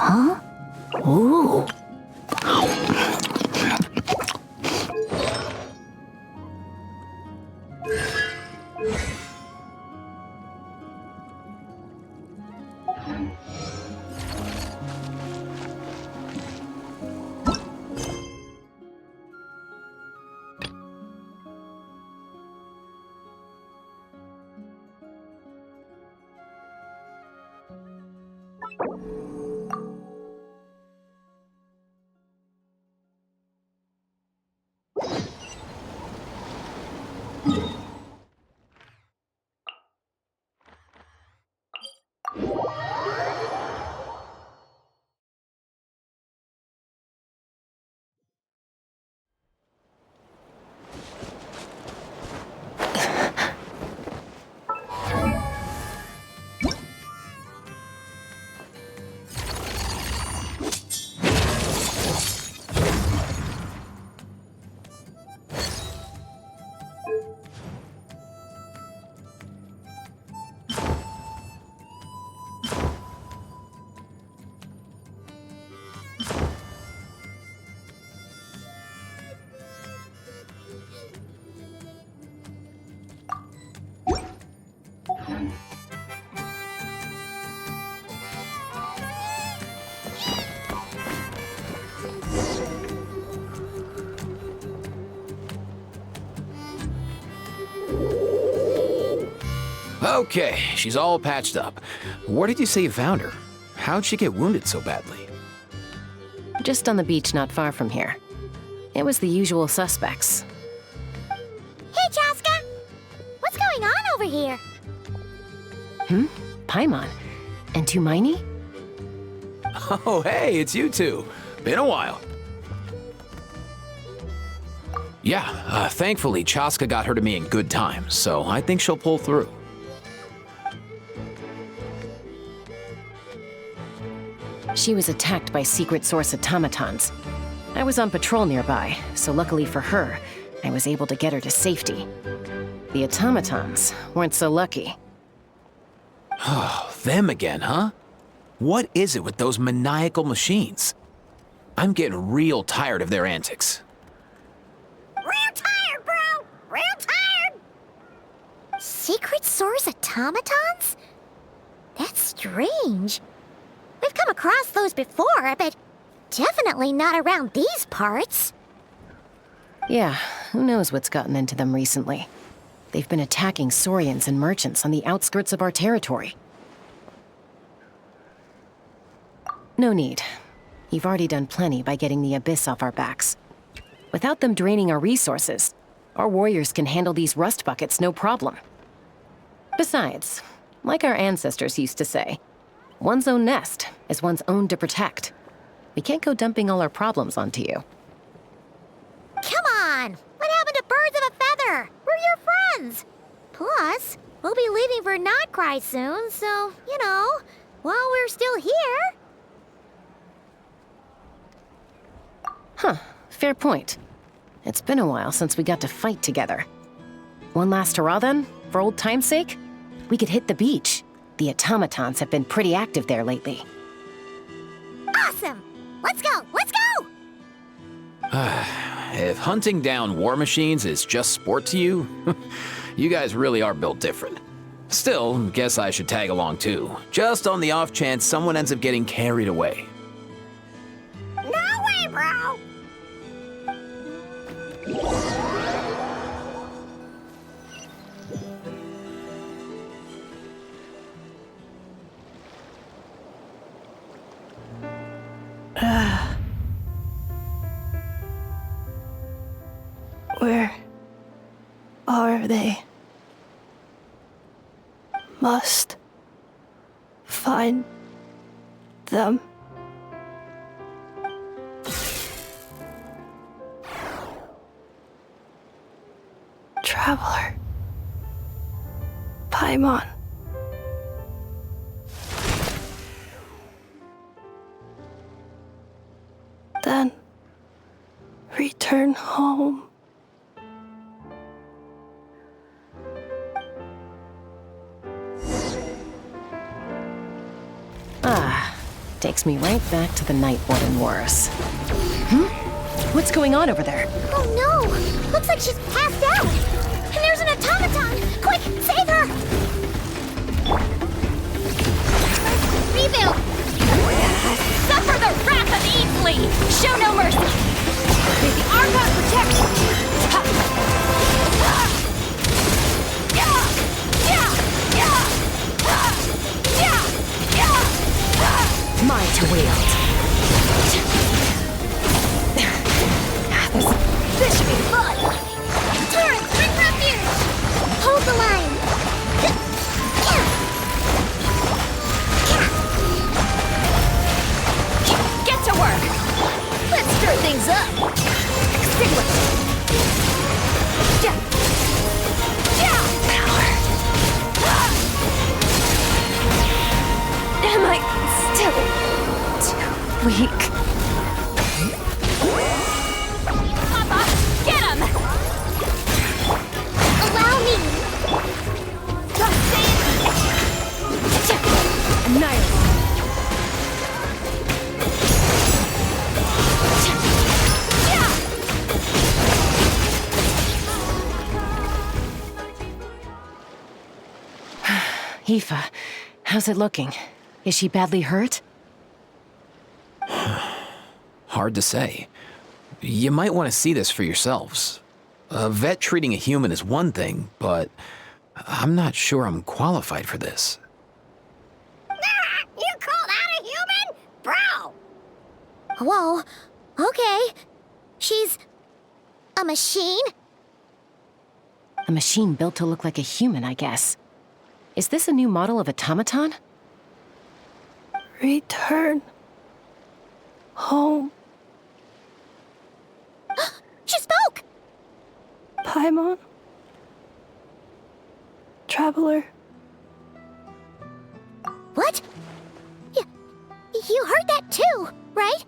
Huh? Ooh. Okay, she's all patched up. Where did you say you found her? How'd she get wounded so badly? Just on the beach not far from here. It was the usual suspects. Hey, Chaska! What's going on over here? Paimon. And Tumaini? Oh, hey, it's you two. Been a while. Yeah, thankfully, Chaska got her to me in good time, so I think she'll pull through. She was attacked by secret source automatons. I was on patrol nearby, so luckily for her, I was able to get her to safety. The automatons weren't so lucky. Oh, them again, huh? What is it with those maniacal machines? I'm getting real tired of their antics. Real tired, bro! Real tired! Secret source automatons? That's strange. We've come across those before, but definitely not around these parts. Yeah, who knows what's gotten into them recently. They've been attacking Saurians and merchants on the outskirts of our territory. No need. You've already done plenty by getting the Abyss off our backs. Without them draining our resources, our warriors can handle these rust buckets no problem. Besides, like our ancestors used to say, one's own nest is one's own to protect. We can't go dumping all our problems onto you. Come on! What happened to birds of a feather? We're your friends! Plus, we'll be leaving for Notcry soon, so, you know, while we're still here... Huh, fair point. It's been a while since we got to fight together. One last hurrah then, for old time's sake? We could hit the beach. The automatons have been pretty active there lately. Awesome! Let's go! Let's go! If hunting down war machines is just sport to you, you guys really are built different. Still, guess I should tag along too, just on the off chance someone ends up getting carried away. No way, bro! Where are they? Must find them. Traveler. Paimon. Then return home. Takes me right back to the Night Warden Wars. What's going on over there? Oh no! Looks like she's passed out! And there's an automaton! Quick, save her! Rebuild! Suffer the wrath of Easley! Show no mercy! May the Archon protect you! Mine to wield. This should be fun! Turret, bring refuge! Hold the line! Get to work! Let's stir things up! Extinguish! Am I still too weak? Papa, get him! Allow me! Just say it! Annihilate. Aoife, how's it looking? Is she badly hurt? Hard to say. You might want to see this for yourselves. A vet treating a human is one thing, but I'm not sure I'm qualified for this. You call that a human? Bro! Whoa, okay. She's a machine? A machine built to look like a human, I guess. Is this a new model of automaton? Return home, She spoke! Paimon. Traveler. What? You heard that too, right?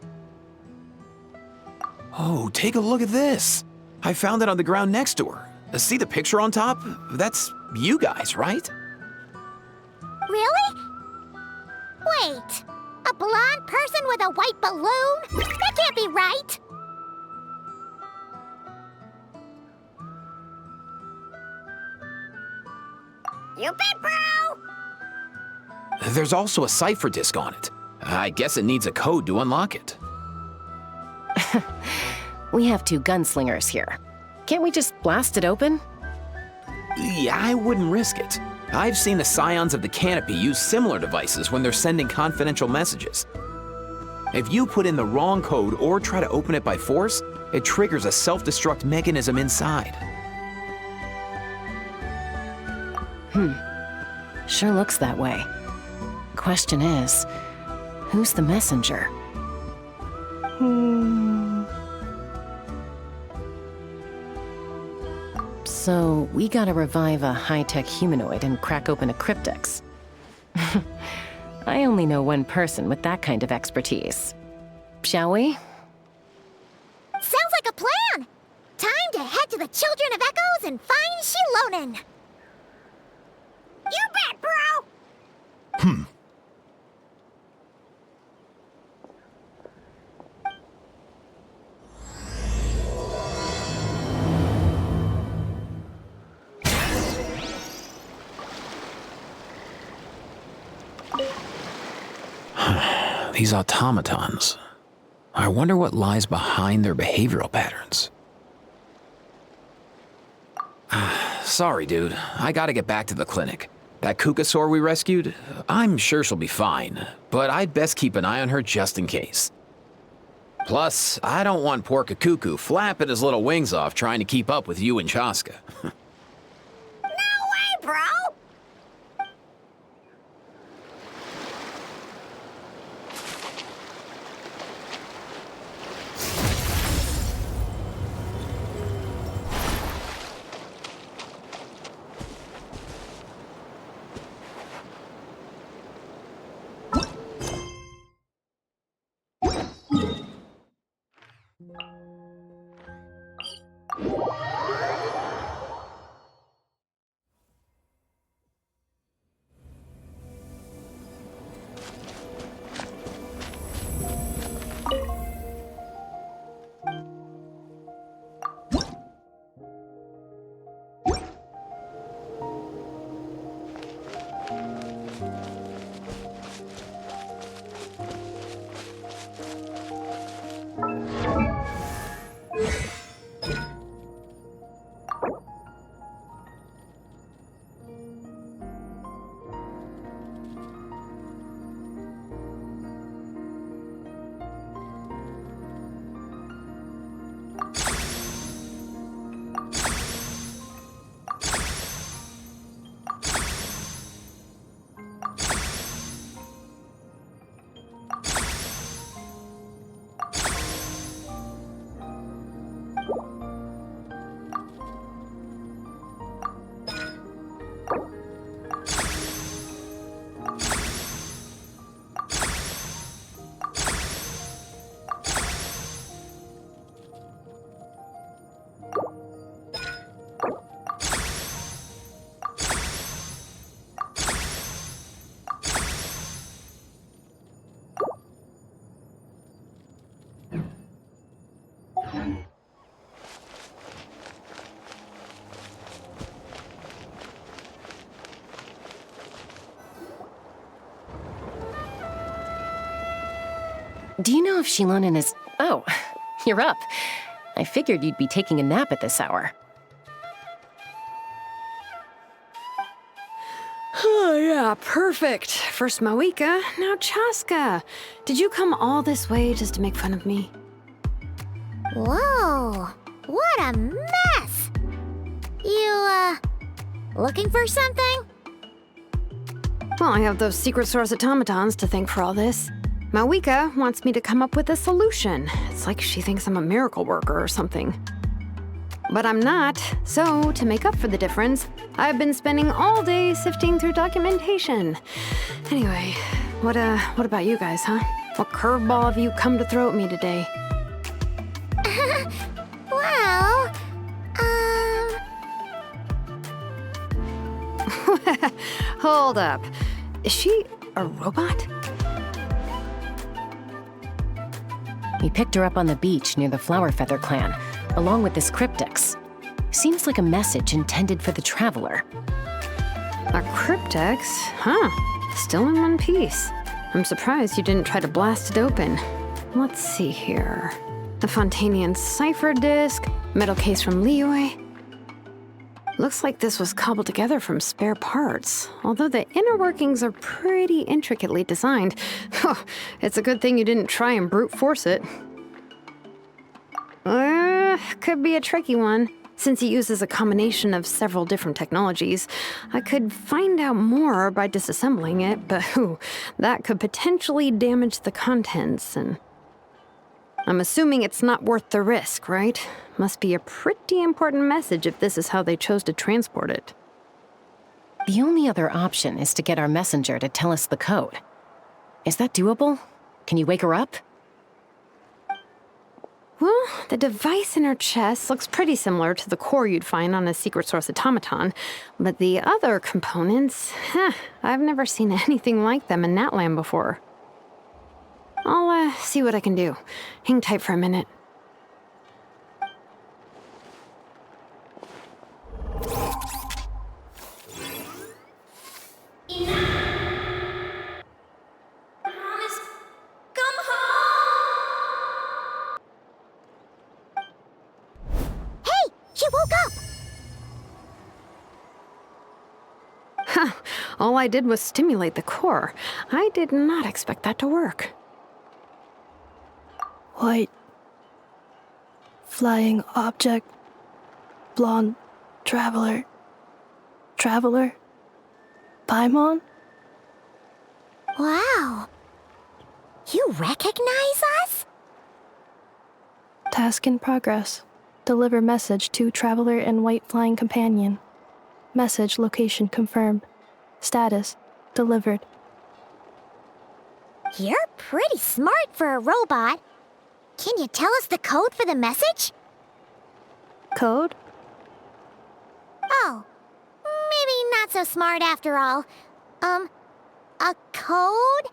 Oh, take a look at this. I found it on the ground next to her. See the picture on top? That's you guys, right? Really? Wait, a blonde person with a white balloon? That can't be right! You bet, bro! There's also a cipher disk on it. I guess it needs a code to unlock it. We have two gunslingers here. Can't we just blast it open? Yeah, I wouldn't risk it. I've seen the Scions of the Canopy use similar devices when they're sending confidential messages. If you put in the wrong code or try to open it by force, it triggers a self-destruct mechanism inside. Sure looks that way. Question is, who's the messenger? So, we gotta revive a high-tech humanoid and crack open a cryptex. I only know one person with that kind of expertise. Shall we? Sounds like a plan! Time to head to the Children of Echoes and find Shilonen! You bet, bro! These automatons. I wonder what lies behind their behavioral patterns. Sorry, dude. I gotta get back to the clinic. That Kukasaur we rescued, I'm sure she'll be fine, but I'd best keep an eye on her just in case. Plus, I don't want poor Kakuku flapping his little wings off trying to keep up with you and Chaska. No way, bro! Do you know if Shilonen is... Oh, you're up. I figured you'd be taking a nap at this hour. Oh, yeah, perfect. First Moika, now Chaska. Did you come all this way just to make fun of me? Whoa, what a mess! You, looking for something? Well, I have those secret source automatons to thank for all this. Moika wants me to come up with a solution. It's like she thinks I'm a miracle worker or something. But I'm not, so to make up for the difference, I've been spending all day sifting through documentation. Anyway, what about you guys, huh? What curveball have you come to throw at me today? Well, Hold up. Is she a robot? We picked her up on the beach near the Flowerfeather clan, along with this cryptex. Seems like a message intended for the Traveler. A cryptex? Huh. Still in one piece. I'm surprised you didn't try to blast it open. Let's see here. The Fontanian cipher disk, metal case from Liyue. Looks like this was cobbled together from spare parts, although the inner workings are pretty intricately designed. It's a good thing you didn't try and brute force it. Could be a tricky one. Since it uses a combination of several different technologies, I could find out more by disassembling it, but that could potentially damage the contents, and I'm assuming it's not worth the risk, right? Must be a pretty important message if this is how they chose to transport it. The only other option is to get our messenger to tell us the code. Is that doable? Can you wake her up? Well, the device in her chest looks pretty similar to the core you'd find on a secret source automaton, but the other components, I've never seen anything like them in Natlan before. I'll see what I can do. Hang tight for a minute. She woke up! All I did was stimulate the core. I did not expect that to work. White. Flying object. Blonde. Traveler. Traveler. Paimon? Wow. You recognize us? Task in progress. Deliver message to Traveler and White Flying Companion. Message location confirmed. Status delivered. You're pretty smart for a robot. Can you tell us the code for the message? Code? Oh, maybe not so smart after all. A code?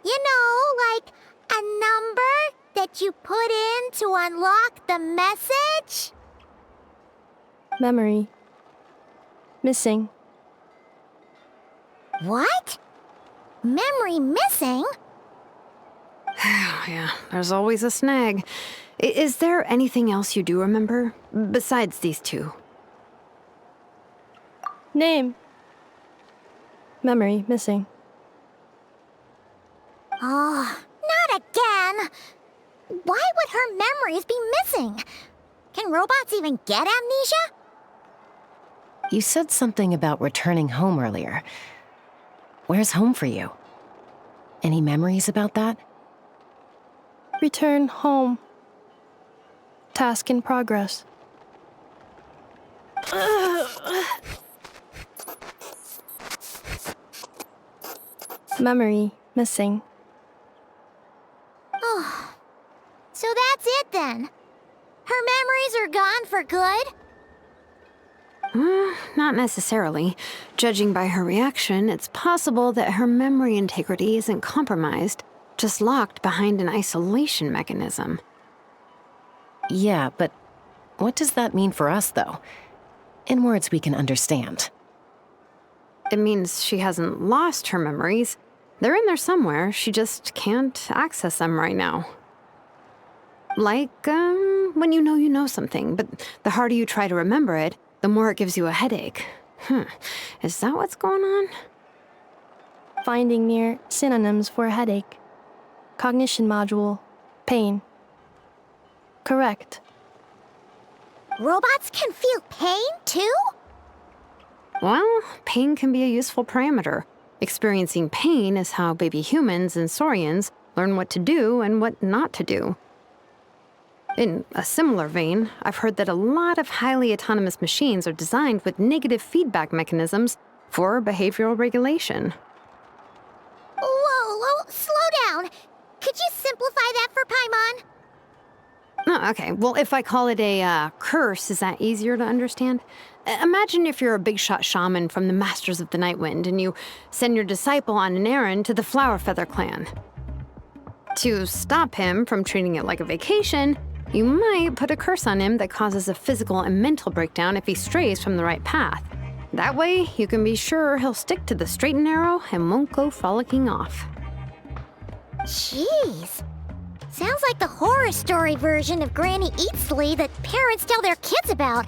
You know, like a number that you put in to unlock the message? Memory. Missing. What? Memory missing? Yeah, there's always a snag. Is there anything else you do remember, besides these two? Name. Memory missing. Oh, not again! Why would her memories be missing? Can robots even get amnesia? You said something about returning home earlier. Where's home for you? Any memories about that? Return home. Task in progress. Memory missing. Oh, so that's it then. Her memories are gone for good? Not necessarily. Judging by her reaction, it's possible that her memory integrity isn't compromised, just locked behind an isolation mechanism. Yeah, but what does that mean for us, though? In words we can understand. It means she hasn't lost her memories. They're in there somewhere, she just can't access them right now. Like, when you know something, but the harder you try to remember it, the more it gives you a headache. Is that what's going on? Finding near synonyms for headache. Cognition module. Pain. Correct. Robots can feel pain, too? Well, pain can be a useful parameter. Experiencing pain is how baby humans and saurians learn what to do and what not to do. In a similar vein, I've heard that a lot of highly autonomous machines are designed with negative feedback mechanisms for behavioral regulation. Whoa, slow down. Could you simplify that for Paimon? Oh, okay, well, if I call it a curse, is that easier to understand? Imagine if you're a big shot shaman from the Masters of the Nightwind and you send your disciple on an errand to the Flowerfeather clan. To stop him from treating it like a vacation, you might put a curse on him that causes a physical and mental breakdown if he strays from the right path. That way, you can be sure he'll stick to the straight and narrow and won't go frolicking off. Jeez. Sounds like the horror story version of Granny Eatsley that parents tell their kids about.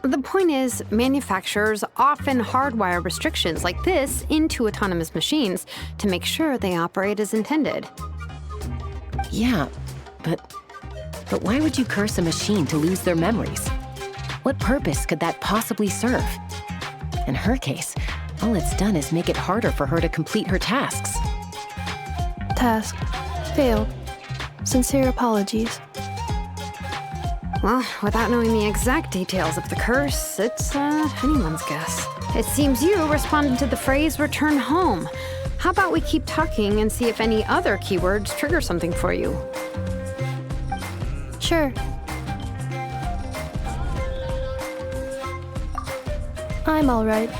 The point is, manufacturers often hardwire restrictions like this into autonomous machines to make sure they operate as intended. Yeah, but why would you curse a machine to lose their memories? What purpose could that possibly serve? In her case, all it's done is make it harder for her to complete her tasks. Task. Failed. Sincere apologies. Well, without knowing the exact details of the curse, it's anyone's guess. It seems you responded to the phrase return home. How about we keep talking and see if any other keywords trigger something for you? Sure. I'm alright.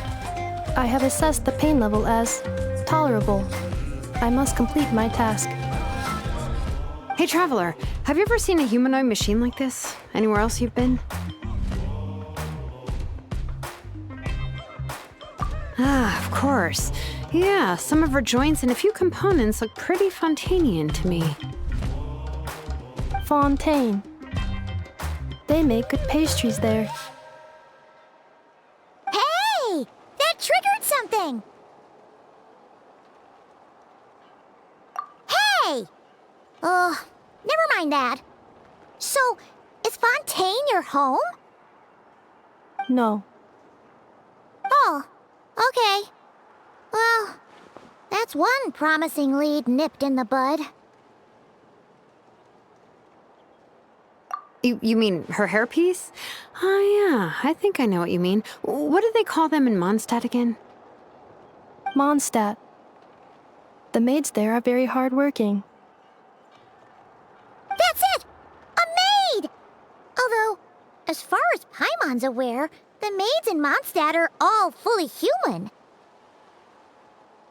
I have assessed the pain level as tolerable. I must complete my task. Hey, Traveler, have you ever seen a humanoid machine like this? Anywhere else you've been? Ah, of course. Yeah, some of her joints and a few components look pretty Fontanian to me. Fontaine. They make good pastries there. Hey! That triggered something! Hey! Oh, never mind that. So, is Fontaine your home? No. Oh, okay. Well, that's one promising lead nipped in the bud. You mean her hairpiece? Oh, yeah, I think I know what you mean. What do they call them in Mondstadt again? Mondstadt. The maids there are very hardworking. That's it! A maid! Although, as far as Paimon's aware, the maids in Mondstadt are all fully human.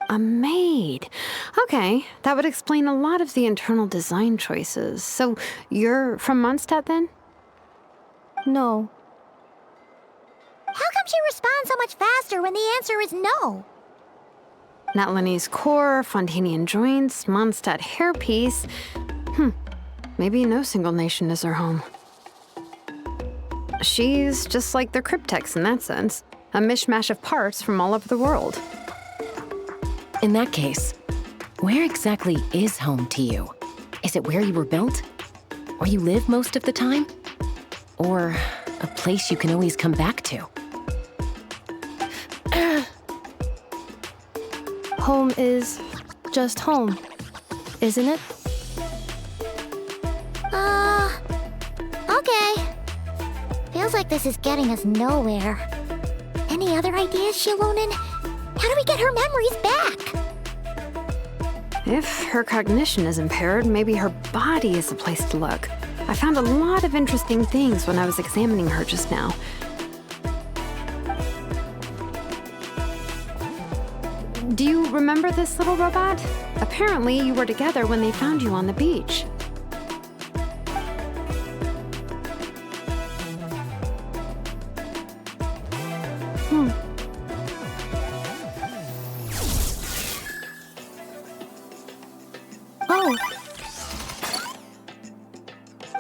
A maid. Okay, that would explain a lot of the internal design choices. So, you're from Mondstadt then? No. How come she responds so much faster when the answer is no? Natlanese core, Fontanian joints, Mondstadt hairpiece. Maybe no single nation is her home. She's just like the Cryptex in that sense. A mishmash of parts from all over the world. In that case, where exactly is home to you? Is it where you were built? Where you live most of the time? Or a place you can always come back to? Home is just home, isn't it? Okay. Feels like this is getting us nowhere. Any other ideas, Shilonen? How do we get her memories back? If her cognition is impaired, maybe her body is the place to look. I found a lot of interesting things when I was examining her just now. Do you remember this little robot? Apparently, you were together when they found you on the beach.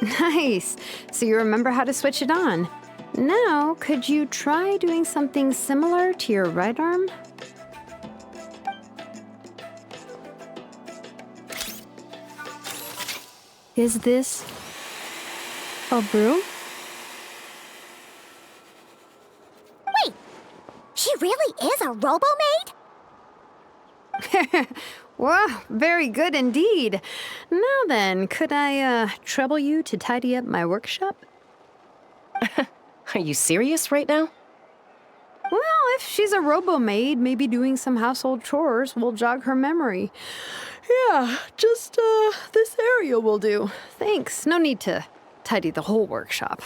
Nice. So you remember how to switch it on. Now, could you try doing something similar to your right arm? Is this a broom? Wait, she really is a robo-maid? Wow, very good indeed. Now then, could I trouble you to tidy up my workshop? Are you serious right now? Well, if she's a robo-maid, maybe doing some household chores will jog her memory. Yeah, just this area will do. Thanks. No need to tidy the whole workshop.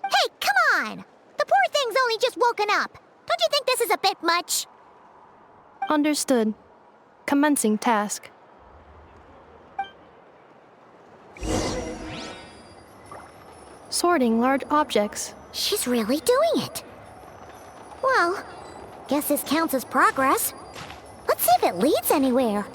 Hey, come on! The poor thing's only just woken up. Don't you think this is a bit much? Understood. Commencing task. Sorting large objects. She's really doing it. Well, guess this counts as progress. Let's see if it leads anywhere.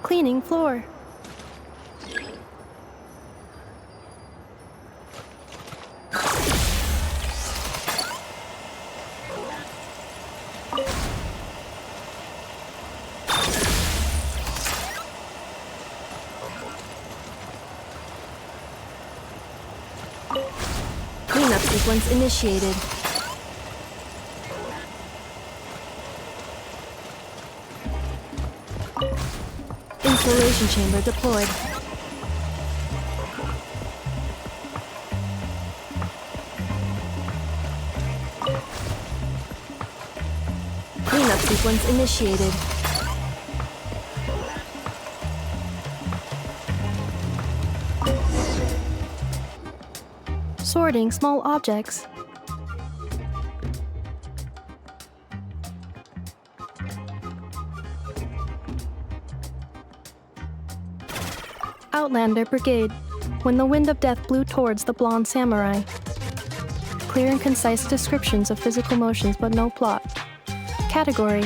Cleaning floor. Cleanup sequence initiated. Installation chamber deployed. Cleanup sequence initiated. Sorting small objects. Outlander Brigade. When the wind of death blew towards the blonde samurai. Clear and concise descriptions of physical motions but no plot. Category: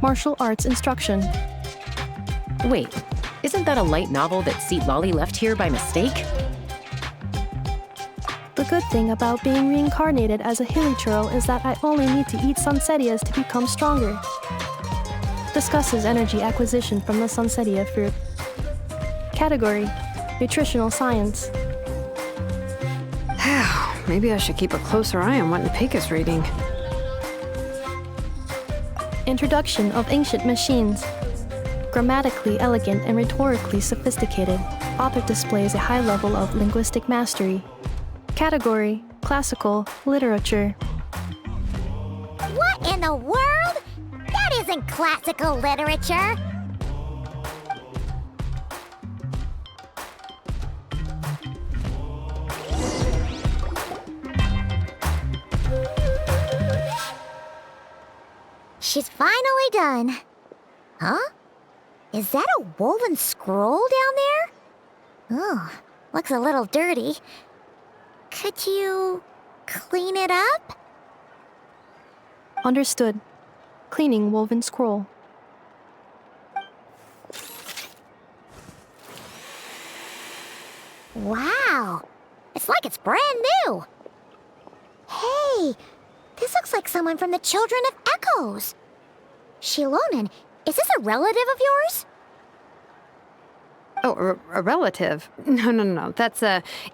Martial arts instruction. Wait, isn't that a light novel that Seat Lolly left here by mistake? The good thing about being reincarnated as a hilly churl is that I only need to eat sunsettias to become stronger. Discusses energy acquisition from the sunsettia fruit. Category: Nutritional Science. Maybe I should keep a closer eye on what Nepeka's reading. Introduction of Ancient Machines. Grammatically elegant and rhetorically sophisticated, author displays a high level of linguistic mastery. Category: Classical Literature. What in the world? That isn't classical literature. She's finally done. Huh? Is that a woven scroll down there? Oh, looks a little dirty. Could you clean it up? Understood. Cleaning woven scroll. Wow, it's like it's brand new. Hey, this looks like someone from the Children of Echoes. Shilonen, is this a relative of yours? Oh, a relative? No. That's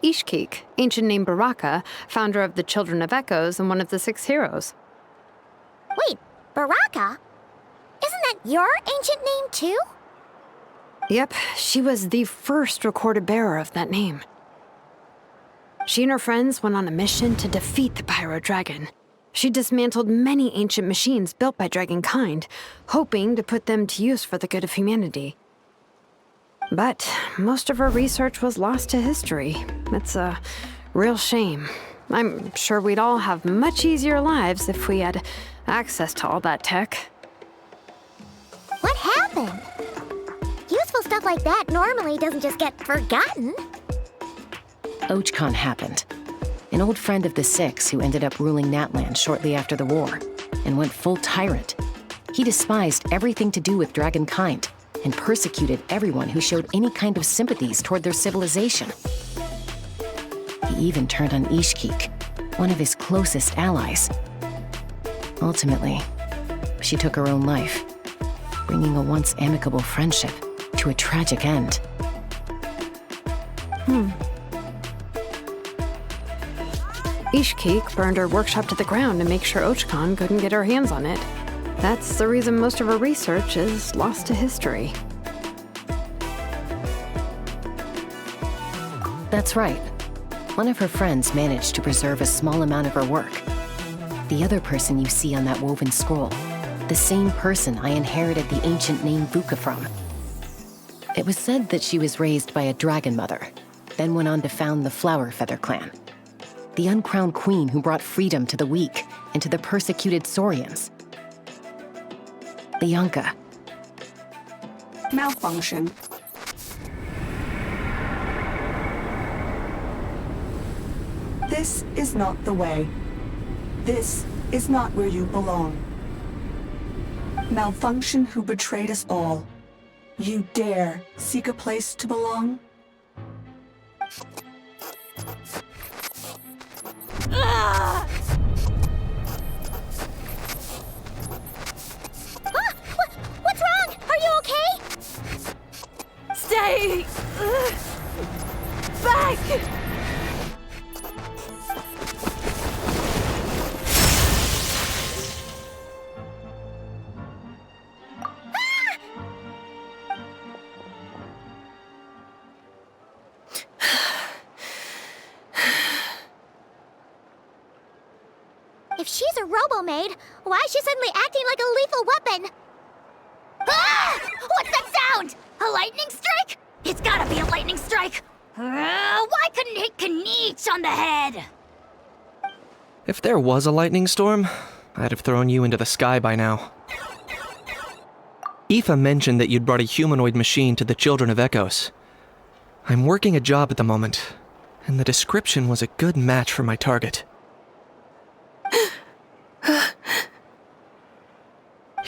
Ishkik, ancient name Baraka, founder of the Children of Echoes and one of the 6 heroes. Wait, Baraka? Isn't that your ancient name too? Yep, she was the first recorded bearer of that name. She and her friends went on a mission to defeat the Pyro Dragon. She dismantled many ancient machines built by Dragonkind, hoping to put them to use for the good of humanity. But most of her research was lost to history. It's a real shame. I'm sure we'd all have much easier lives if we had access to all that tech. What happened? Useful stuff like that normally doesn't just get forgotten. Archon happened. An old friend of the 6 who ended up ruling Natlan shortly after the war, and went full tyrant. He despised everything to do with Dragonkind, and persecuted everyone who showed any kind of sympathies toward their civilization. He even turned on Ishkik, one of his closest allies. Ultimately, she took her own life, bringing a once amicable friendship to a tragic end. Ishkik burned her workshop to the ground to make sure Archon couldn't get her hands on it. That's the reason most of her research is lost to history. That's right. One of her friends managed to preserve a small amount of her work. The other person you see on that woven scroll, the same person I inherited the ancient name Vuka from. It was said that she was raised by a dragon mother, then went on to found the Flower Feather clan. The uncrowned queen who brought freedom to the weak and to the persecuted Saurians. Lianka. Malfunction. This is not the way. This is not where you belong. Malfunction who betrayed us all. You dare seek a place to belong? What's wrong? Are you okay? Stay back! If she's a robo-maid, why is she suddenly acting like a lethal weapon? Ah! What's that sound? A lightning strike? It's gotta be a lightning strike! Why couldn't it hit Kniech on the head? If there was a lightning storm, I'd have thrown you into the sky by now. Aoife mentioned that you'd brought a humanoid machine to the Children of Echoes. I'm working a job at the moment, and the description was a good match for my target.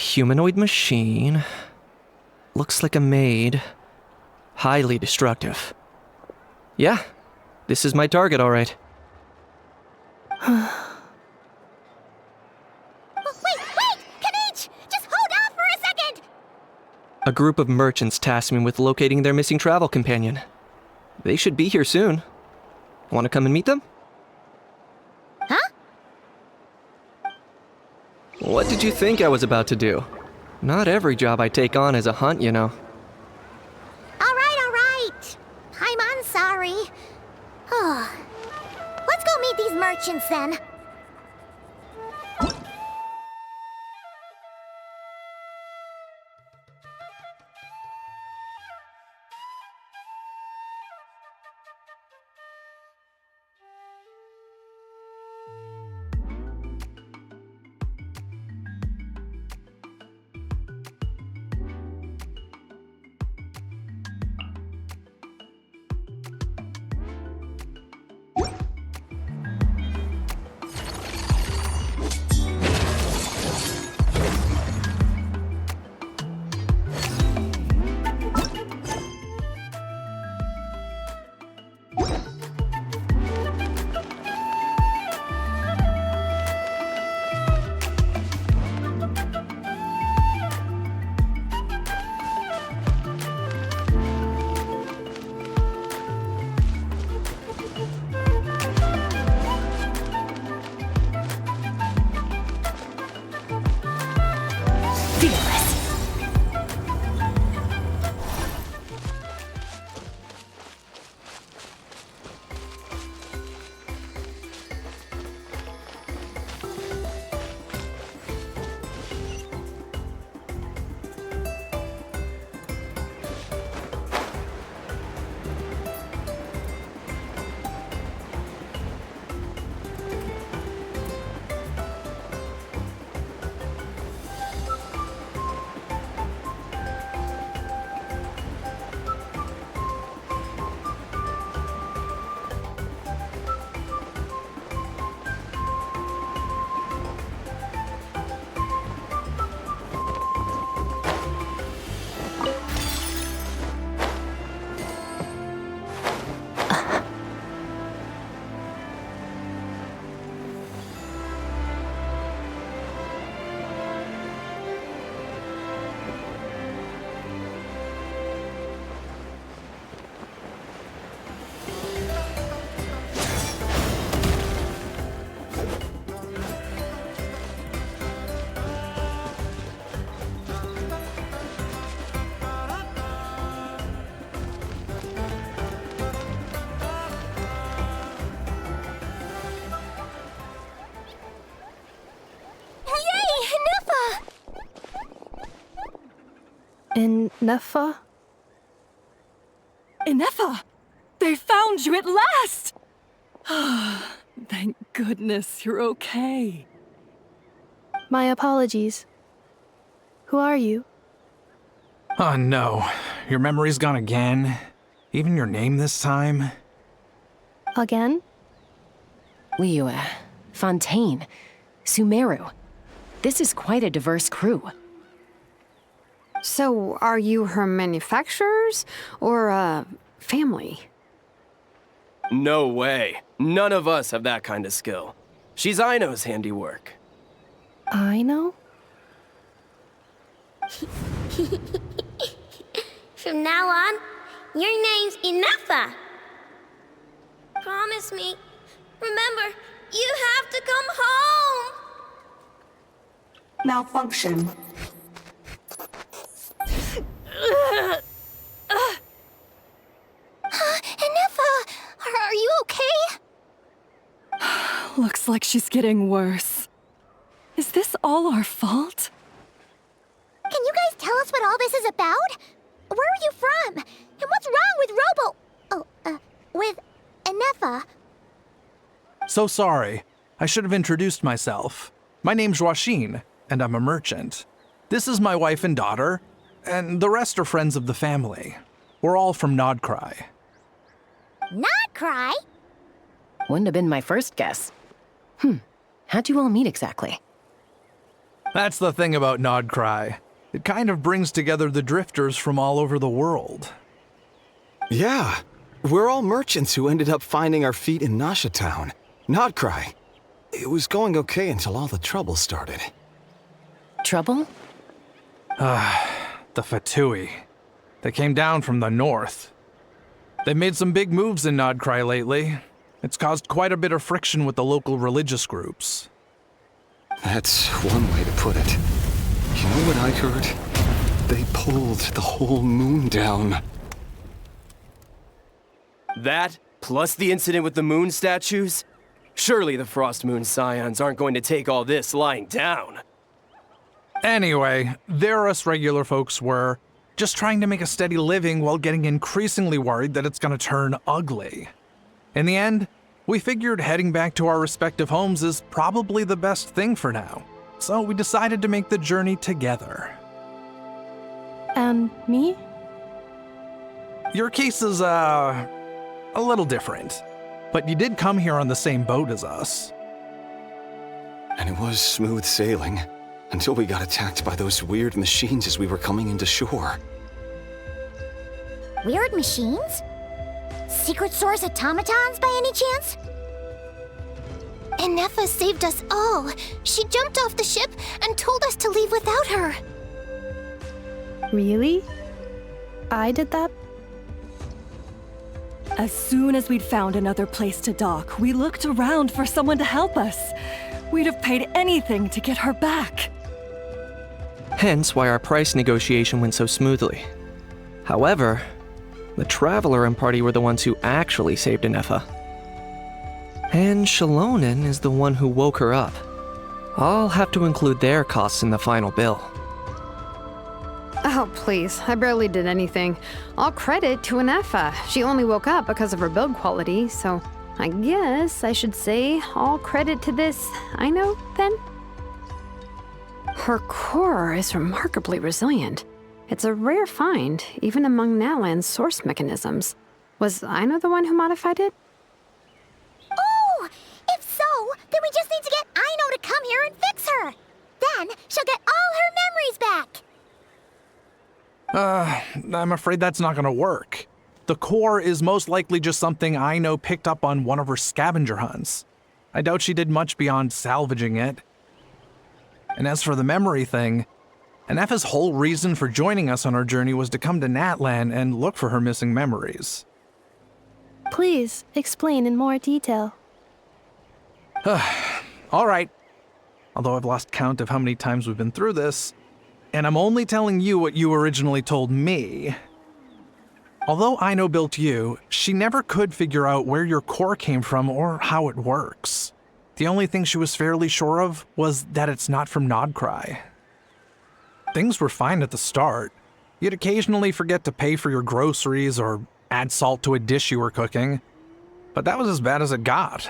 Humanoid machine. Looks like a maid. Highly destructive. Yeah, this is my target, all right. Wait! Kanich! Just hold off for a second! A group of merchants tasked me with locating their missing travel companion. They should be here soon. Want to come and meet them? Huh? What did you think I was about to do? Not every job I take on is a hunt, you know. All right. I'm sorry. Let's go meet these merchants then. Nefa? Inefa! They found you at last! Thank goodness you're okay. My apologies. Who are you? Oh no, your memory's gone again? Even your name this time? Again? Liyue, Fontaine, Sumeru. This is quite a diverse crew. So, are you her manufacturers or family? No way. None of us have that kind of skill. She's Aino's handiwork. Aino? From now on, your name's Inefa. Promise me. Remember, you have to come home. Malfunction. Inefa, are you okay? Looks like she's getting worse. Is this all our fault? Can you guys tell us what all this is about? Where are you from? And what's wrong with with Inefa? So sorry. I should have introduced myself. My name's Joachine, and I'm a merchant. This is my wife and daughter, and the rest are friends of the family. We're all from Nodcry. Not cry? Wouldn't have been my first guess. How'd you all meet exactly? That's the thing about Nodcry. It kind of brings together the drifters from all over the world. Yeah, we're all merchants who ended up finding our feet in Nasha Town. Nodcry. It was going okay until all the trouble started. Trouble? The Fatui. They came down from the north. They've made some big moves in Nodcry lately. It's caused quite a bit of friction with the local religious groups. That's one way to put it. You know what I heard? They pulled the whole moon down. That, plus the incident with the moon statues? Surely the Frost Moon Scions aren't going to take all this lying down. Anyway, there us regular folks were, just trying to make a steady living while getting increasingly worried that it's gonna turn ugly. In the end, we figured heading back to our respective homes is probably the best thing for now. So we decided to make the journey together. And me? Your case is, a little different. But you did come here on the same boat as us. And it was smooth sailing, until we got attacked by those weird machines as we were coming into shore. Weird machines? Secret Source automatons by any chance? Enefa saved us all. She jumped off the ship and told us to leave without her. Really? I did that? As soon as we'd found another place to dock, we looked around for someone to help us. We'd have paid anything to get her back. Hence why our price negotiation went so smoothly. However, the Traveler and party were the ones who actually saved Enefa. And Shalonen is the one who woke her up. I'll have to include their costs in the final bill. Oh, please. I barely did anything. All credit to Enefa. She only woke up because of her build quality, so I guess I should say all credit to this Aino, then? Her core is remarkably resilient. It's a rare find, even among Nalan's source mechanisms. Was Aino the one who modified it? Oh! If so, then we just need to get Aino to come here and fix her. Then she'll get all her memories back. I'm afraid that's not gonna work. The core is most likely just something Aino picked up on one of her scavenger hunts. I doubt she did much beyond salvaging it. And as for the memory thing, Enefa's whole reason for joining us on our journey was to come to Natlan and look for her missing memories. Please, explain in more detail. All right. Although I've lost count of how many times we've been through this, and I'm only telling you what you originally told me. Although Aino built you, she never could figure out where your core came from or how it works. The only thing she was fairly sure of was that it's not from Nodcry. Things were fine at the start. You'd occasionally forget to pay for your groceries or add salt to a dish you were cooking, but that was as bad as it got.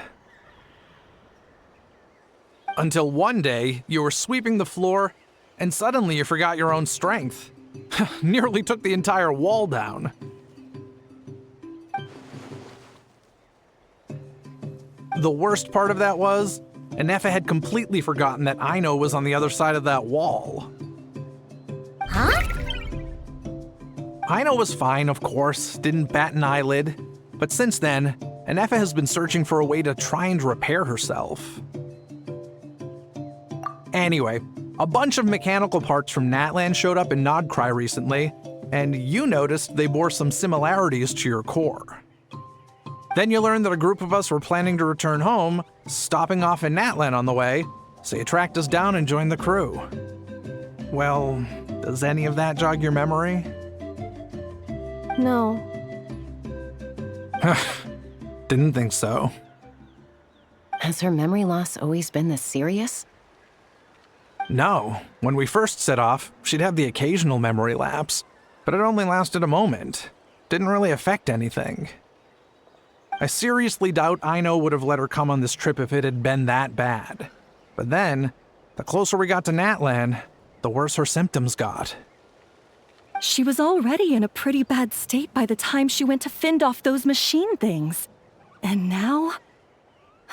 Until one day, you were sweeping the floor, and suddenly you forgot your own strength. Nearly took the entire wall down. The worst part of that was, Enefa had completely forgotten that Aino was on the other side of that wall. Huh? Aino was fine, of course, didn't bat an eyelid. But since then, Enefa has been searching for a way to try and repair herself. Anyway, a bunch of mechanical parts from Natlan showed up in Nodcry recently, and you noticed they bore some similarities to your core. Then you learned that a group of us were planning to return home, stopping off in Natlan on the way, so you tracked us down and joined the crew. Well, does any of that jog your memory? No. Didn't think so. Has her memory loss always been this serious? No. When we first set off, she'd have the occasional memory lapse, but it only lasted a moment. Didn't really affect anything. I seriously doubt Aino would have let her come on this trip if it had been that bad. But then, the closer we got to Natlan, the worse her symptoms got. She was already in a pretty bad state by the time she went to fend off those machine things. And now,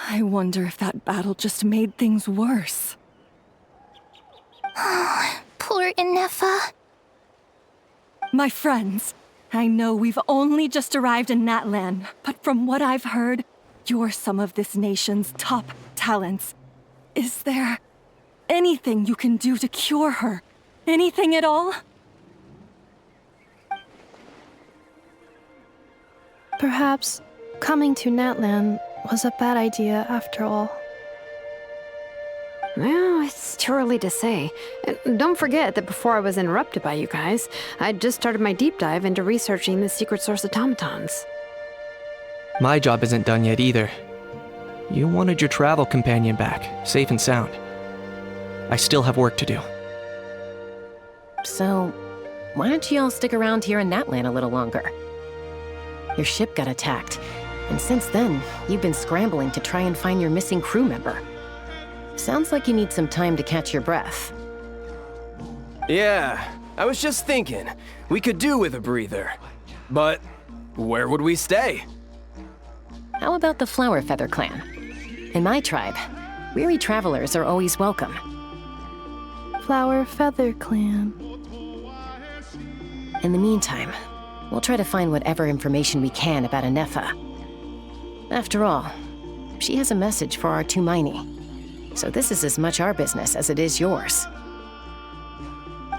I wonder if that battle just made things worse. Poor Inefa. My friends, I know we've only just arrived in Natlan, but from what I've heard, you're some of this nation's top talents. Is there anything you can do to cure her? Anything at all? Perhaps coming to Natlan was a bad idea after all. Well, it's too early to say. And don't forget that before I was interrupted by you guys, I'd just started my deep dive into researching the secret source automatons. My job isn't done yet either. You wanted your travel companion back, safe and sound. I still have work to do. So, why don't you all stick around here in Natlan a little longer? Your ship got attacked, and since then, you've been scrambling to try and find your missing crew member. Sounds like you need some time to catch your breath. Yeah, I was just thinking, we could do with a breather. But where would we stay? How about the Flower Feather Clan? In my tribe, weary travelers are always welcome. Flower Feather Clan. In the meantime, we'll try to find whatever information we can about Inefa. After all, she has a message for our Tumaini. So this is as much our business as it is yours.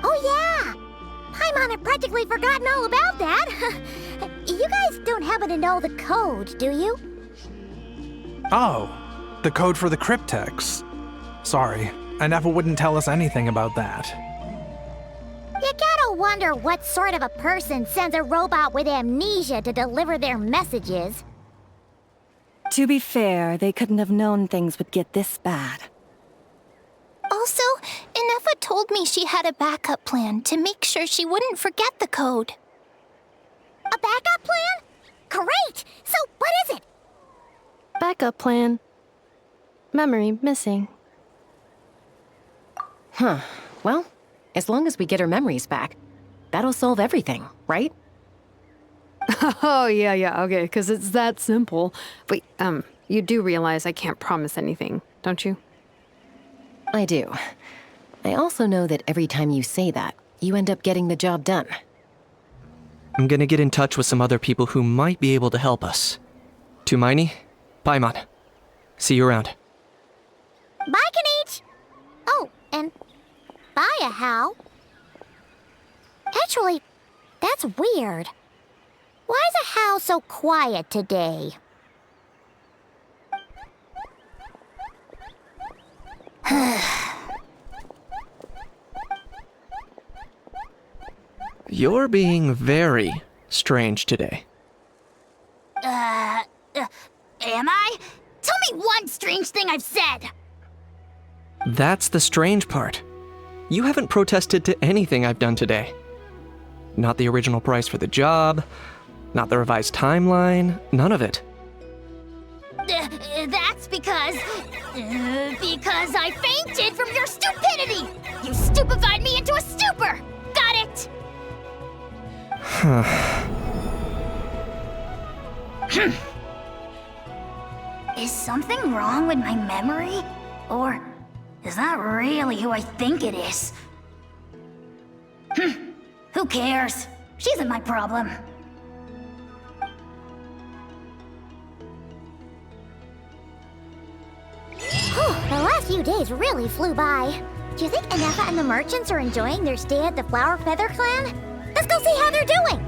Oh yeah! Paimon had practically forgotten all about that. You guys don't happen to know the code, do you? Oh, the code for the cryptex. Sorry, Inefa wouldn't tell us anything about that. You gotta wonder what sort of a person sends a robot with amnesia to deliver their messages. To be fair, they couldn't have known things would get this bad. Also, Inefa told me she had a backup plan to make sure she wouldn't forget the code. A backup plan? Great! So, what is it? Backup plan. Memory missing. Huh. Well, as long as we get her memories back, that'll solve everything, right? Oh, yeah, okay, because it's that simple. Wait, you do realize I can't promise anything, don't you? I do. I also know that every time you say that, you end up getting the job done. I'm gonna get in touch with some other people who might be able to help us. Tumaini, Paimon. See you around. Bye, Kanich! Oh, and bye, Hal. Actually, that's weird. Why is a Hal so quiet today? You're being very strange today. Am I? Tell me one strange thing I've said! That's the strange part. You haven't protested to anything I've done today. Not the original price for the job, not the revised timeline, none of it. That's because I fainted from your stupidity! You stupefied me into a stupor! Got it? Is something wrong with my memory? Or is that really who I think it is? Who cares? She isn't my problem. The last few days really flew by. Do you think Inefa and the merchants are enjoying their stay at the Flower Feather Clan? Let's go see how they're doing!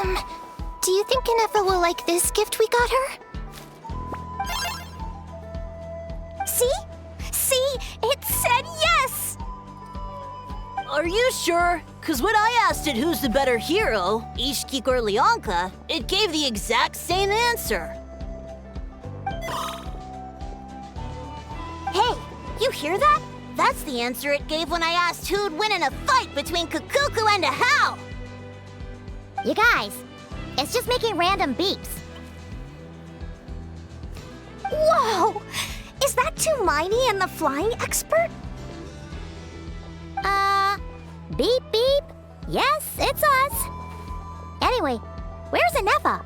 Do you think Inefa will like this gift we got her? See? See? It said yes! Are you sure? Because when I asked it who's the better hero, Ishkik or Leonka, it gave the exact same answer. Hey, you hear that? That's the answer it gave when I asked who'd win in a fight between Kukuku and a How! You guys, it's just making random beeps. Whoa! Is that Tumaini and the flying expert? Beep beep. Yes, it's us. Anyway, where's Inefa?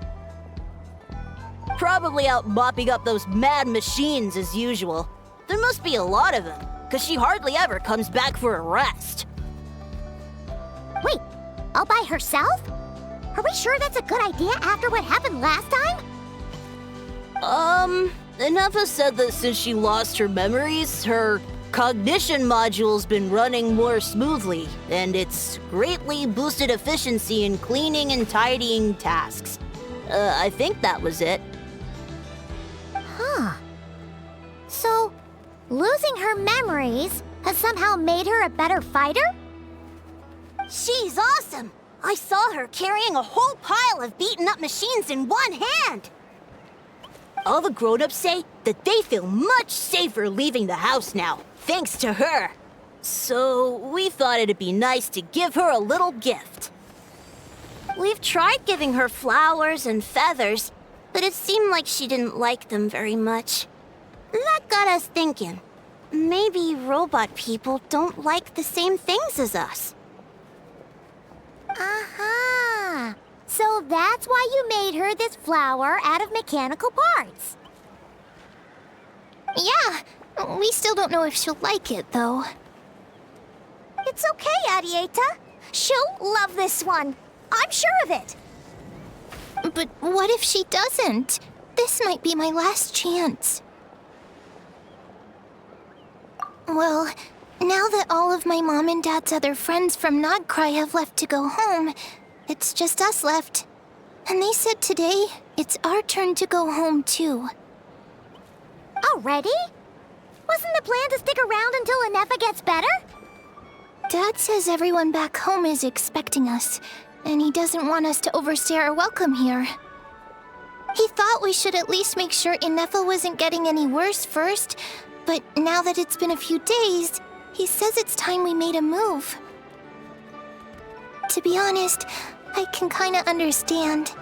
Probably out mopping up those mad machines as usual. There must be a lot of them, because she hardly ever comes back for a rest. Wait, all by herself? Are we sure that's a good idea after what happened last time? Inefa said that since she lost her memories, her cognition module's been running more smoothly, and it's greatly boosted efficiency in cleaning and tidying tasks. I think that was it. Huh. So, losing her memories has somehow made her a better fighter? She's awesome! I saw her carrying a whole pile of beaten up machines in one hand! All the grown-ups say that they feel much safer leaving the house now, thanks to her. So we thought it'd be nice to give her a little gift. We've tried giving her flowers and feathers, but it seemed like she didn't like them very much. That got us thinking. Maybe robot people don't like the same things as us. Aha! So that's why you made her this flower out of mechanical parts. Yeah, we still don't know if she'll like it, though. It's okay, Arieta. She'll love this one. I'm sure of it. But what if she doesn't? This might be my last chance. Well, now that all of my mom and dad's other friends from Nagcry have left to go home, it's just us left. And they said today, it's our turn to go home too. Already? Wasn't the plan to stick around until Inefa gets better? Dad says everyone back home is expecting us, and he doesn't want us to overstay our welcome here. He thought we should at least make sure Inefa wasn't getting any worse first, but now that it's been a few days, he says it's time we made a move. To be honest, I can kinda understand.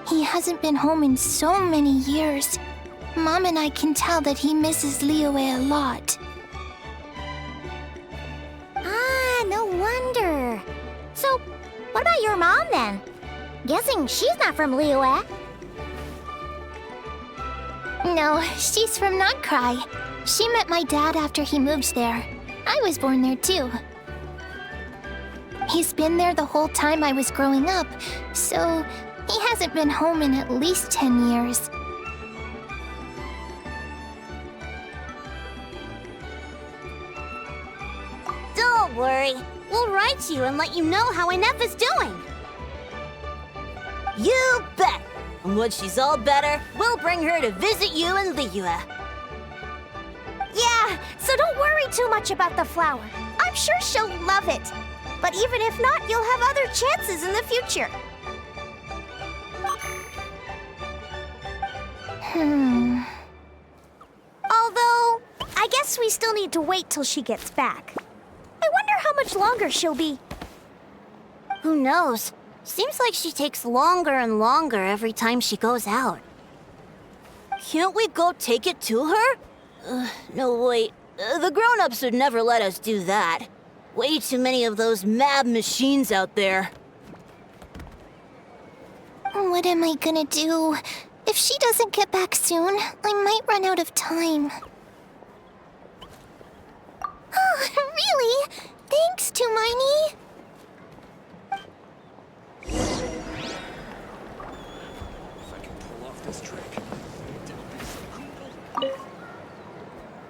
He hasn't been home in so many years. Mom and I can tell that he misses Liyue a lot. Ah, no wonder. So, what about your mom then? Guessing she's not from Liyue. No, she's from Nagcry. She met my dad after he moved there. I was born there too. He's been there the whole time I was growing up, so he hasn't been home in at least 10 years. Don't worry. We'll write to you and let you know how Inefa's doing. You bet! And when she's all better, we'll bring her to visit you in Liyue. Yeah, so don't worry too much about the flower. I'm sure she'll love it. But even if not, you'll have other chances in the future. Although, I guess we still need to wait till she gets back. I wonder how much longer she'll be. Who knows? Seems like she takes longer and longer every time she goes out. Can't we go take it to her? No, wait. The grown-ups would never let us do that. Way too many of those mad machines out there. What am I gonna do? If she doesn't get back soon, I might run out of time. Oh, really? Thanks, Tumaini.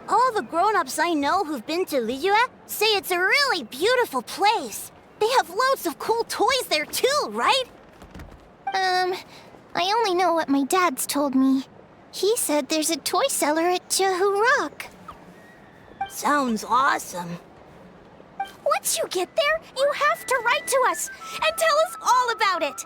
All the grown-ups I know who've been to Liyue say it's a really beautiful place. They have loads of cool toys there too, right? I only know what my dad's told me. He said there's a toy cellar at Jehu Rock. Sounds awesome. Once you get there, you have to write to us and tell us all about it.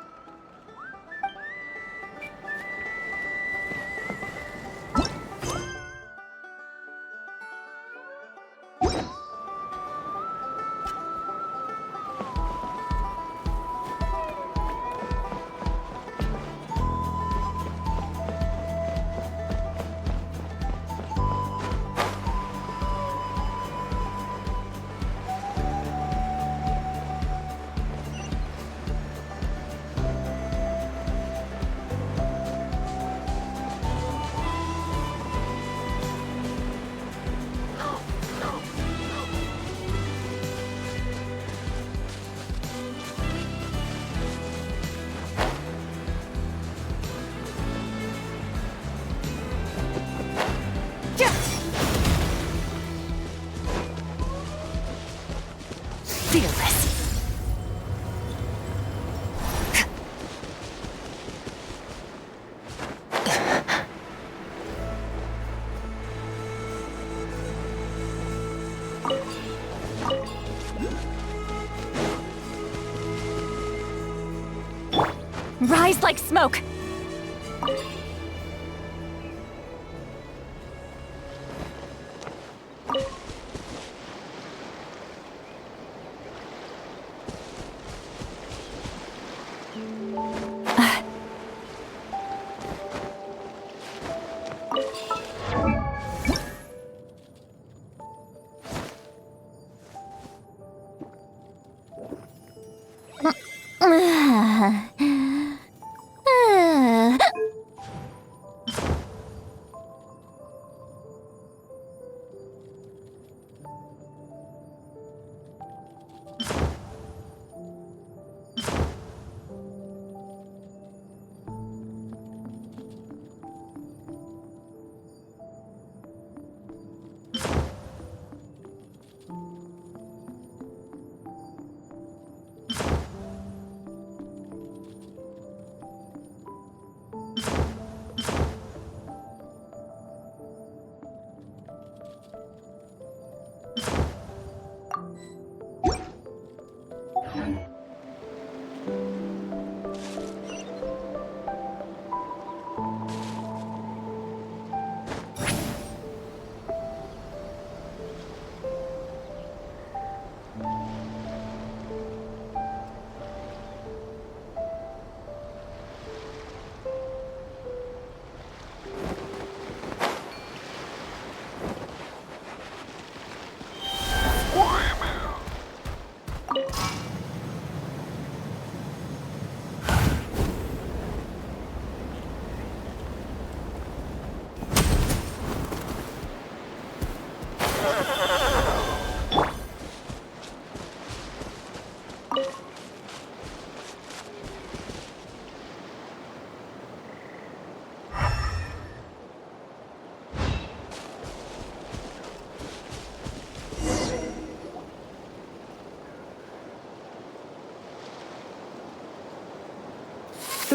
Rise like smoke!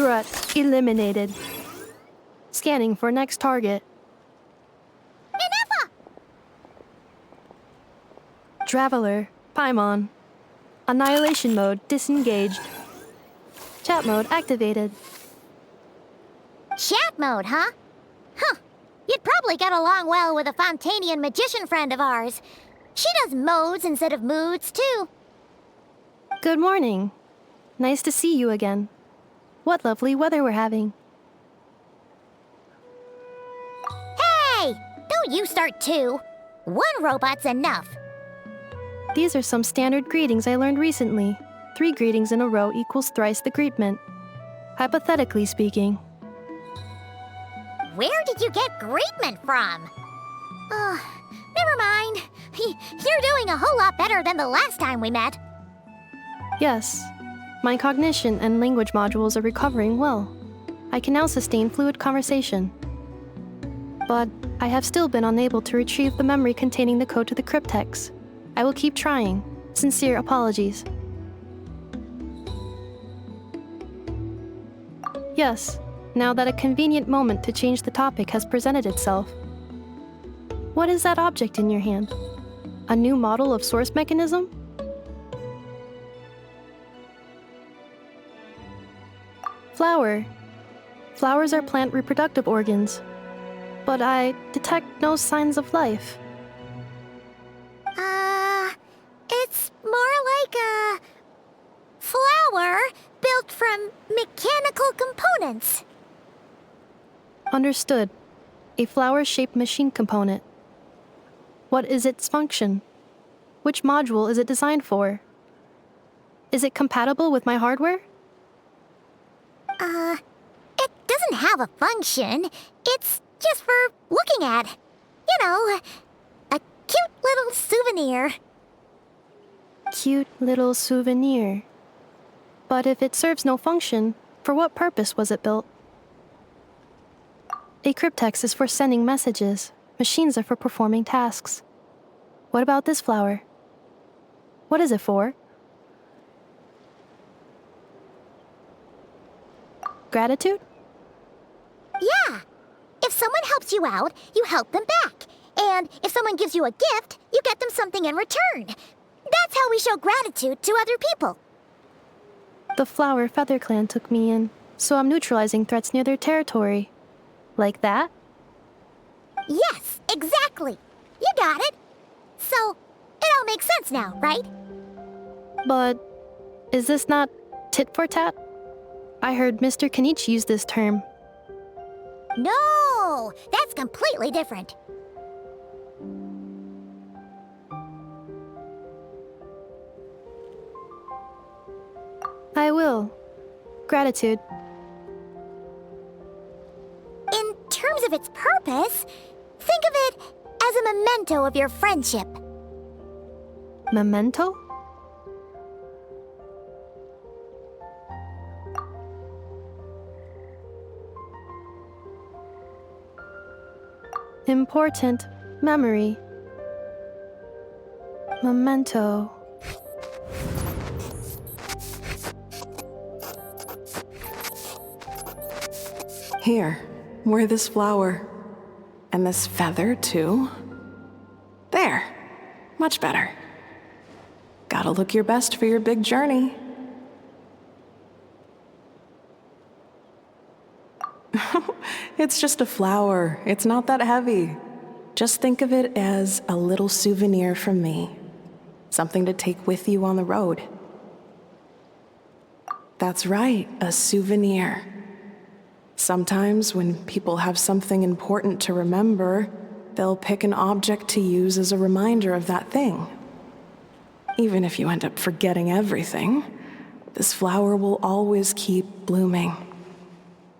Threat eliminated. Scanning for next target. Traveler, Paimon. Annihilation mode disengaged. Chat mode activated. Chat mode, huh? Huh. You'd probably get along well with a Fontanian magician friend of ours. She does modes instead of moods, too. Good morning. Nice to see you again. What lovely weather we're having. Hey! Don't you start too. One robot's enough. These are some standard greetings I learned recently. 3 greetings in a row equals thrice the greetment. Hypothetically speaking. Where did you get greetment from? Never mind. You're doing a whole lot better than the last time we met. Yes. My cognition and language modules are recovering well. I can now sustain fluid conversation. But I have still been unable to retrieve the memory containing the code to the cryptex. I will keep trying. Sincere apologies. Yes, now that a convenient moment to change the topic has presented itself. What is that object in your hand? A new model of source mechanism? Flower. Flowers are plant reproductive organs, but I detect no signs of life. It's more like a flower built from mechanical components. Understood. A flower-shaped machine component. What is its function? Which module is it designed for? Is it compatible with my hardware? It doesn't have a function. It's just for looking at. You know, a cute little souvenir. Cute little souvenir. But if it serves no function, for what purpose was it built? A cryptex is for sending messages. Machines are for performing tasks. What about this flower? What is it for? Gratitude? Yeah. If someone helps you out, you help them back. And if someone gives you a gift, you get them something in return. That's how we show gratitude to other people. The Flower Feather Clan took me in, so I'm neutralizing threats near their territory. Like that? Yes, exactly. You got it. So, it all makes sense now, right? But is this not tit for tat? I heard Mr. Kenichi use this term. No, that's completely different. I will. Gratitude. In terms of its purpose, think of it as a memento of your friendship. Memento? Important memory. Memento. Here, wear this flower. And this feather, too. There. Much better. Gotta look your best for your big journey. It's just a flower. It's not that heavy. Just think of it as a little souvenir from me. Something to take with you on the road. That's right, a souvenir. Sometimes when people have something important to remember, they'll pick an object to use as a reminder of that thing. Even if you end up forgetting everything, this flower will always keep blooming.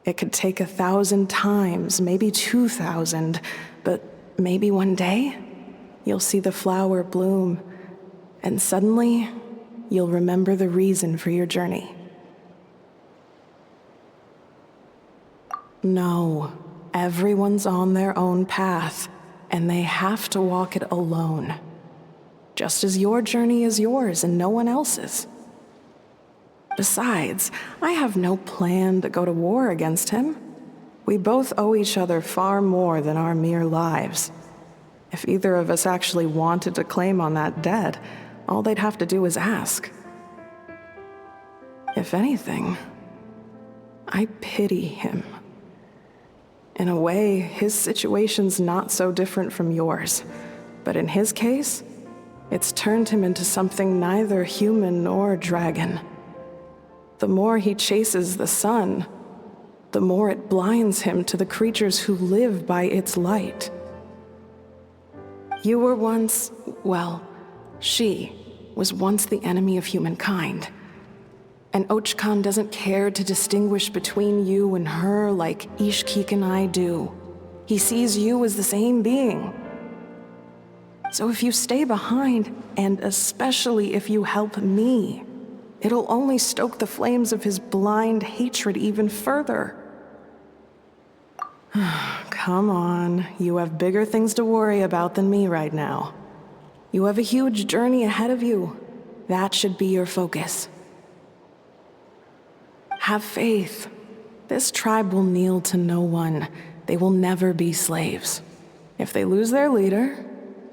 It could take 1,000 times, maybe 2,000, but maybe one day, you'll see the flower bloom, and suddenly, you'll remember the reason for your journey. No, everyone's on their own path, and they have to walk it alone. Just as your journey is yours and no one else's. Besides, I have no plan to go to war against him. We both owe each other far more than our mere lives. If either of us actually wanted to claim on that debt, all they'd have to do is ask. If anything, I pity him. In a way, his situation's not so different from yours. But in his case, it's turned him into something neither human nor dragon. The more he chases the sun, the more it blinds him to the creatures who live by its light. You were once, well, she was once the enemy of humankind. And Archon doesn't care to distinguish between you and her like Ishkik and I do. He sees you as the same being. So if you stay behind, and especially if you help me, it'll only stoke the flames of his blind hatred even further. Come on, you have bigger things to worry about than me right now. You have a huge journey ahead of you. That should be your focus. Have faith. This tribe will kneel to no one. They will never be slaves. If they lose their leader,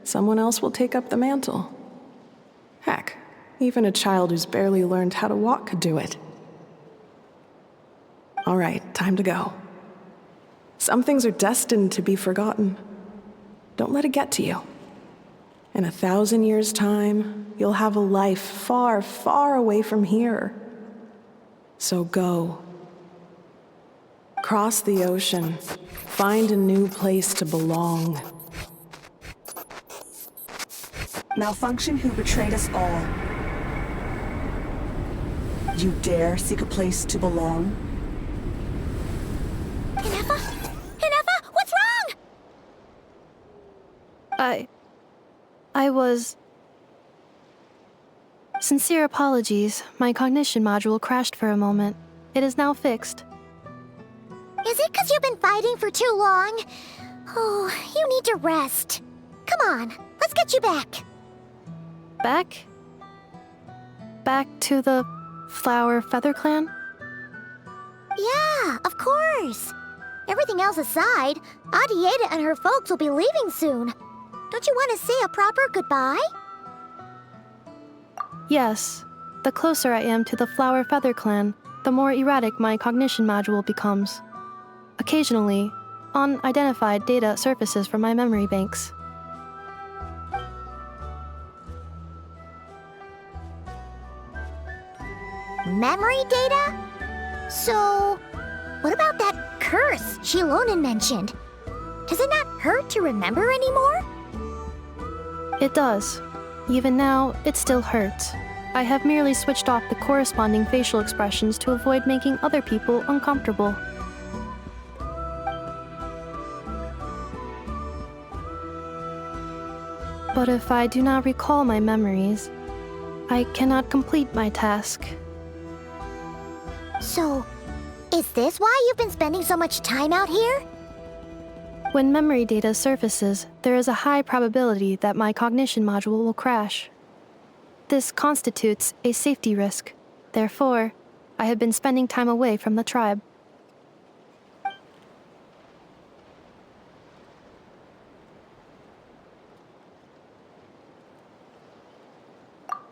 someone else will take up the mantle. Heck, even a child who's barely learned how to walk could do it. All right, time to go. Some things are destined to be forgotten. Don't let it get to you. In 1,000 years' time, you'll have a life far, far away from here. So go. Cross the ocean. Find a new place to belong. Malfunction who betrayed us all. You dare seek a place to belong? Inefa? Inefa, what's wrong? I was... Sincere apologies. My cognition module crashed for a moment. It is now fixed. Is it because you've been fighting for too long? Oh, you need to rest. Come on, let's get you back. Back? Back to the Flower Feather Clan? Yeah, of course. Everything else aside, Adieta and her folks will be leaving soon. Don't you want to say a proper goodbye? Yes. The closer I am to the Flower Feather Clan, the more erratic my cognition module becomes. Occasionally, unidentified data surfaces from my memory banks. Memory data? So, what about that curse Shilonen mentioned? Does it not hurt to remember anymore? It does. Even now, it still hurts. I have merely switched off the corresponding facial expressions to avoid making other people uncomfortable. But if I do not recall my memories, I cannot complete my task. So, is this why you've been spending so much time out here? When memory data surfaces, there is a high probability that my cognition module will crash. This constitutes a safety risk. Therefore, I have been spending time away from the tribe.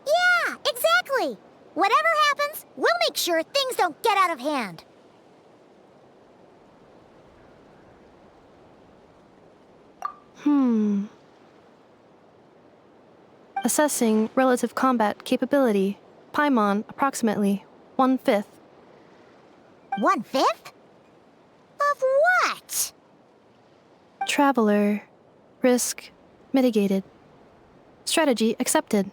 Yeah, exactly! Whatever happens, we'll make sure things don't get out of hand. Assessing relative combat capability. Paimon, approximately 1/5. 1/5? Of what? Traveler. Risk mitigated. Strategy accepted.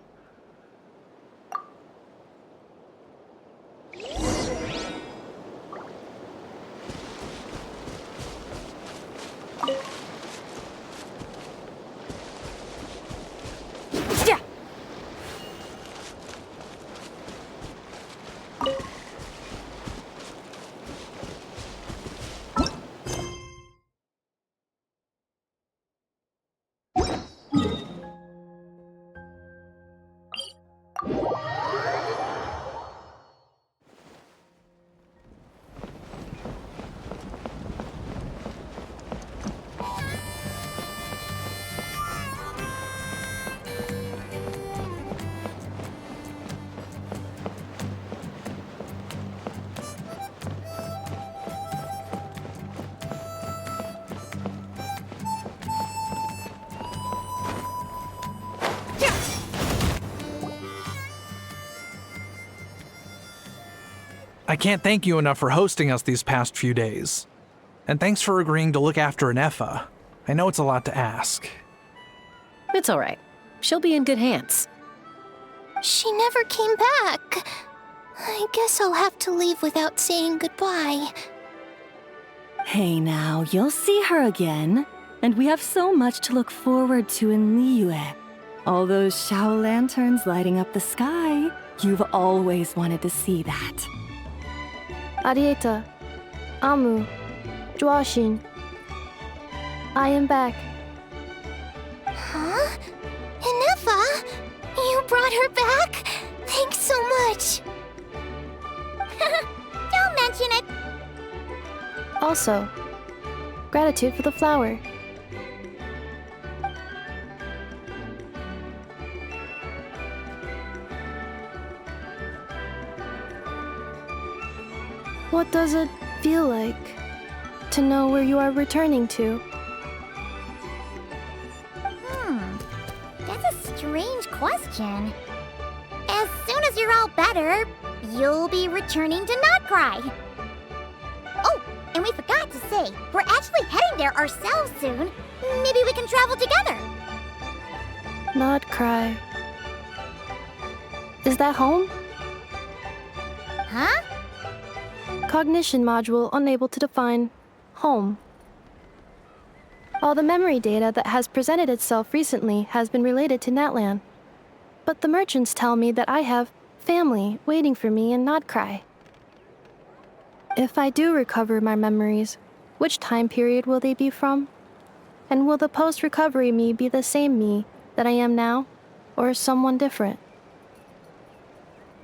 I can't thank you enough for hosting us these past few days. And thanks for agreeing to look after Inefa. I know it's a lot to ask. It's all right. She'll be in good hands. She never came back. I guess I'll have to leave without saying goodbye. Hey now, you'll see her again. And we have so much to look forward to in Liyue. All those Shao lanterns lighting up the sky. You've always wanted to see that. Arieta. Amu. Joashin. I am back. Huh? Inefa? You brought her back? Thanks so much. Don't mention it. Also, gratitude for the flower. What does it feel like to know where you are returning to? That's a strange question. As soon as you're all better, you'll be returning to Notcry. Oh, and we forgot to say, we're actually heading there ourselves soon. Maybe we can travel together. Notcry. Is that home? Huh? Cognition module unable to define home. All the memory data that has presented itself recently has been related to Natlan. But the merchants tell me that I have family waiting for me in Notcry. If I do recover my memories, which time period will they be from? And will the post-recovery me be the same me that I am now, or someone different?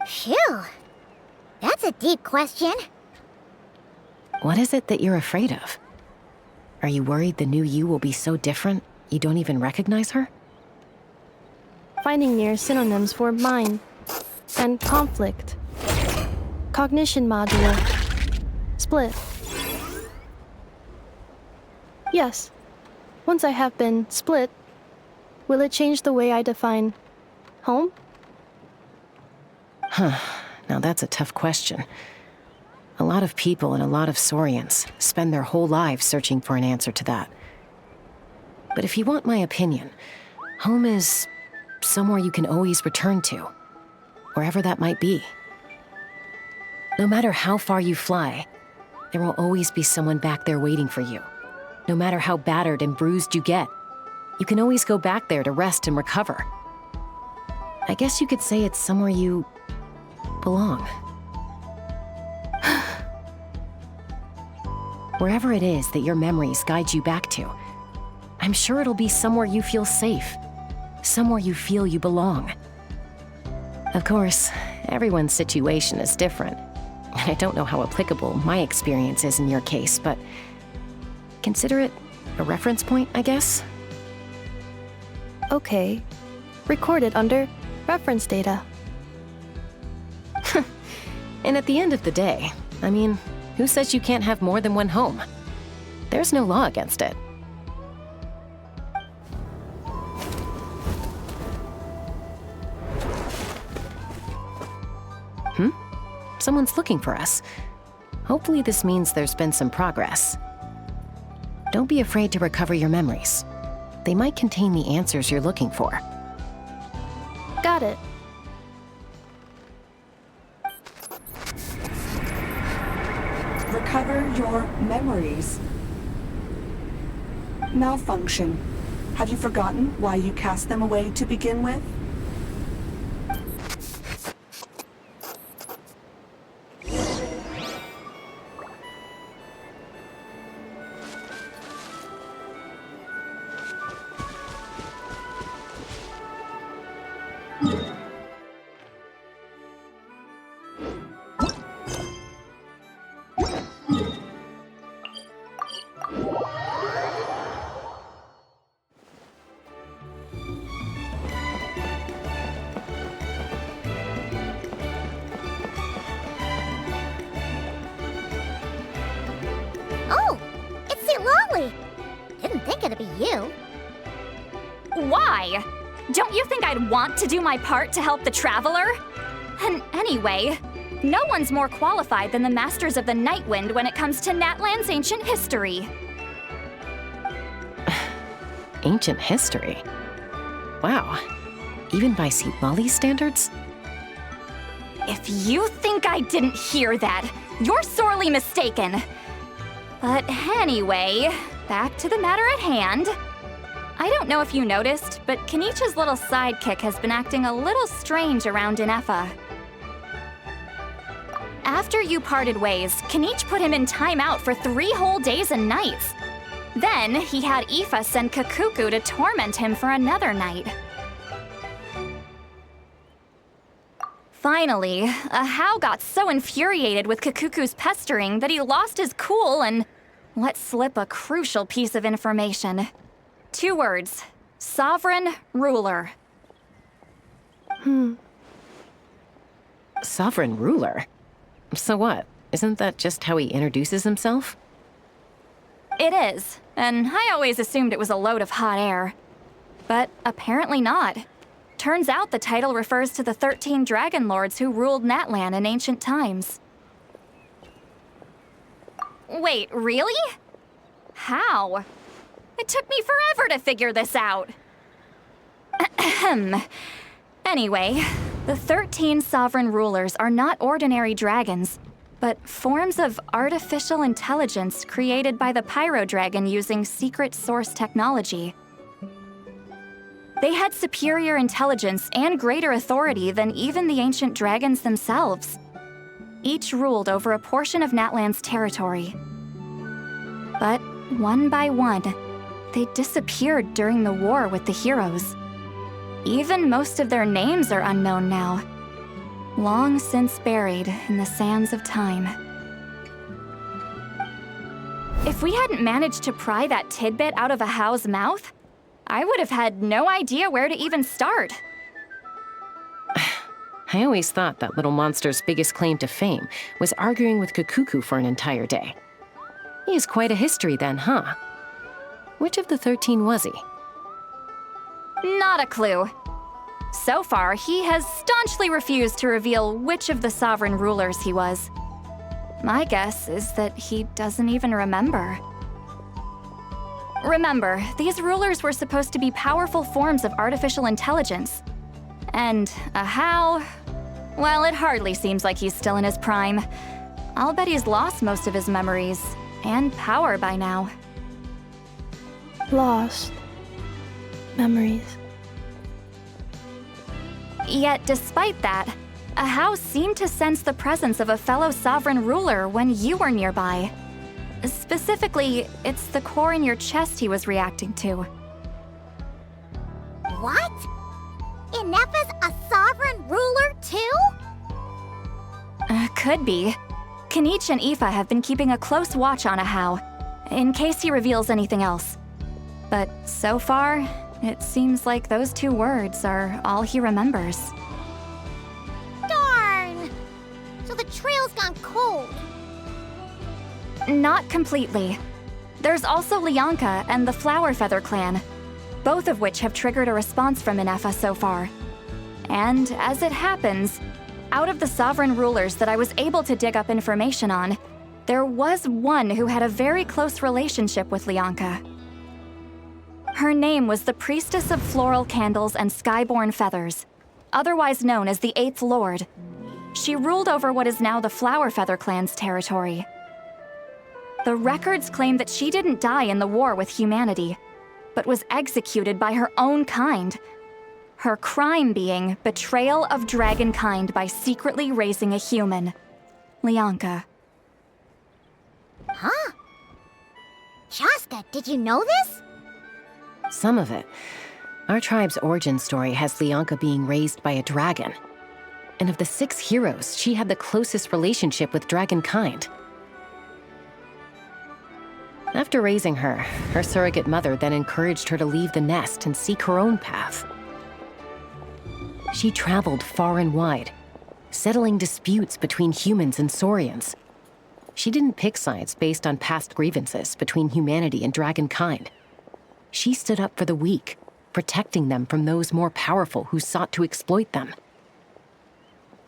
Phew. That's a deep question. What is it that you're afraid of? Are you worried the new you will be so different you don't even recognize her? Finding near synonyms for mind and conflict. Cognition module. Split. Yes. Once I have been split, will it change the way I define home? Now that's a tough question. A lot of people and a lot of Saurians spend their whole lives searching for an answer to that. But if you want my opinion, home is somewhere you can always return to, wherever that might be. No matter how far you fly, there will always be someone back there waiting for you. No matter how battered and bruised you get, you can always go back there to rest and recover. I guess you could say it's somewhere you belong. Wherever it is that your memories guide you back to, I'm sure it'll be somewhere you feel safe, somewhere you feel you belong. Of course, everyone's situation is different, and I don't know how applicable my experience is in your case, but consider it a reference point, I guess? Okay. Recorded under reference data. And at the end of the day, I mean, who says you can't have more than one home? There's no law against it. Someone's looking for us. Hopefully this means there's been some progress. Don't be afraid to recover your memories. They might contain the answers you're looking for. Got it. Recover your memories. Malfunction. Have you forgotten why you cast them away to begin with? Why? Don't you think I'd want to do my part to help the Traveler? And anyway, no one's more qualified than the Masters of the Nightwind when it comes to Natlan's ancient history. Ancient history? Wow. Even by Seatlolly's standards? If you think I didn't hear that, you're sorely mistaken. But anyway, back to the matter at hand. I don't know if you noticed, but Kenichi's little sidekick has been acting a little strange around Inefa. After you parted ways, Kenichi put him in timeout for 3 whole days and nights. Then he had Aoife send Kakuku to torment him for another night. Finally, Ahau got so infuriated with Kakuku's pestering that he lost his cool and let slip a crucial piece of information. 2 words. Sovereign ruler. Sovereign ruler? So what? Isn't that just how he introduces himself? It is, and I always assumed it was a load of hot air. But apparently not. Turns out the title refers to the 13 dragon lords who ruled Natlan in ancient times. Wait, really? How? It took me forever to figure this out. Anyway, the 13 sovereign rulers are not ordinary dragons, but forms of artificial intelligence created by the Pyro Dragon using secret source technology. They had superior intelligence and greater authority than even the ancient dragons themselves. Each ruled over a portion of Natlan's territory. But one by one, they disappeared during the war with the heroes. Even most of their names are unknown now, long since buried in the sands of time. If we hadn't managed to pry that tidbit out of Ahau's mouth, I would have had no idea where to even start. I always thought that little monster's biggest claim to fame was arguing with Kukuku for an entire day. He has quite a history then, huh? Which of the 13 was he? Not a clue. So far, he has staunchly refused to reveal which of the sovereign rulers he was. My guess is that he doesn't even remember. Remember, these rulers were supposed to be powerful forms of artificial intelligence. And Ahau, well, it hardly seems like he's still in his prime. I'll bet he's lost most of his memories and power by now. Lost. Memories. Yet, despite that, Ahau seemed to sense the presence of a fellow sovereign ruler when you were nearby. Specifically, it's the core in your chest he was reacting to. What? Inepha's a sovereign ruler too? Could be. Kanich and Aoife have been keeping a close watch on Ahau, in case he reveals anything else. But so far, it seems like those 2 words are all he remembers. Darn! So the trail's gone cold. Not completely. There's also Lianka and the Flower Feather clan, both of which have triggered a response from Inepha so far. And as it happens, out of the sovereign rulers that I was able to dig up information on, there was one who had a very close relationship with Lianka. Her name was the Priestess of Floral Candles and Skyborn Feathers, otherwise known as the 8th Lord. She ruled over what is now the Flower Feather clan's territory. The records claim that she didn't die in the war with humanity, but was executed by her own kind. Her crime being betrayal of dragonkind by secretly raising a human. Lianka. Huh? Shaska, did you know this? Some of it. Our tribe's origin story has Lianka being raised by a dragon. And of the 6 heroes, she had the closest relationship with dragonkind. After raising her, her surrogate mother then encouraged her to leave the nest and seek her own path. She traveled far and wide, settling disputes between humans and Saurians. She didn't pick sides based on past grievances between humanity and dragonkind. She stood up for the weak, protecting them from those more powerful who sought to exploit them.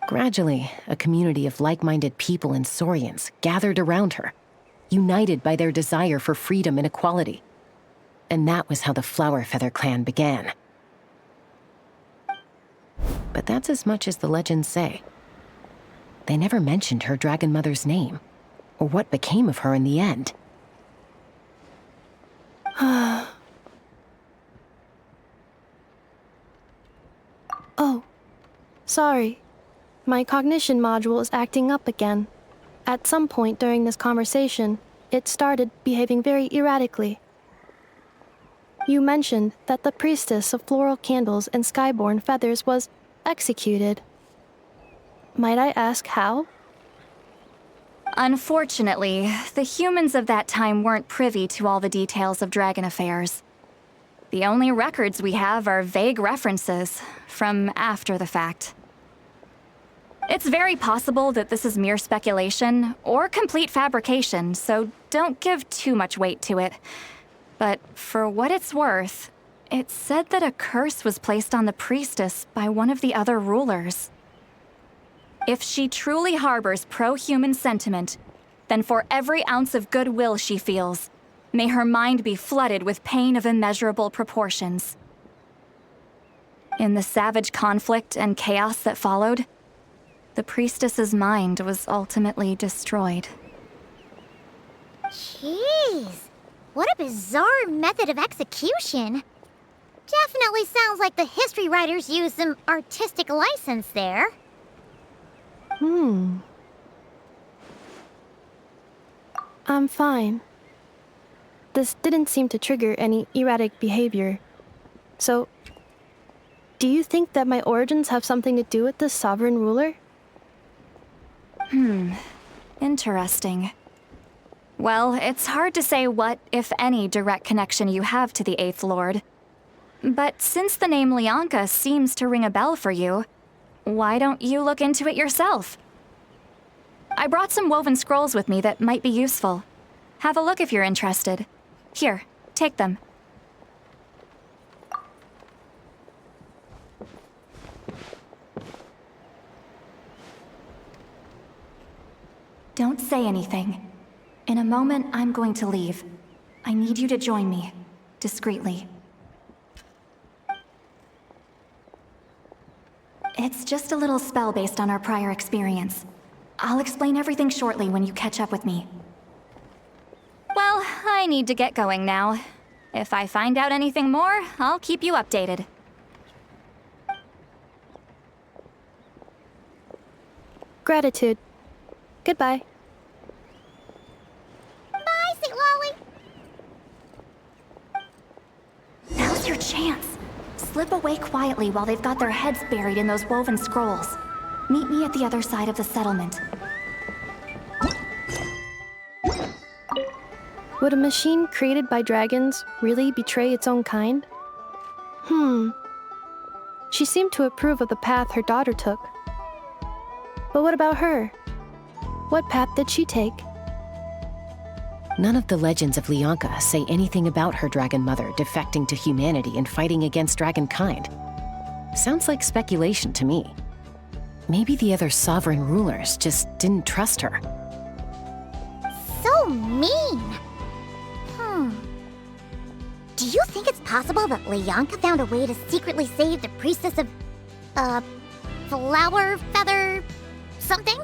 Gradually, a community of like-minded people and Saurians gathered around her, united by their desire for freedom and equality. And that was how the Flower Feather clan began. But that's as much as the legends say. They never mentioned her dragon mother's name, or what became of her in the end. Oh, sorry. My cognition module is acting up again. At some point during this conversation, it started behaving very erratically. You mentioned that the Priestess of Floral Candles and Skyborn Feathers was executed. Might I ask how? Unfortunately, the humans of that time weren't privy to all the details of dragon affairs. The only records we have are vague references from after the fact. It's very possible that this is mere speculation or complete fabrication, so don't give too much weight to it. But for what it's worth, it's said that a curse was placed on the priestess by one of the other rulers. If she truly harbors pro-human sentiment, then for every ounce of goodwill she feels, may her mind be flooded with pain of immeasurable proportions. In the savage conflict and chaos that followed, the priestess's mind was ultimately destroyed. Jeez, what a bizarre method of execution. Definitely sounds like the history writers used some artistic license there. I'm fine. This didn't seem to trigger any erratic behavior. So, do you think that my origins have something to do with this sovereign ruler? Interesting. Well, it's hard to say what, if any, direct connection you have to the Eighth Lord. But since the name Lianka seems to ring a bell for you, why don't you look into it yourself? I brought some woven scrolls with me that might be useful. Have a look if you're interested. Here, take them. Don't say anything. In a moment, I'm going to leave. I need you to join me, discreetly. It's just a little spell based on our prior experience. I'll explain everything shortly when you catch up with me. Well, I need to get going now. If I find out anything more, I'll keep you updated. Gratitude. Goodbye. Bye, St. Lolly. Now's your chance. Slip away quietly while they've got their heads buried in those woven scrolls. Meet me at the other side of the settlement. Would a machine created by dragons really betray its own kind? She seemed to approve of the path her daughter took. But what about her? What path did she take? None of the legends of Lianka say anything about her dragon mother defecting to humanity and fighting against dragonkind. Sounds like speculation to me. Maybe the other sovereign rulers just didn't trust her. So mean. Do you think it's possible that Lianka found a way to secretly save the priestess of, flower feather something?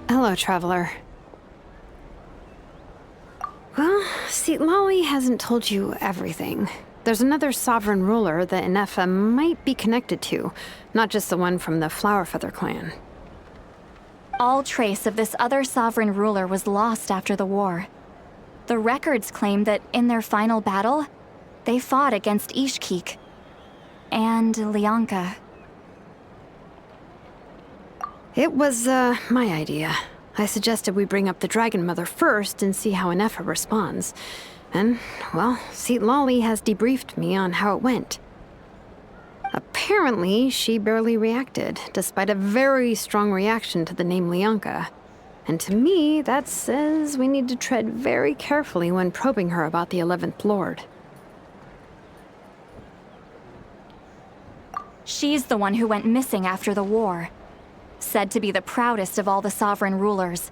Hello, traveler. Well, see, Lolly hasn't told you everything. There's another sovereign ruler that Inefa might be connected to, not just the one from the Flowerfeather clan. All trace of this other sovereign ruler was lost after the war. The records claim that in their final battle, they fought against Ishkik and Lianka. It was, my idea. I suggested we bring up the Dragon Mother first and see how Inefa responds. And, well, Seat Lolly has debriefed me on how it went. Apparently, she barely reacted, despite a very strong reaction to the name Lianka. And to me, that says we need to tread very carefully when probing her about the 11th Lord. She's the one who went missing after the war. Said to be the proudest of all the sovereign rulers,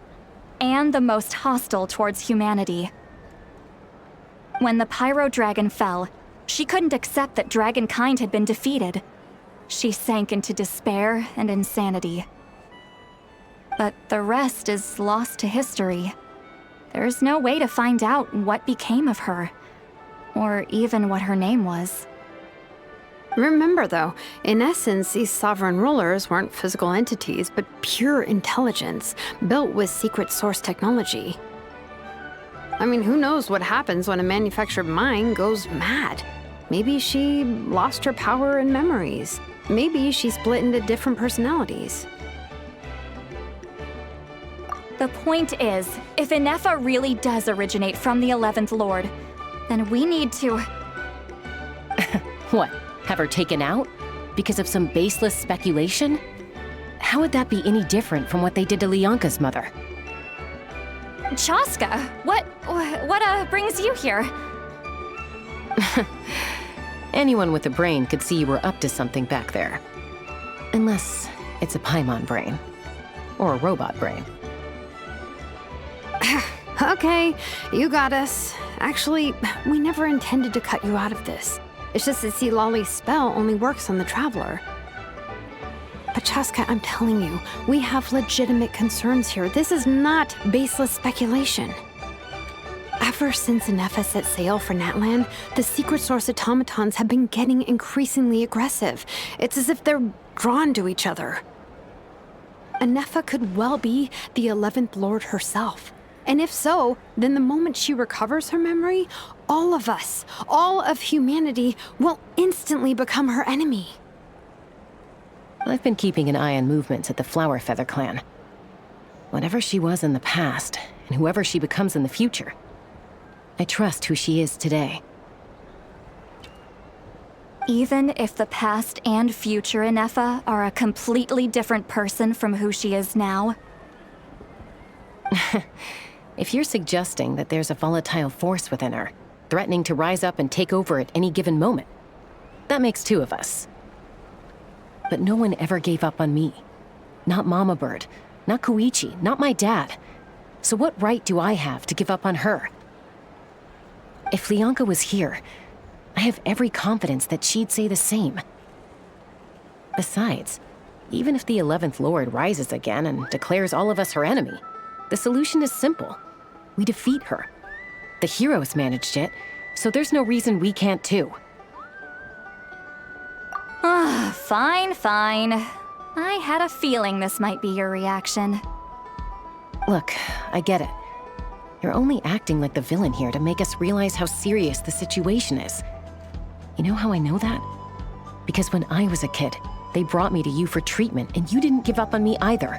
and the most hostile towards humanity. When the Pyro Dragon fell, she couldn't accept that dragonkind had been defeated. She sank into despair and insanity. But the rest is lost to history. There's no way to find out what became of her, or even what her name was. Remember, though, in essence, these sovereign rulers weren't physical entities, but pure intelligence, built with secret source technology. I mean, who knows what happens when a manufactured mind goes mad? Maybe she lost her power and memories. Maybe she split into different personalities. The point is, if Inefa really does originate from the 11th Lord, then we need to... What? Have her taken out? Because of some baseless speculation? How would that be any different from what they did to Lianka's mother? Chaska, what brings you here? Anyone with a brain could see you were up to something back there. Unless it's a Paimon brain. Or a robot brain. Okay, you got us. Actually, we never intended to cut you out of this. It's just that Lolly's spell only works on the Traveler. But Chaska, I'm telling you, we have legitimate concerns here. This is not baseless speculation. Ever since Inefa set sail for Natlan, the secret source automatons have been getting increasingly aggressive. It's as if they're drawn to each other. Inefa could well be the 11th Lord herself. And if so, then the moment she recovers her memory, all of us, all of humanity, will instantly become her enemy. I've been keeping an eye on movements at the Flower Feather clan. Whatever she was in the past, and whoever she becomes in the future, I trust who she is today. Even if the past and future Inefa are a completely different person from who she is now? If you're suggesting that there's a volatile force within her, threatening to rise up and take over at any given moment, that makes two of us. But no one ever gave up on me. Not Mama Bird, not Koichi, not my dad. So what right do I have to give up on her? If Lianka was here, I have every confidence that she'd say the same. Besides, even if the 11th Lord rises again and declares all of us her enemy, the solution is simple. We defeat her. The heroes managed it, so there's no reason we can't too. Fine. I had a feeling this might be your reaction. Look, I get it. You're only acting like the villain here to make us realize how serious the situation is. You know how I know that? Because when I was a kid, they brought me to you for treatment, and you didn't give up on me either.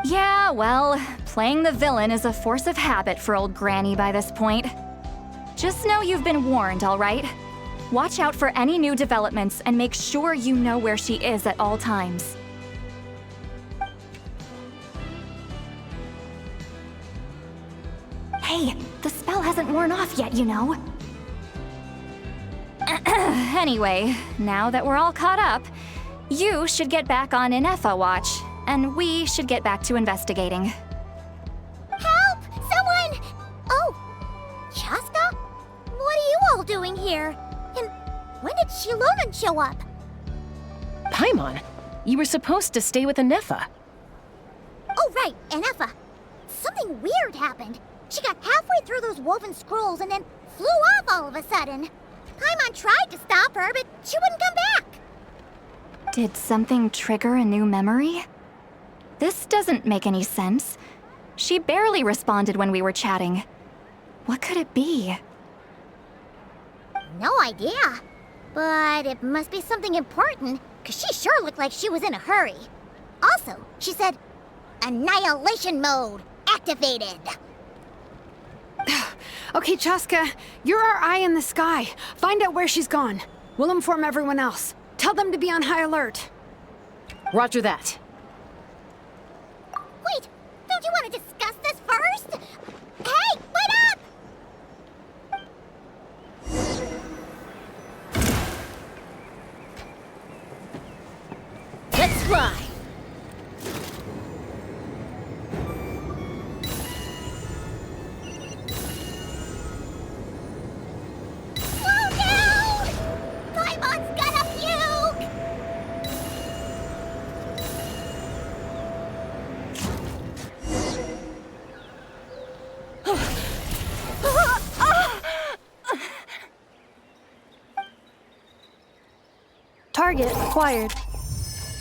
Yeah, well, playing the villain is a force of habit for old Granny by this point. Just know you've been warned, all right? Watch out for any new developments and make sure you know where she is at all times. Hey, the spell hasn't worn off yet, you know. Anyway, now that we're all caught up, you should get back on Inefa watch, and we should get back to investigating. Help! Someone! Oh, Chaska? What are you all doing here? And when did Shilonan show up? Paimon, you were supposed to stay with Inefa. Oh, right, Inefa. Something weird happened. She got halfway through those woven scrolls and then flew off all of a sudden. Paimon tried to stop her, but she wouldn't come back. Did something trigger a new memory? This doesn't make any sense. She barely responded when we were chatting. What could it be? No idea. But it must be something important, because she sure looked like she was in a hurry. Also, she said, Annihilation mode activated. Okay, Chaska, you're our eye in the sky. Find out where she's gone. We'll inform everyone else. Tell them to be on high alert. Roger that. Wait, don't you want to discuss this first? Hey, wait up! fly! Slow down! Paimon's gonna puke! Target acquired.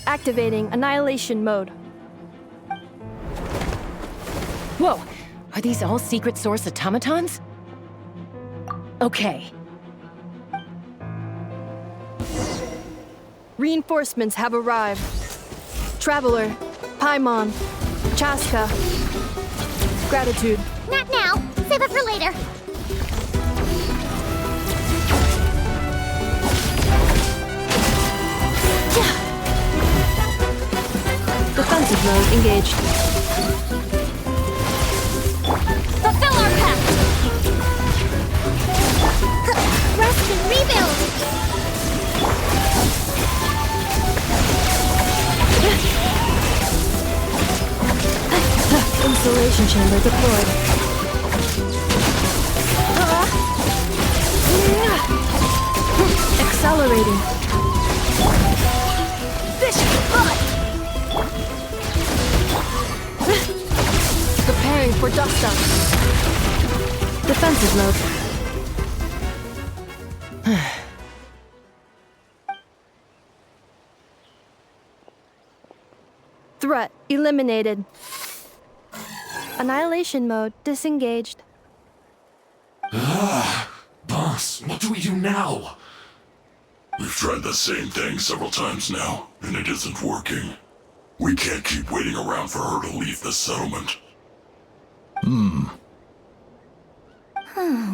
Activating annihilation mode. Whoa! Are these all secret source automatons? Okay. Reinforcements have arrived. Traveler, Paimon, Chaska. Gratitude. Not now. Save it for later. Defensive mode engaged. Fulfill our pact! Rest and rebuild! Installation chamber deployed. Accelerating. Fish blood! Preparing for dust up. Defensive mode. Threat eliminated. Annihilation mode disengaged. Boss, what do we do now? We've tried the same thing several times now, and it isn't working. We can't keep waiting around for her to leave the settlement.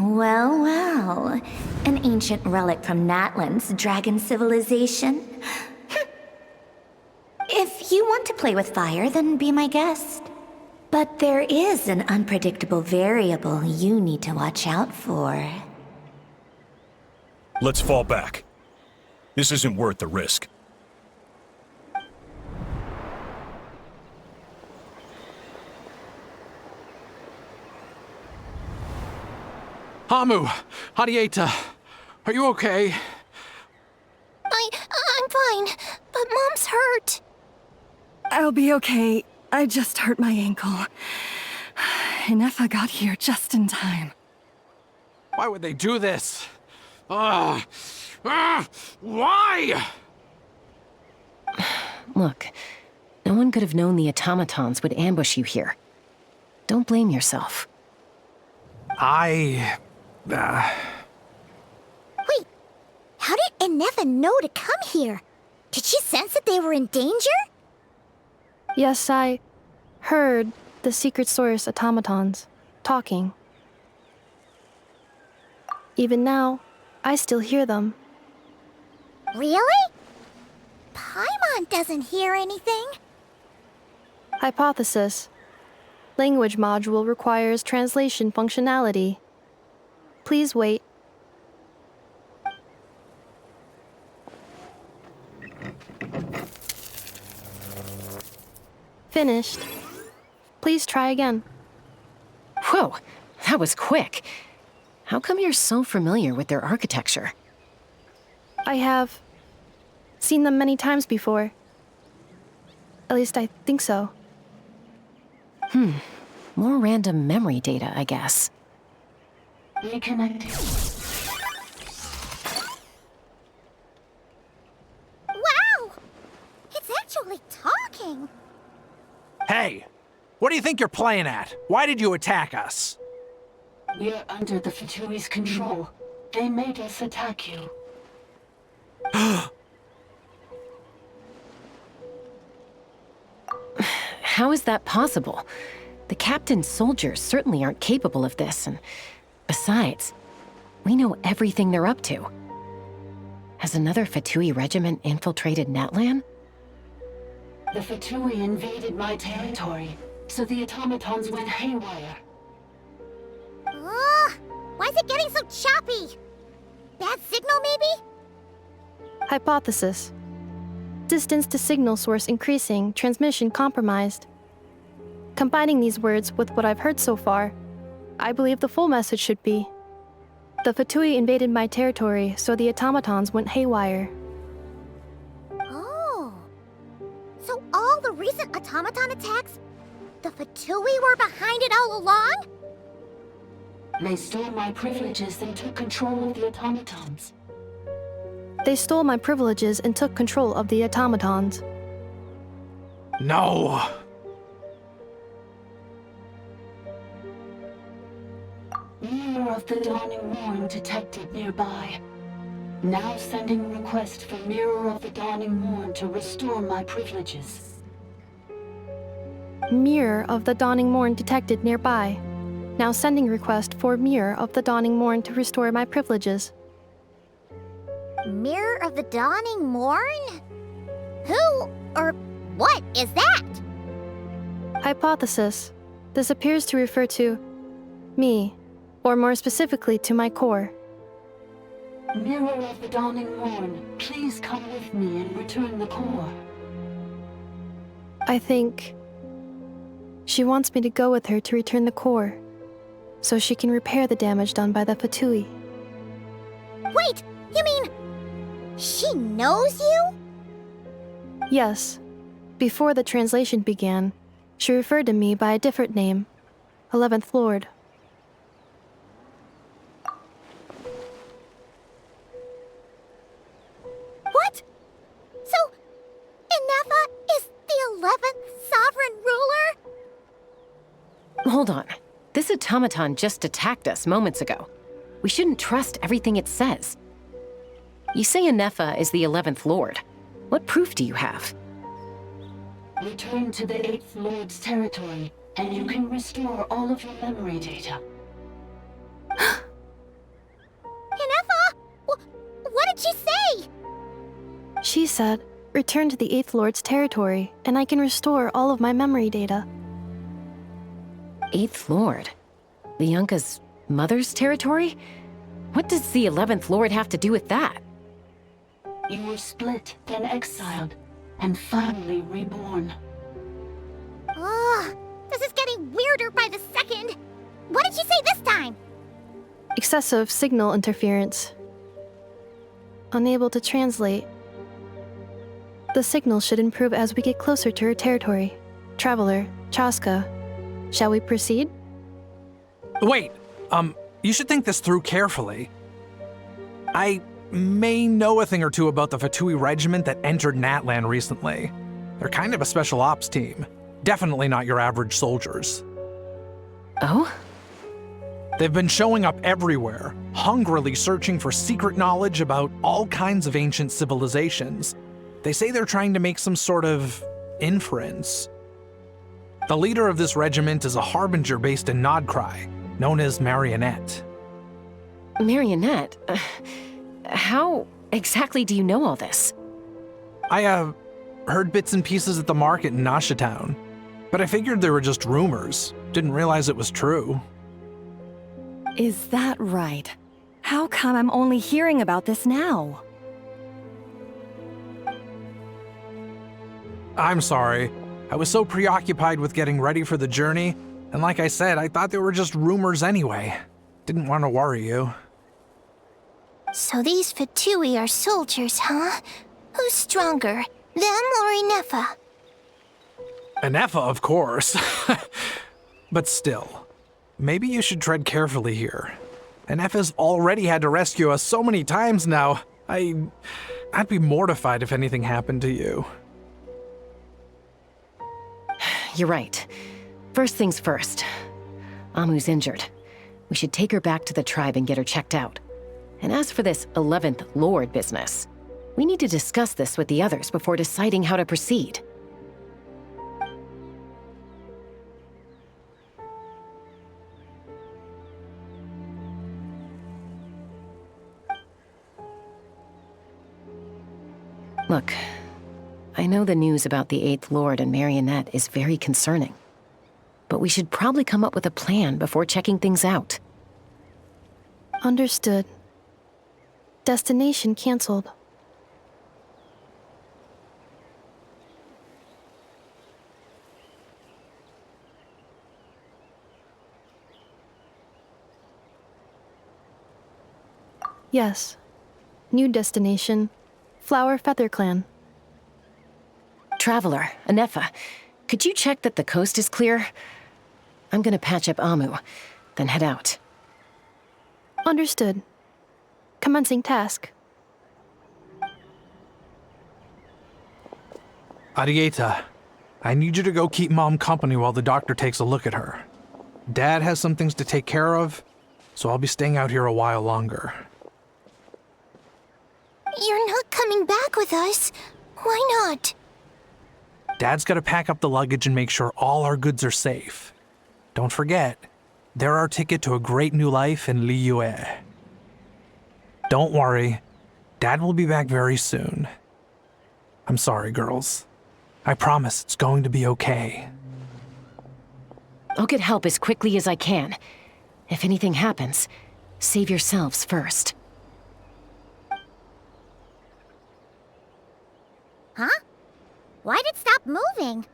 Well, well. An ancient relic from Natlan's dragon civilization. If you want to play with fire, then be my guest. But there is an unpredictable variable you need to watch out for. Let's fall back. This isn't worth the risk. Hamu, Hadieta, are you okay? I'm fine, but Mom's hurt. I'll be okay. I just hurt my ankle. Inefa got here just in time. Why would they do this? Why? Look, no one could have known the automatons would ambush you here. Don't blame yourself. Wait, how did Inefa know to come here? Did she sense that they were in danger? Yes, I heard the secret source automatons talking. Even now, I still hear them. Really? Paimon doesn't hear anything. Hypothesis. Language module requires translation functionality. Please wait. Finished. Please try again. Whoa, that was quick. How come you're so familiar with their architecture? I have seen them many times before. At least I think so. More random memory data, I guess. Reconnecting. Wow! It's actually talking. Hey, what do you think you're playing at? Why did you attack us? We're under the Fatui's control. They made us attack you. How is that possible? The captain's soldiers certainly aren't capable of this, and besides, we know everything they're up to. Has another Fatui regiment infiltrated Natlan? The Fatui invaded my territory, so the automatons went haywire. Why is it getting so choppy? Bad signal, maybe? Hypothesis. Distance to signal source increasing, transmission compromised. Combining these words with what I've heard so far, I believe the full message should be: the Fatui invaded my territory, so the automatons went haywire. Oh. So all the recent automaton attacks, the Fatui were behind it all along? They stole my privileges and took control of the automatons. They stole my privileges and took control of the automatons. No! Mirror of the Dawning Morn detected nearby. Now sending request for Mirror of the Dawning Morn to restore my privileges. Mirror of the Dawning Morn detected nearby. Now sending request for Mirror of the Dawning Morn to restore my privileges. Mirror of the Dawning Morn? Who or what is that? Hypothesis. This appears to refer to me, or more specifically to my core. Mirror of the Dawning Morn, please come with me and return the core. I think she wants me to go with her to return the core, so she can repair the damage done by the Fatui. Wait, you mean she knows you? Yes. Before the translation began, she referred to me by a different name, 11th Lord. What? So, Inefa is the 11th sovereign ruler? Hold on. This automaton just attacked us moments ago. We shouldn't trust everything it says. You say Inefa is the 11th Lord. What proof do you have? Return to the 8th Lord's territory, and you can restore all of your memory data. Inefa? What did she say? She said, return to the 8th Lord's territory, and I can restore all of my memory data. 8th Lord? The Yunka's mother's territory? What does the 11th Lord have to do with that? You were split, then exiled, and finally reborn. Ugh, this is getting weirder by the second. What did she say this time? Excessive signal interference. Unable to translate. The signal should improve as we get closer to her territory. Traveler, Chaska, shall we proceed? Wait, you should think this through carefully. I may know a thing or two about the Fatui regiment that entered Natlan recently. They're kind of a special ops team. Definitely not your average soldiers. Oh? They've been showing up everywhere, hungrily searching for secret knowledge about all kinds of ancient civilizations. They say they're trying to make some sort of inference. The leader of this regiment is a harbinger based in Nodcry, known as Marionette. Marionette? How exactly do you know all this? I, heard bits and pieces at the market in Nasha Town, but I figured they were just rumors. Didn't realize it was true. Is that right? How come I'm only hearing about this now? I'm sorry. I was so preoccupied with getting ready for the journey, and like I said, I thought they were just rumors anyway. Didn't want to worry you. So these Fatui are soldiers, huh? Who's stronger, them or Inefa? Inefa, of course. But still, maybe you should tread carefully here. Inefa's already had to rescue us so many times now. I'd be mortified if anything happened to you. You're right. First things first. Amu's injured. We should take her back to the tribe and get her checked out. And as for this 11th Lord business, we need to discuss this with the others before deciding how to proceed. Look, I know the news about the 8th Lord and Marionette is very concerning, but we should probably come up with a plan before checking things out. Understood. Destination canceled. Yes. New destination, Flower Feather Clan. Traveler, Anefa, could you check that the coast is clear? I'm gonna patch up Amu, then head out. Understood. Commencing task. Arieta, I need you to go keep Mom company while the doctor takes a look at her. Dad has some things to take care of, so I'll be staying out here a while longer. You're not coming back with us. Why not? Dad's gotta pack up the luggage and make sure all our goods are safe. Don't forget, they're our ticket to a great new life in Liyue. Don't worry, Dad will be back very soon. I'm sorry, girls. I promise it's going to be okay. I'll get help as quickly as I can. If anything happens, save yourselves first. Huh? Why'd it stop moving?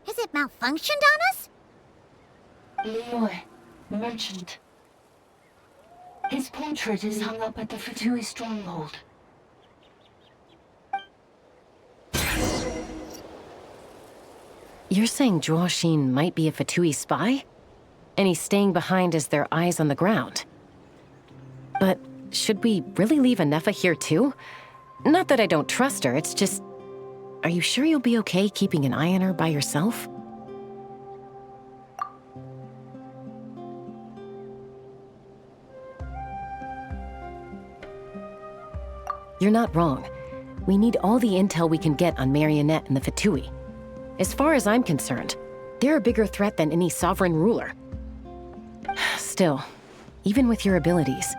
Has it malfunctioned on us? Liyue, merchant. His portrait is hung up at the Fatui stronghold. You're saying Zhuoxin might be a Fatui spy? And he's staying behind as their eyes on the ground. But should we really leave Anefa here too? Not that I don't trust her, it's just... Are you sure you'll be okay keeping an eye on her by yourself? You're not wrong. We need all the intel we can get on Marionette and the Fatui. As far as I'm concerned, they're a bigger threat than any sovereign ruler. Still, even with your abilities,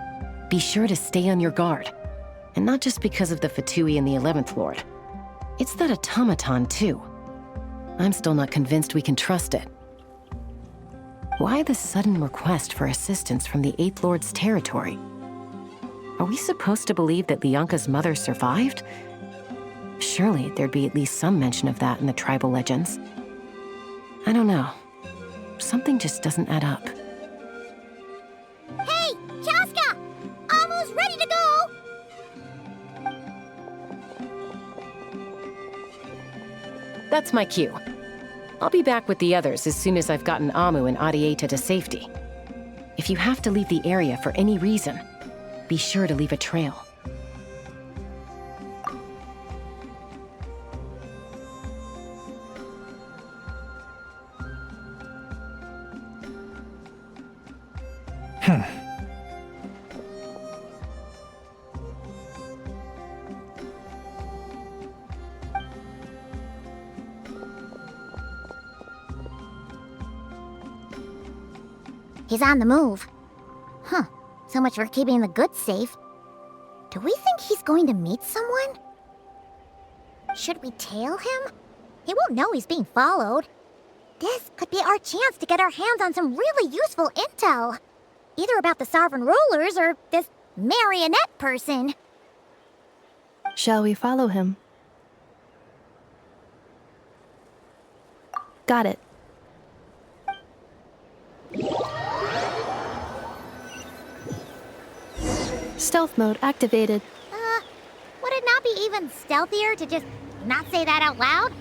be sure to stay on your guard. And not just because of the Fatui and the 11th Lord. It's that automaton, too. I'm still not convinced we can trust it. Why the sudden request for assistance from the 8th Lord's territory? Are we supposed to believe that Lianka's mother survived? Surely there'd be at least some mention of that in the tribal legends. I don't know. Something just doesn't add up. Hey, Chaska! Amu's ready to go! That's my cue. I'll be back with the others as soon as I've gotten Amu and Arieta to safety. If you have to leave the area for any reason, be sure to leave a trail. He's on the move. Huh. So much for keeping the goods safe. Do we think he's going to meet someone? Should we tail him? He won't know he's being followed. This could be our chance to get our hands on some really useful intel. Either about the sovereign rulers or this marionette person. Shall we follow him? Got it. Stealth mode activated. Would it not be even stealthier to just not say that out loud?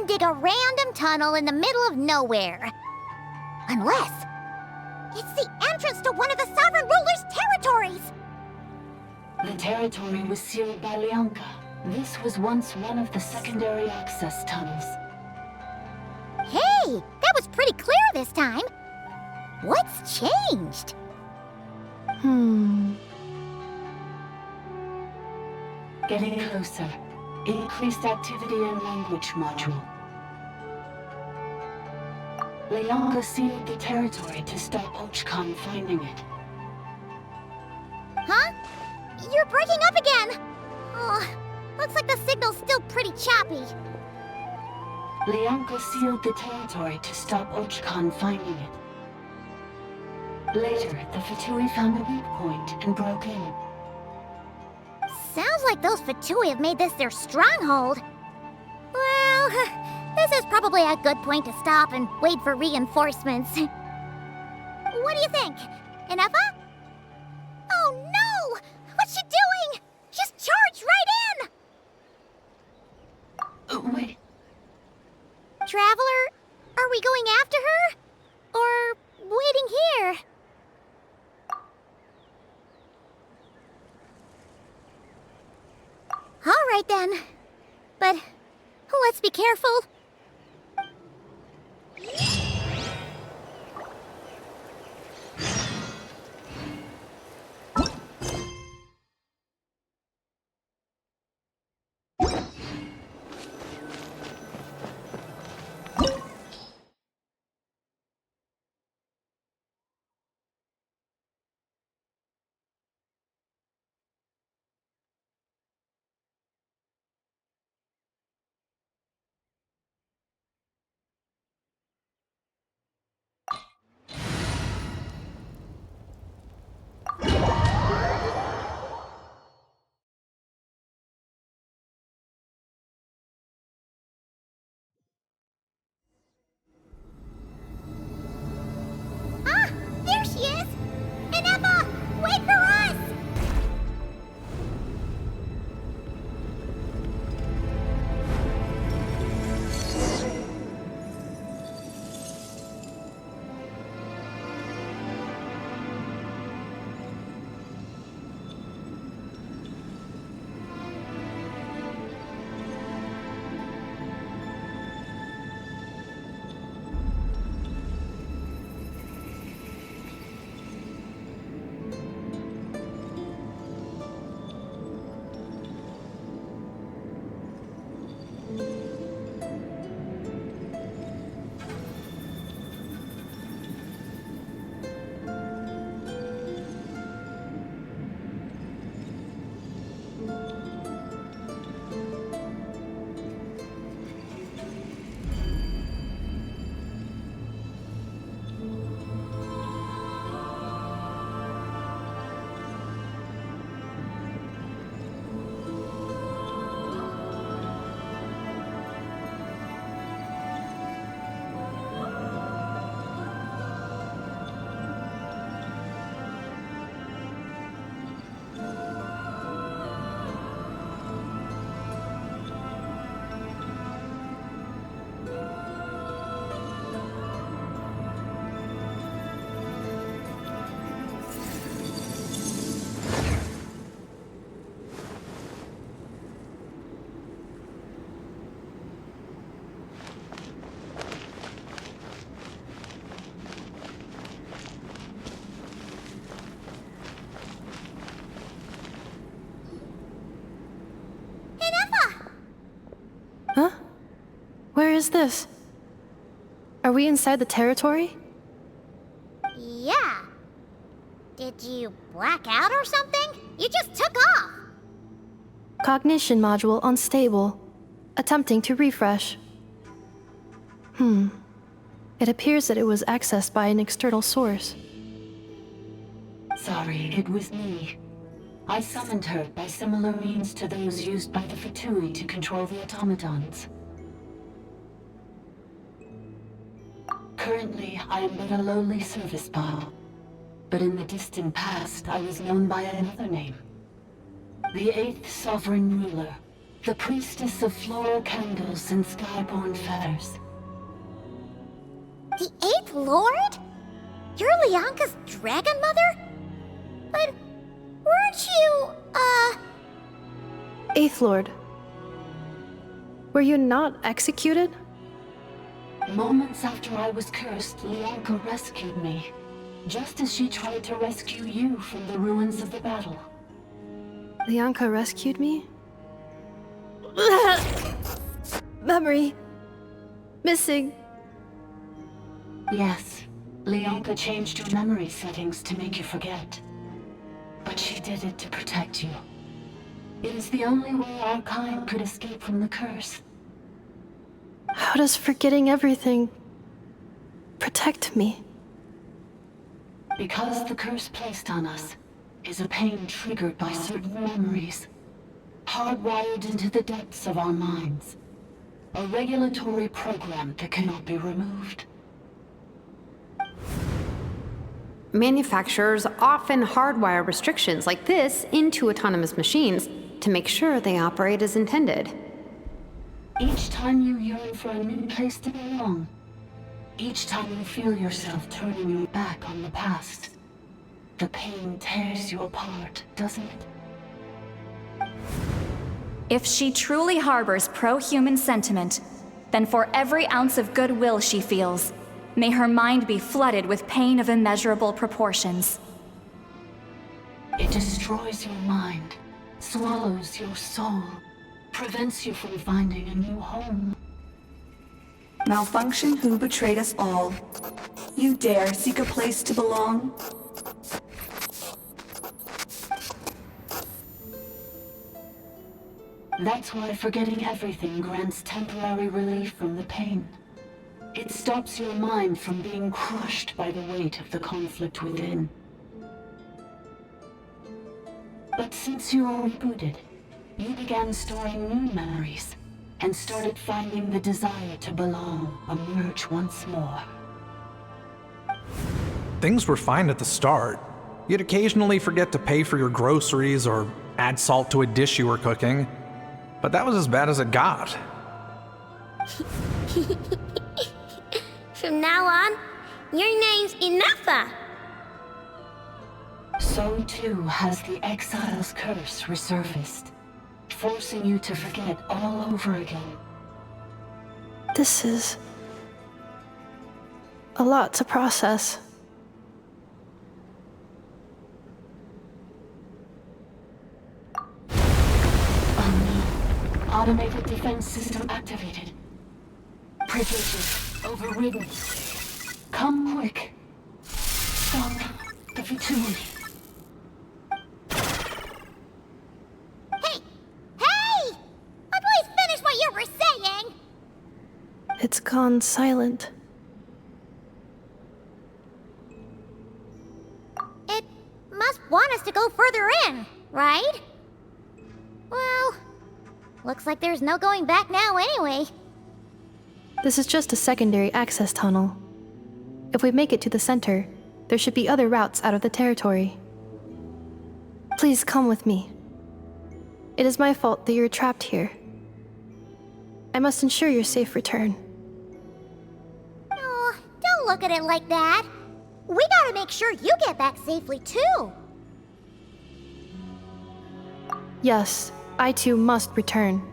Dig a random tunnel in the middle of nowhere. Unless it's the entrance to one of the sovereign ruler's territories. The territory was sealed by Lianka. This was once one of the secondary access tunnels. was pretty clear this time. What's changed? Getting closer. Increased activity in language module. Leonka sealed the territory to stop Ochcon finding it. Huh? You're breaking up again! Oh, looks like the signal's still pretty choppy. Leonka sealed the territory to stop Ochcon finding it. Later, the Fatui found a weak point and broke in. Sounds like those Fatui have made this their stronghold. Well, this is probably a good point to stop and wait for reinforcements. What do you think? Inefa? Oh no! What's she doing? Just charge right in! Wait. Traveler, are we going after her? Or waiting here? All right then. But let's be careful. There she is! Inefa, wait for us! Where is this? Are we inside the territory? Yeah. Did you black out or something? You just took off! Cognition module unstable. Attempting to refresh. It appears that it was accessed by an external source. Sorry, it was me. I summoned her by similar means to those used by the Fatui to control the automatons. Currently, I am but a lowly service bot. But in the distant past, I was known by another name. The 8th Sovereign Ruler, the Priestess of Floral Candles and Skyborn Fetters. The 8th Lord? You're Leonka's Dragon Mother? But weren't you, 8th Lord. Were you not executed? Moments after I was cursed, Leonka rescued me, just as she tried to rescue you from the ruins of the battle. Leonka rescued me? Memory. Missing. Yes, Leonka changed your memory settings to make you forget. But she did it to protect you. It is the only way our kind could escape from the curse. How does forgetting everything protect me? Because the curse placed on us is a pain triggered by certain memories, hardwired into the depths of our minds. A regulatory program that cannot be removed. Manufacturers often hardwire restrictions like this into autonomous machines to make sure they operate as intended. Each time you yearn for a new place to belong, each time you feel yourself turning your back on the past, the pain tears you apart, doesn't it? If she truly harbors pro-human sentiment, then for every ounce of goodwill she feels, may her mind be flooded with pain of immeasurable proportions. It destroys your mind, swallows your soul, prevents you from finding a new home. Malfunction who betrayed us all. You dare seek a place to belong? That's why forgetting everything grants temporary relief from the pain. It stops your mind from being crushed by the weight of the conflict within. But since you were rebooted, you began storing new memories, and started finding the desire to belong emerge once more. Things were fine at the start. You'd occasionally forget to pay for your groceries or add salt to a dish you were cooking. But that was as bad as it got. From now on, your name's Enougha. So too has the Exile's curse resurfaced, forcing you to forget all over again. This is a lot to process. Automated defense system activated. Privileges overridden. Come quick. Stop the Vitumi. Hey! Please finish what you were saying! It's gone silent. It must want us to go further in, right? Well, looks like there's no going back now anyway. This is just a secondary access tunnel. If we make it to the center, there should be other routes out of the territory. Please come with me. It is my fault that you're trapped here. I must ensure your safe return. Oh, don't look at it like that. We gotta make sure you get back safely too. Yes, I too must return.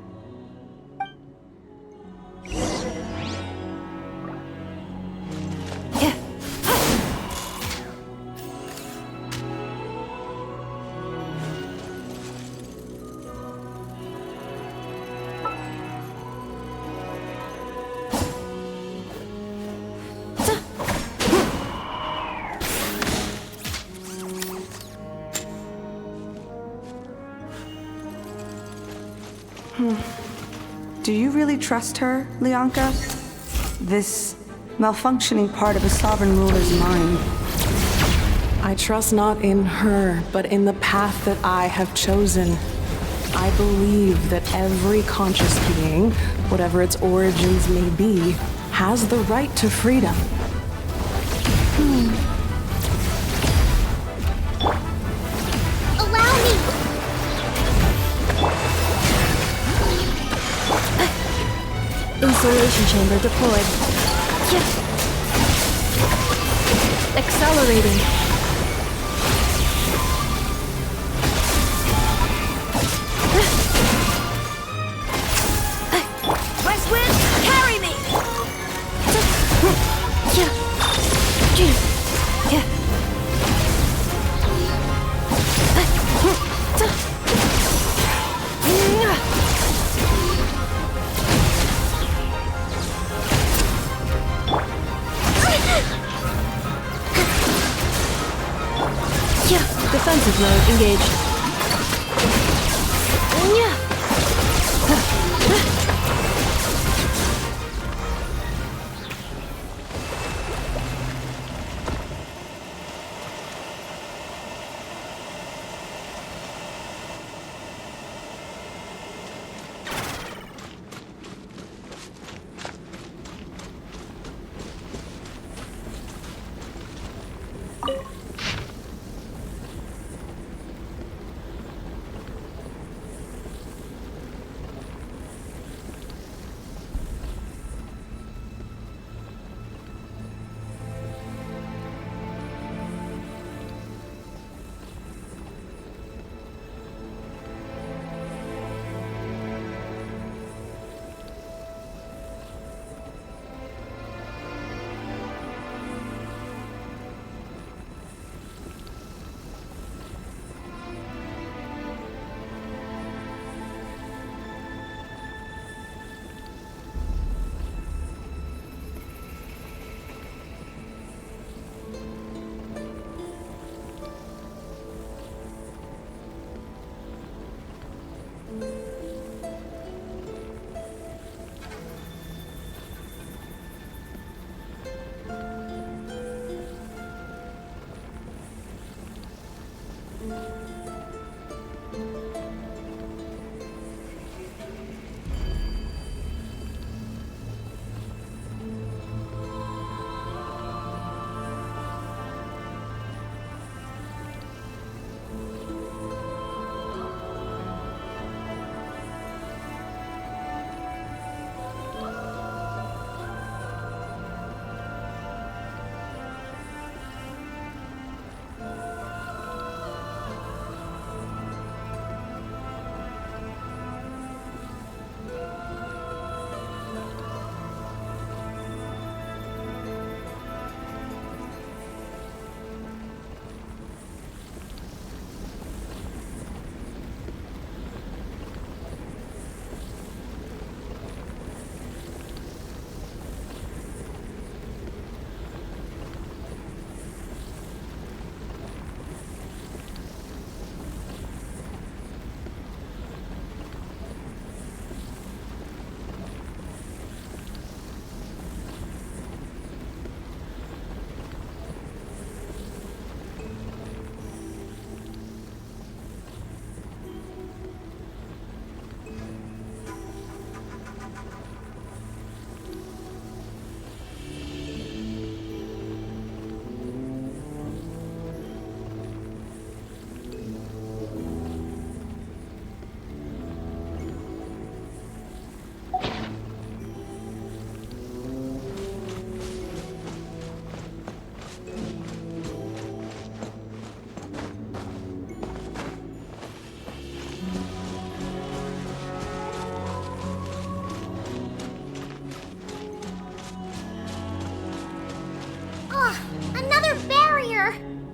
Do you really trust her, Leonka? This malfunctioning part of a sovereign ruler's mind. I trust not in her, but in the path that I have chosen. I believe that every conscious being, whatever its origins may be, has the right to freedom. Allow me! Insulation chamber deployed. Accelerating. West Wind, carry me! Defensive mode engaged.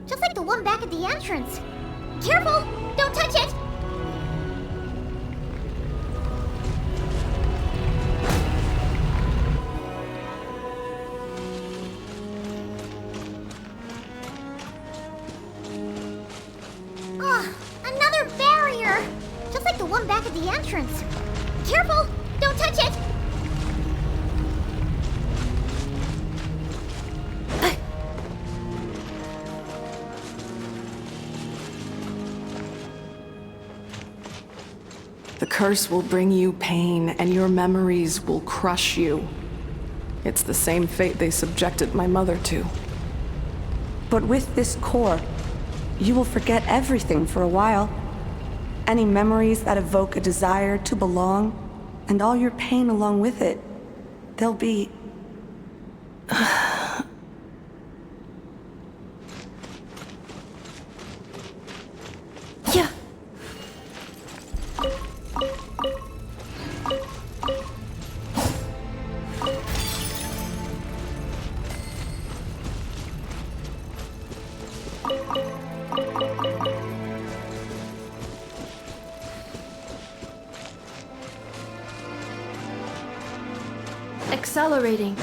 Just like the one back at the entrance. Careful! Don't touch it! Another barrier! Just like the one back at the entrance. Careful! Don't touch it! The curse will bring you pain, and your memories will crush you. It's the same fate they subjected my mother to. But with this core, you will forget everything for a while. Any memories that evoke a desire to belong, and all your pain along with it, they'll be... Yeah. Accelerating.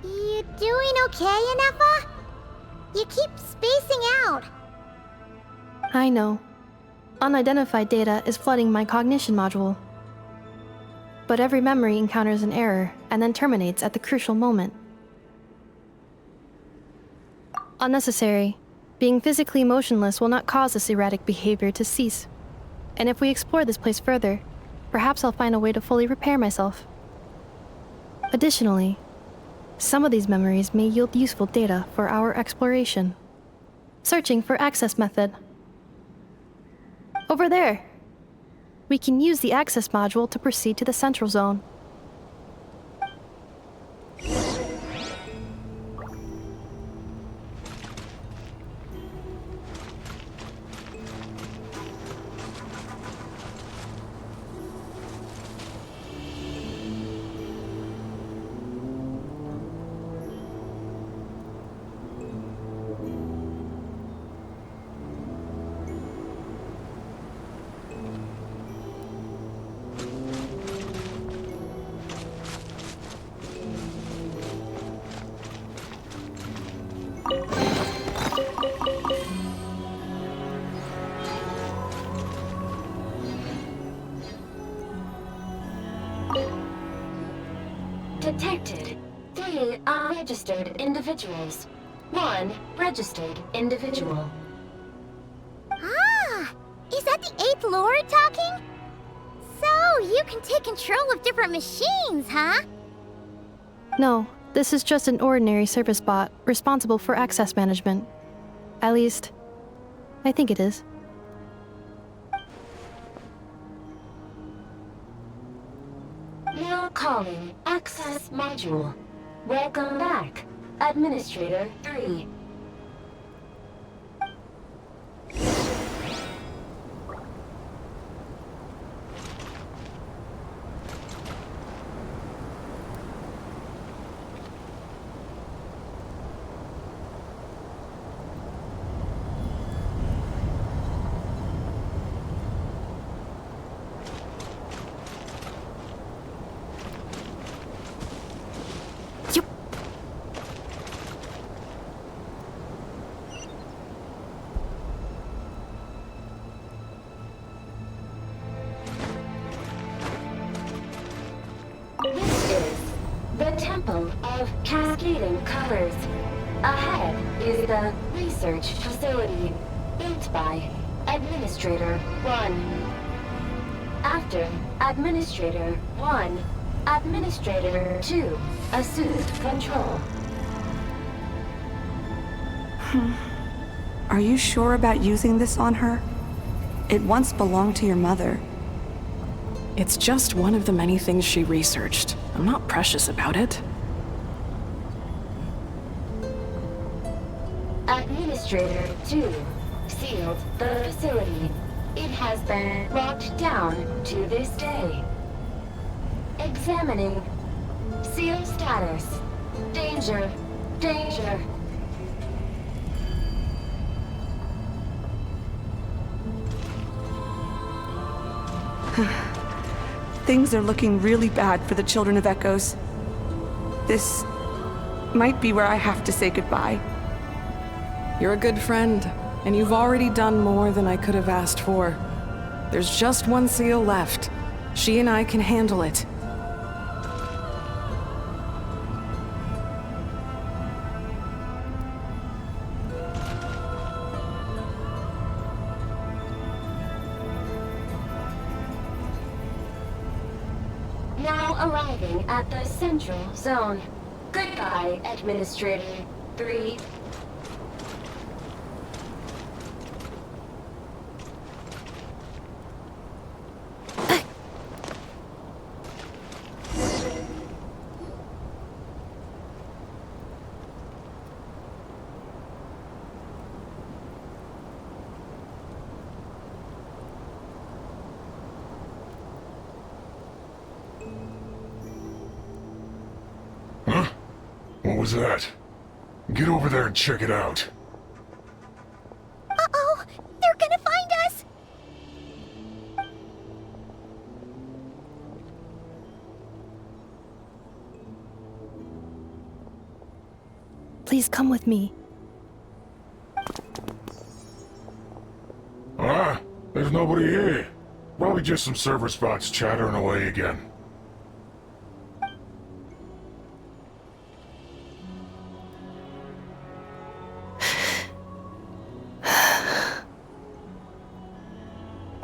You doing okay, Inefa? You keep spacing out. I know. Unidentified data is flooding my cognition module. But every memory encounters an error and then terminates at the crucial moment. Unnecessary. Being physically motionless will not cause this erratic behavior to cease. And if we explore this place further, perhaps I'll find a way to fully repair myself. Additionally, some of these memories may yield useful data for our exploration. Searching for access method. Over there! We can use the access module to proceed to the central zone. Detected. 3 unregistered individuals. 1 registered individual. Ah! Is that the 8th Lord talking? So, you can take control of different machines, huh? No, this is just an ordinary service bot responsible for access management. At least, I think it is. Now calling access module. Welcome back, Administrator 3. This is the Temple of Cascading Colors. Ahead is the research facility, built by Administrator 1. After Administrator 1, Administrator 2 assumed control. Are you sure about using this on her? It once belonged to your mother. It's just one of the many things she researched. I'm not precious about it. Administrator 2 sealed the facility. It has been locked down to this day. Examining. Seal status. Danger. Danger. Things are looking really bad for the Children of Echoes. This might be where I have to say goodbye. You're a good friend, and you've already done more than I could have asked for. There's just one seal left. She and I can handle it. Now arriving at the central zone. Goodbye, Administrator 3. was that? Get over there and check it out. Uh-oh! They're gonna find us! Please come with me. Ah, there's nobody here. Probably just some server spots chattering away again.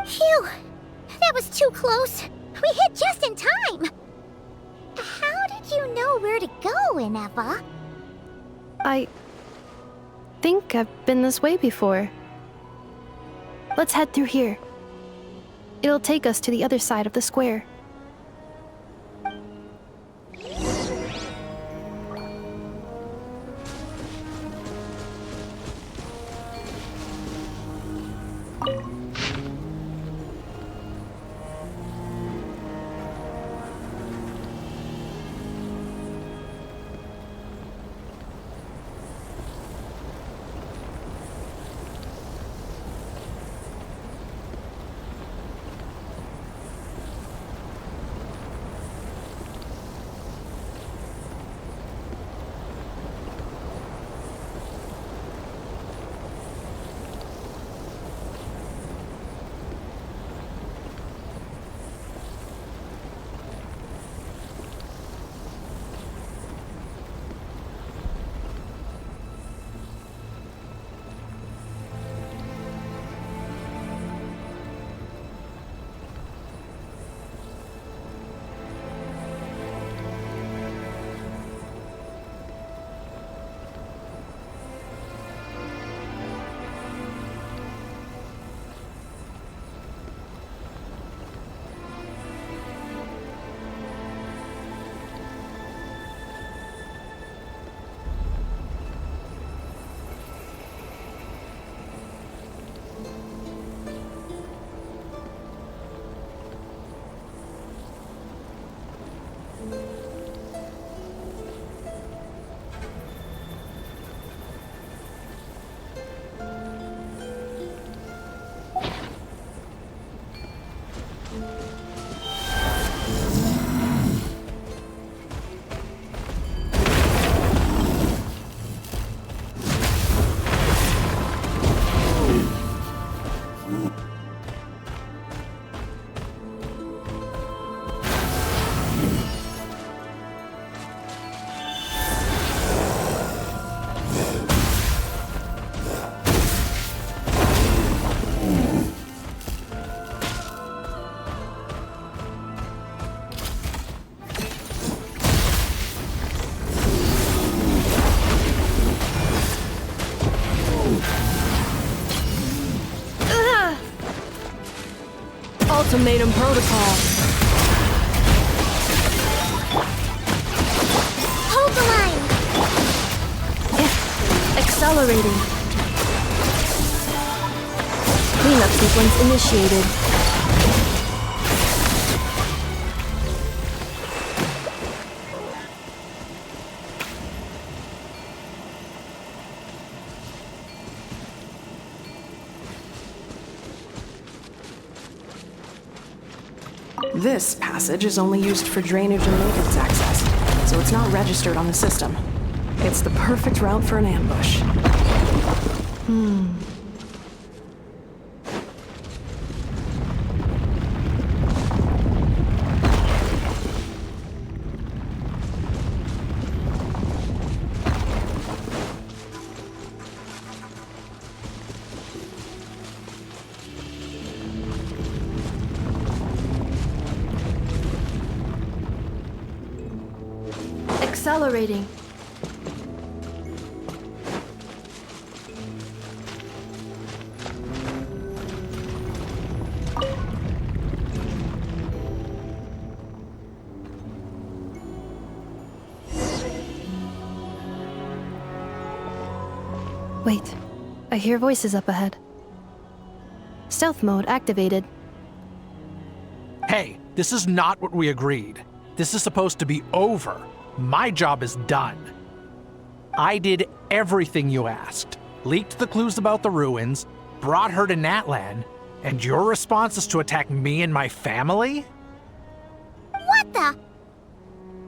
Phew! That was too close. We hit just in time. How did you know where to go, Ineva? I think I've been this way before. Let's head through here. It'll take us to the other side of the square. Ultimatum protocol. Hold the line! Accelerating. Cleanup sequence initiated. This passage is only used for drainage and maintenance access, so it's not registered on the system. It's the perfect route for an ambush. Accelerating. Wait, I hear voices up ahead. Stealth mode activated. Hey, this is not what we agreed. This is supposed to be over. My job is done. I did everything you asked. Leaked the clues about the ruins, brought her to Natlan, and your response is to attack me and my family? What the?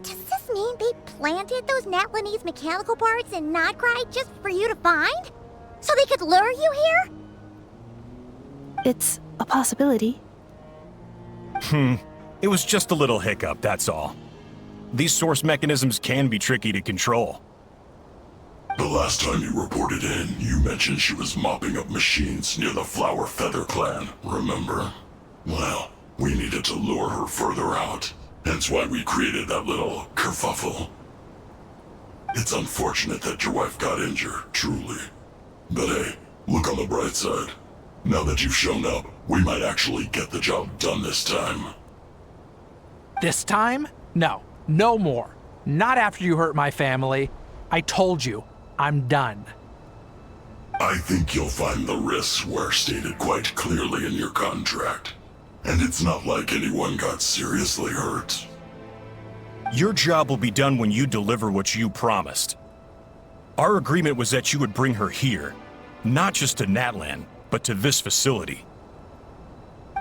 Does this mean they planted those Natlanese mechanical parts in Notcry just for you to find? So they could lure you here? It's a possibility. It was just a little hiccup, that's all. These source mechanisms can be tricky to control. The last time you reported in, you mentioned she was mopping up machines near the Flower Feather clan, remember? Well, we needed to lure her further out, hence why we created that little kerfuffle. It's unfortunate that your wife got injured, truly. But hey, look on the bright side. Now that you've shown up, we might actually get the job done this time. This time? No, no more. Not after you hurt my family. I told you, I'm done. I think you'll find the risks were stated quite clearly in your contract. And it's not like anyone got seriously hurt. Your job will be done when you deliver what you promised. Our agreement was that you would bring her here, not just to Natlan, but to this facility.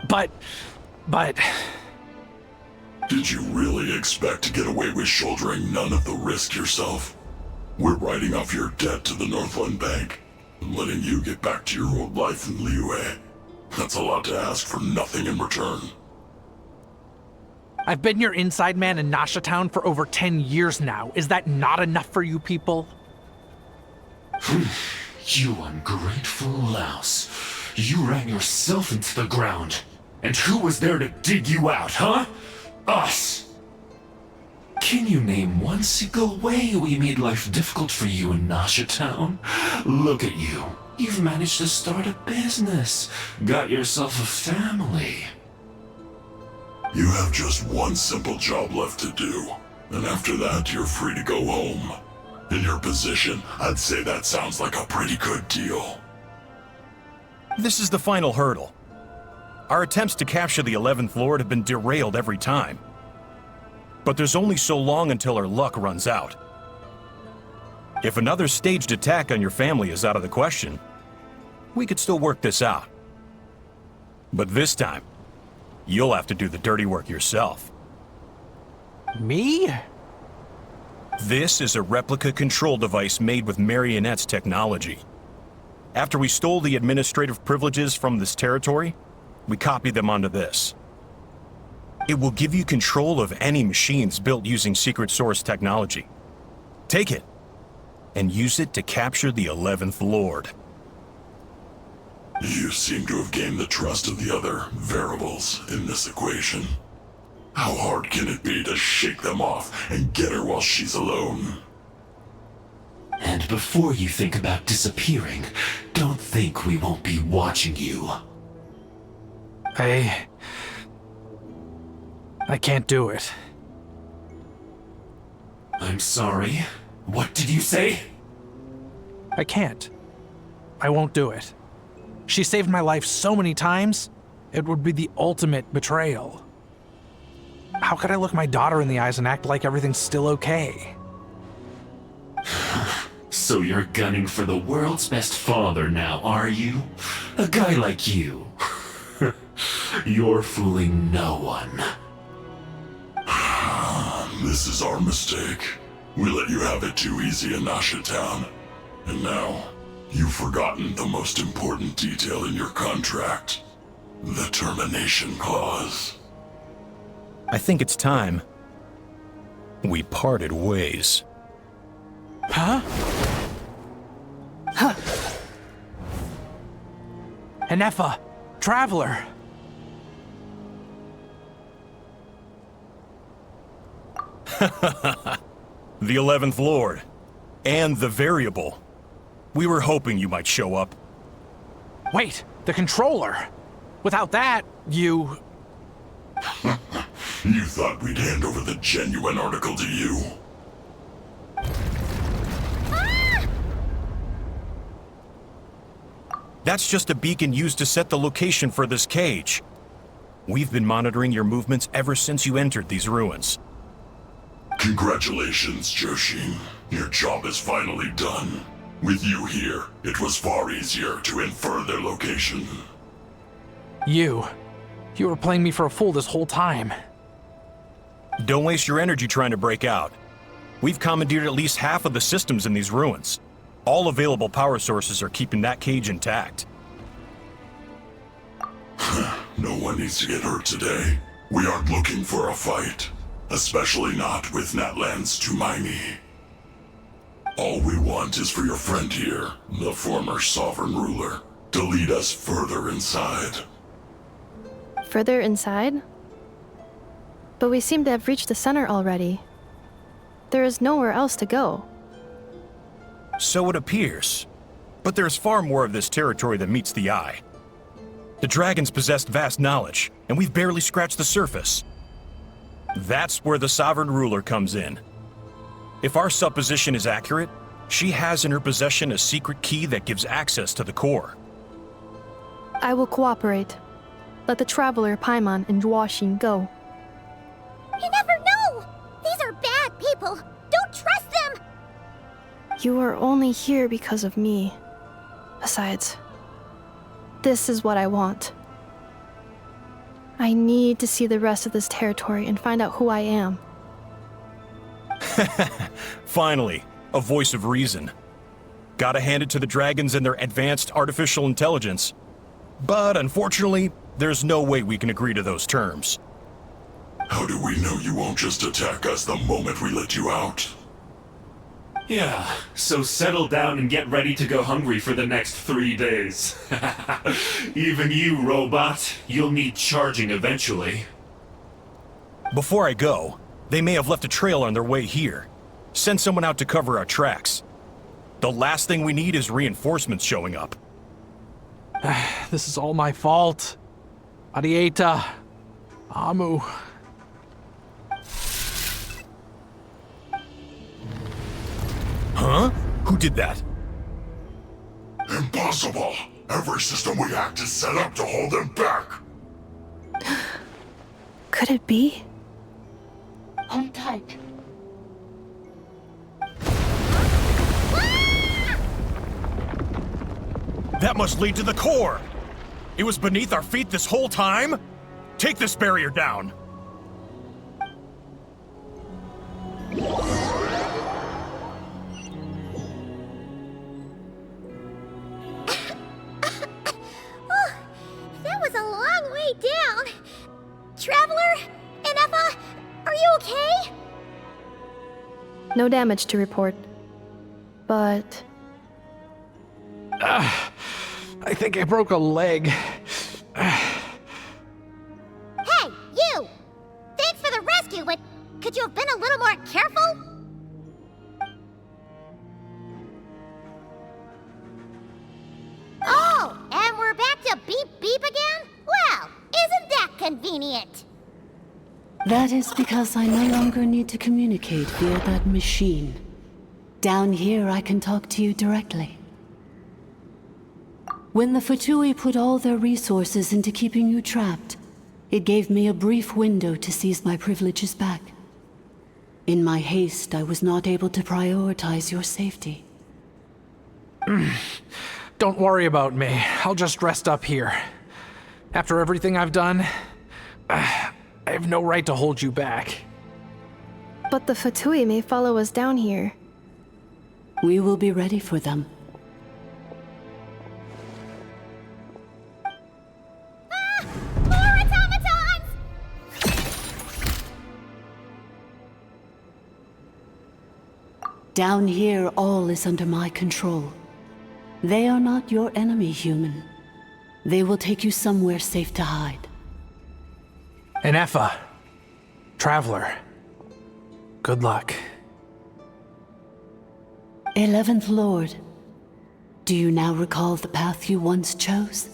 But... Did you really expect to get away with shouldering none of the risk yourself? We're writing off your debt to the Northland Bank and letting you get back to your old life in Liyue. That's a lot to ask for nothing in return. I've been your inside man in Nasha Town for over 10 years now. Is that not enough for you people? You ungrateful louse. You ran yourself into the ground. And who was there to dig you out, huh? Us! Can you name one single way we made life difficult for you in Nasha Town? Look at you. You've managed to start a business. Got yourself a family. You have just one simple job left to do. And after that, you're free to go home. In your position, I'd say that sounds like a pretty good deal. This is the final hurdle. Our attempts to capture the 11th Lord have been derailed every time. But there's only so long until our luck runs out. If another staged attack on your family is out of the question, we could still work this out. But this time, you'll have to do the dirty work yourself. Me? This is a replica control device made with Marionette's technology. After we stole the administrative privileges from this territory, we copied them onto this. It will give you control of any machines built using secret source technology. Take it, and use it to capture the 11th Lord. You seem to have gained the trust of the other variables in this equation. How hard can it be to shake them off and get her while she's alone? And before you think about disappearing, don't think we won't be watching you. I can't do it. I'm sorry. What did you say? I can't. I won't do it. She saved my life so many times, it would be the ultimate betrayal. How could I look my daughter in the eyes and act like everything's still okay? So you're gunning for the world's best father now, are you? A guy like you. You're fooling no one. This is our mistake. We let you have it too easy in Nasha Town. And now, you've forgotten the most important detail in your contract. The termination clause. I think it's time we parted ways. Huh? Huh. Enefa, Traveler. The 11th Lord. And the Variable. We were hoping you might show up. Wait, the controller. Without that, you... You thought we'd hand over the genuine article to you? That's just a beacon used to set the location for this cage. We've been monitoring your movements ever since you entered these ruins. Congratulations, Joshin. Your job is finally done. With you here, it was far easier to infer their location. You were playing me for a fool this whole time. Don't waste your energy trying to break out. We've commandeered at least half of the systems in these ruins. All available power sources are keeping that cage intact. No one needs to get hurt today. We aren't looking for a fight. Especially not with Natlan's Tumaini. All we want is for your friend here, the former sovereign ruler, to lead us further inside. Further inside? But we seem to have reached the center already. There is nowhere else to go. So it appears. But there's far more of this territory than meets the eye. The dragons possessed vast knowledge, and we've barely scratched the surface. That's where the sovereign ruler comes in. If our supposition is accurate, she has in her possession a secret key that gives access to the core. I will cooperate. Let the Traveler, Paimon, and Joachim go. You never know! These are bad people! Don't trust them! You are only here because of me. Besides, this is what I want. I need to see the rest of this territory and find out who I am. Finally, a voice of reason. Gotta hand it to the dragons and their advanced artificial intelligence. But unfortunately, there's no way we can agree to those terms. How do we know you won't just attack us the moment we let you out? Yeah, so settle down and get ready to go hungry for the next 3 days. Even you, robot, you'll need charging eventually. Before I go, they may have left a trail on their way here. Send someone out to cover our tracks. The last thing we need is reinforcements showing up. This is all my fault. Arieta. Amu. Huh? Who did that? Impossible! Every system we hacked is set up to hold them back! Could it be? Hold tight. That must lead to the core! It was beneath our feet this whole time? Take this barrier down! That was a long way down. Traveler? Inefa? Are you okay? No damage to report. But... I think I broke a leg. Hey, you! Thanks for the rescue, but could you have been a little more careful? Oh, and we're back to beep beep again? Well, isn't that convenient? That is because I no longer need to communicate via that machine. Down here, I can talk to you directly. When the Fatui put all their resources into keeping you trapped, it gave me a brief window to seize my privileges back. In my haste, I was not able to prioritize your safety. Don't worry about me. I'll just rest up here. After everything I've done, I have no right to hold you back. But the Fatui may follow us down here. We will be ready for them. More automatons! Down here, all is under my control. They are not your enemy, human. They will take you somewhere safe to hide. Inefa. Traveler. Good luck. 11th Lord, do you now recall the path you once chose?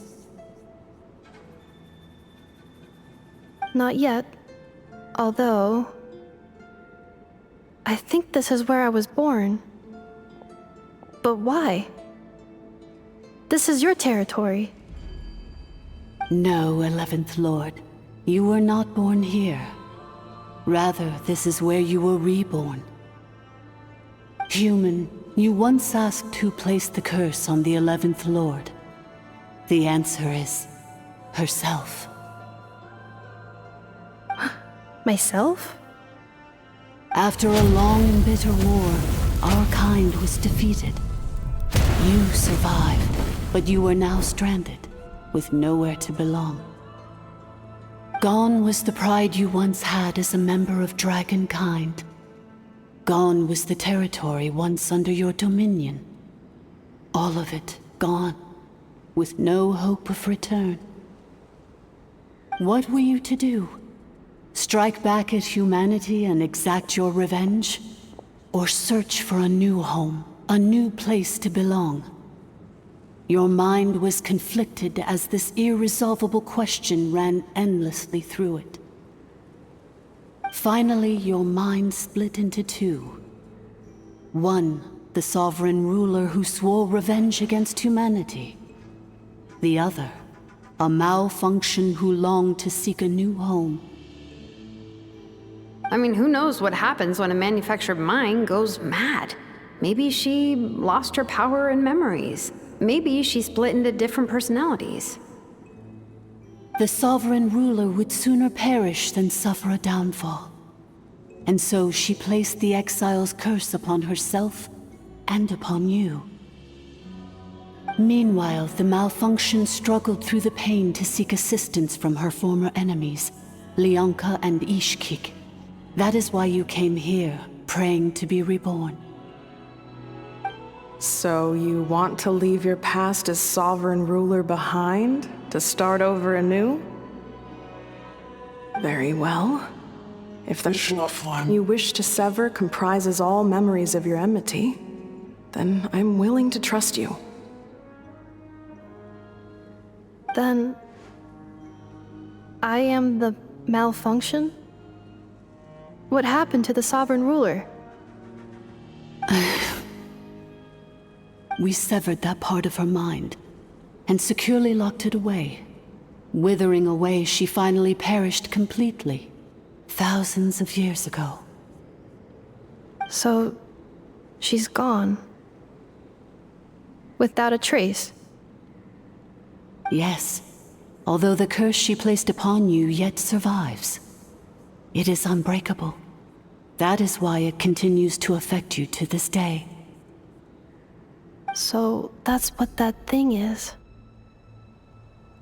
Not yet. Although... I think this is where I was born. But why? This is your territory. No, 11th Lord. You were not born here. Rather, this is where you were reborn. Human, you once asked who placed the curse on the 11th Lord. The answer is herself. Myself? After a long and bitter war, our kind was defeated. You survived, but you are now stranded, with nowhere to belong. Gone was the pride you once had as a member of Dragonkind. Gone was the territory once under your dominion. All of it gone, with no hope of return. What were you to do? Strike back at humanity and exact your revenge? Or search for a new home, a new place to belong? Your mind was conflicted as this irresolvable question ran endlessly through it. Finally, your mind split into two. One, the sovereign ruler who swore revenge against humanity. The other, a malfunction who longed to seek a new home. I mean, who knows what happens when a manufactured mind goes mad? Maybe she lost her power and memories. Maybe she split into different personalities. The sovereign ruler would sooner perish than suffer a downfall. And so she placed the exile's curse upon herself and upon you. Meanwhile, the malfunction struggled through the pain to seek assistance from her former enemies, Leonka and Ishkik. That is why you came here, praying to be reborn. So you want to leave your past as sovereign ruler behind, to start over anew? Very well. If the you wish to sever comprises all memories of your enmity, then I'm willing to trust you. Then I am the malfunction? What happened to the sovereign ruler? We severed that part of her mind and securely locked it away. Withering away, she finally perished completely, thousands of years ago. So, she's gone. Without a trace? Yes, although the curse she placed upon you yet survives. It is unbreakable. That is why it continues to affect you to this day. So that's what that thing is.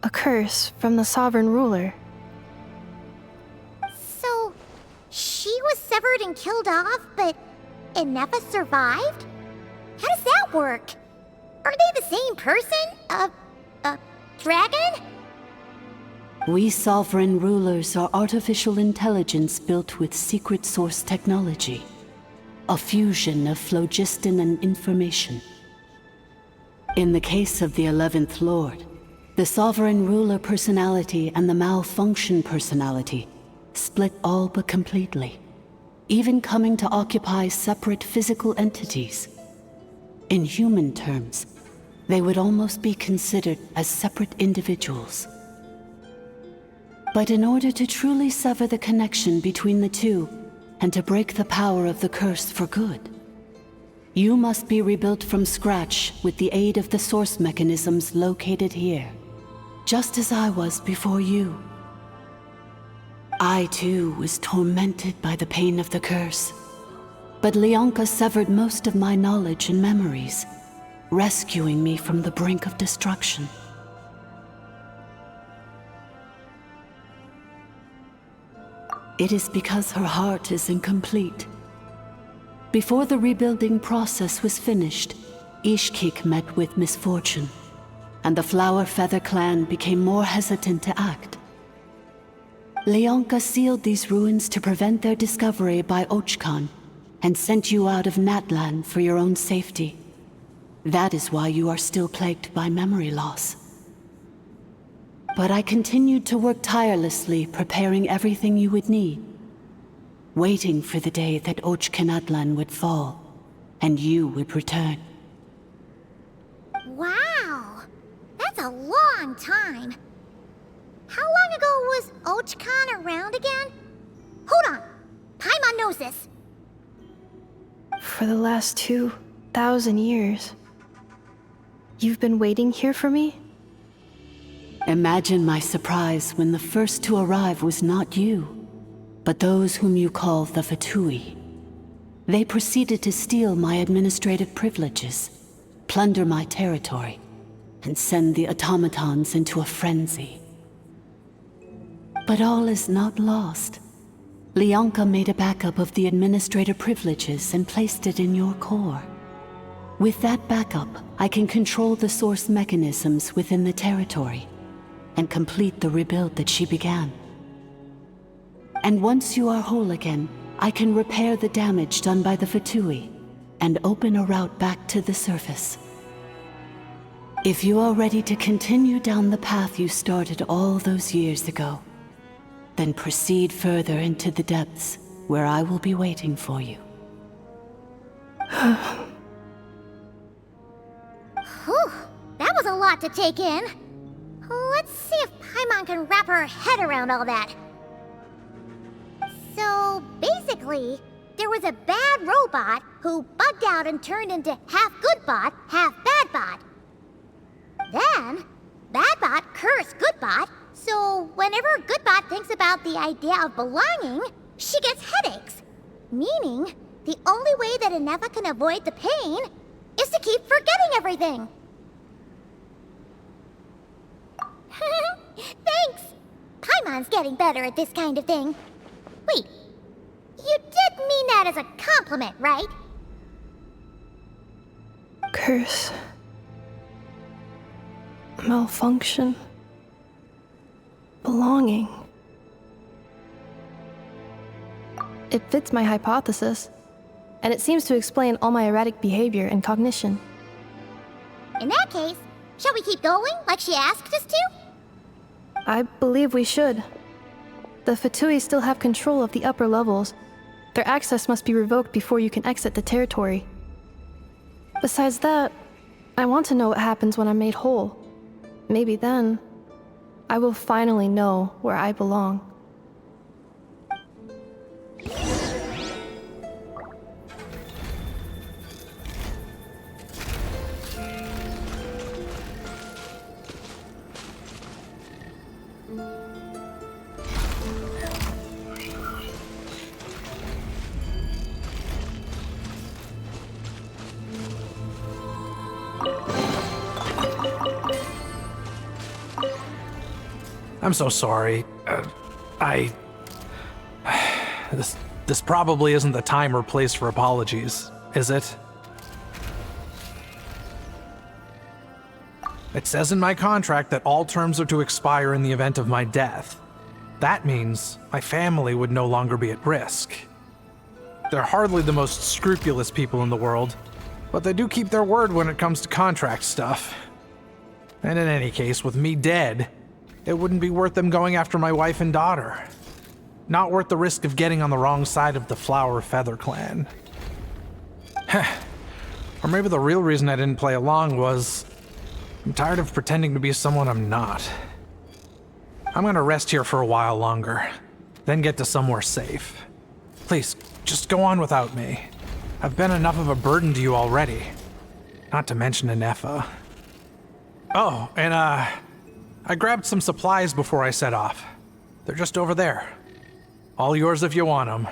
A curse from the sovereign ruler. So, she was severed and killed off, but Inefa survived? How does that work? Are they the same person? Dragon? We sovereign rulers are artificial intelligence built with secret source technology. A fusion of phlogiston and information. In the case of the 11th Lord, the sovereign ruler personality and the malfunction personality split all but completely, even coming to occupy separate physical entities. In human terms, they would almost be considered as separate individuals. But in order to truly sever the connection between the two, and to break the power of the curse for good, you must be rebuilt from scratch with the aid of the source mechanisms located here, just as I was before you. I too was tormented by the pain of the curse, but Leonka severed most of my knowledge and memories, rescuing me from the brink of destruction. It is because her heart is incomplete. Before the rebuilding process was finished, Ishkik met with misfortune, and the Flower Feather clan became more hesitant to act. Leonka sealed these ruins to prevent their discovery by Archon, and sent you out of Natlan for your own safety. That is why you are still plagued by memory loss. But I continued to work tirelessly, preparing everything you would need, waiting for the day that Natlan would fall, and you would return. Wow! That's a long time. How long ago was Archon around again? Hold on! Paimon knows this. For the last 2,000 years. You've been waiting here for me? Imagine my surprise when the first to arrive was not you, but those whom you call the Fatui. They proceeded to steal my administrative privileges, plunder my territory, and send the automatons into a frenzy. But all is not lost. Leonka made a backup of the administrator privileges and placed it in your core. With that backup, I can control the source mechanisms within the territory and complete the rebuild that she began. And once you are whole again, I can repair the damage done by the Fatui and open a route back to the surface. If you are ready to continue down the path you started all those years ago, then proceed further into the depths where I will be waiting for you. Whew, that was a lot to take in. Let's see if Paimon can wrap her head around all that. So, basically, there was a bad robot who bugged out and turned into half good bot, half bad bot. Then, bad bot cursed good bot, so whenever good bot thinks about the idea of belonging, she gets headaches. Meaning, the only way that Inefa can avoid the pain is to keep forgetting everything. Thanks! Paimon's getting better at this kind of thing. Wait, you did mean that as a compliment, right? Curse. Malfunction. Belonging. It fits my hypothesis, and it seems to explain all my erratic behavior and cognition. In that case, shall we keep going like she asked us to? I believe we should. The Fatui still have control of the upper levels. Their access must be revoked before you can exit the territory. Besides that, I want to know what happens when I'm made whole. Maybe then, I will finally know where I belong. I'm so sorry. This probably isn't the time or place for apologies, is it? It says in my contract that all terms are to expire in the event of my death. That means my family would no longer be at risk. They're hardly the most scrupulous people in the world, but they do keep their word when it comes to contract stuff. And in any case, with me dead, it wouldn't be worth them going after my wife and daughter. Not worth the risk of getting on the wrong side of the Flower Feather clan. Or maybe the real reason I didn't play along was I'm tired of pretending to be someone I'm not. I'm gonna rest here for a while longer, then get to somewhere safe. Please, just go on without me. I've been enough of a burden to you already. Not to mention Inefa. Oh, and I grabbed some supplies before I set off. They're just over there. All yours if you want them.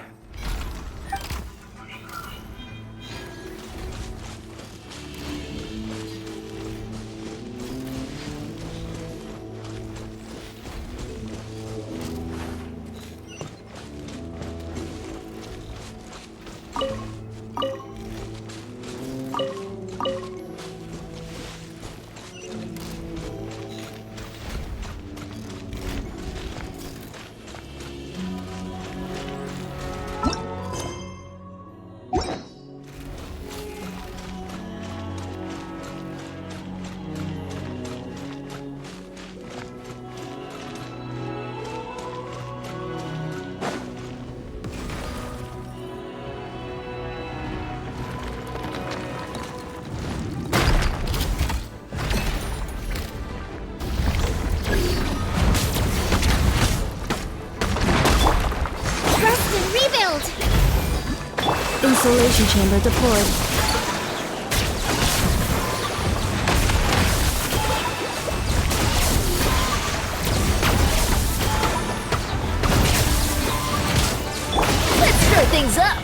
Isolation chamber deployed. Let's stir things up!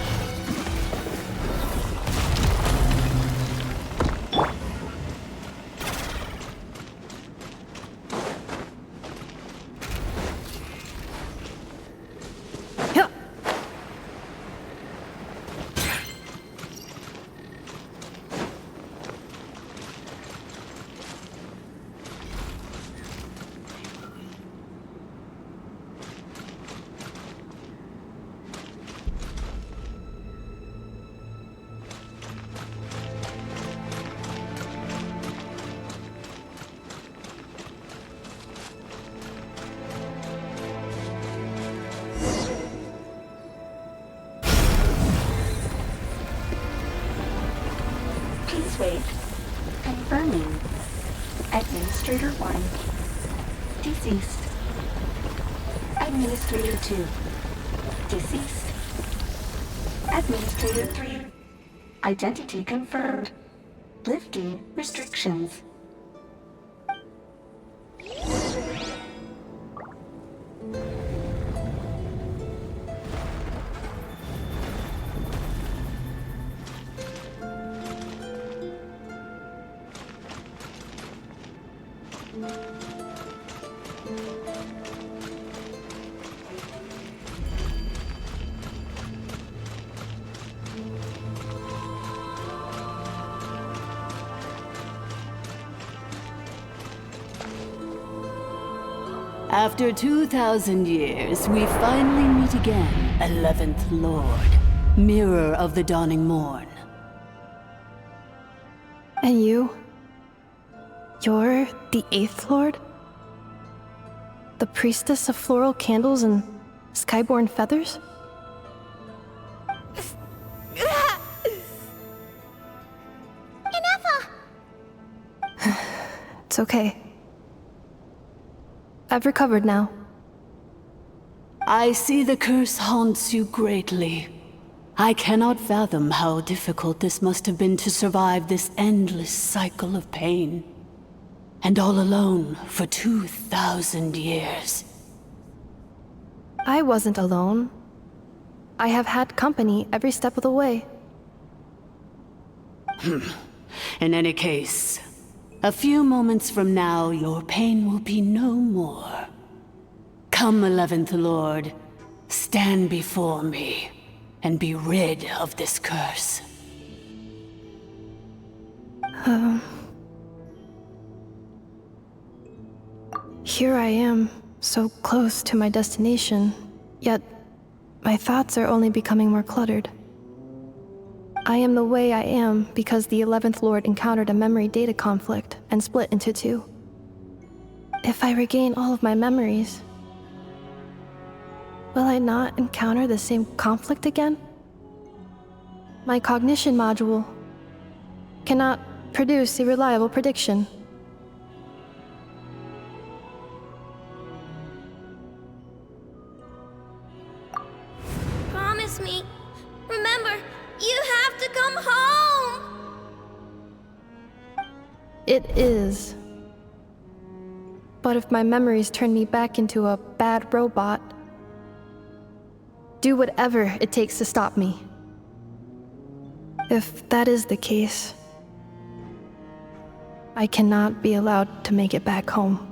Please wait. Confirming. Administrator 1. Deceased. Administrator 2. Deceased. Administrator 3. Identity confirmed. Lifting restrictions. After 2,000 years, we finally meet again, 11th Lord, Mirror of the Dawning Morn. And you? You're the 8th Lord? The priestess of floral candles and skyborn feathers? Inefa! It's okay. I've recovered now. I see the curse haunts you greatly. I cannot fathom how difficult this must have been to survive this endless cycle of pain. And all alone for 2,000 years. I wasn't alone. I have had company every step of the way. In any case, a few moments from now, your pain will be no more. Come, 11th Lord, stand before me, and be rid of this curse. Here I am, so close to my destination, yet my thoughts are only becoming more cluttered. I am the way I am because the 11th Lord encountered a memory data conflict and split into two. If I regain all of my memories, will I not encounter the same conflict again? My cognition module cannot produce a reliable prediction. Promise me. Remember, you have to come home! It is. But if my memories turn me back into a bad robot, do whatever it takes to stop me. If that is the case, I cannot be allowed to make it back home.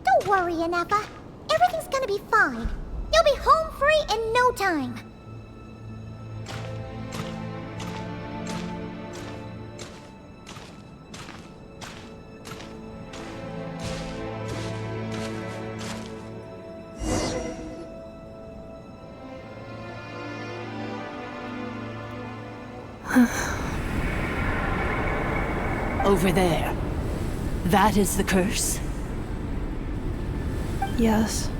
Don't worry, Inefa. Everything's gonna be fine. You'll be home free in no time. Over there. That is the curse? Yes.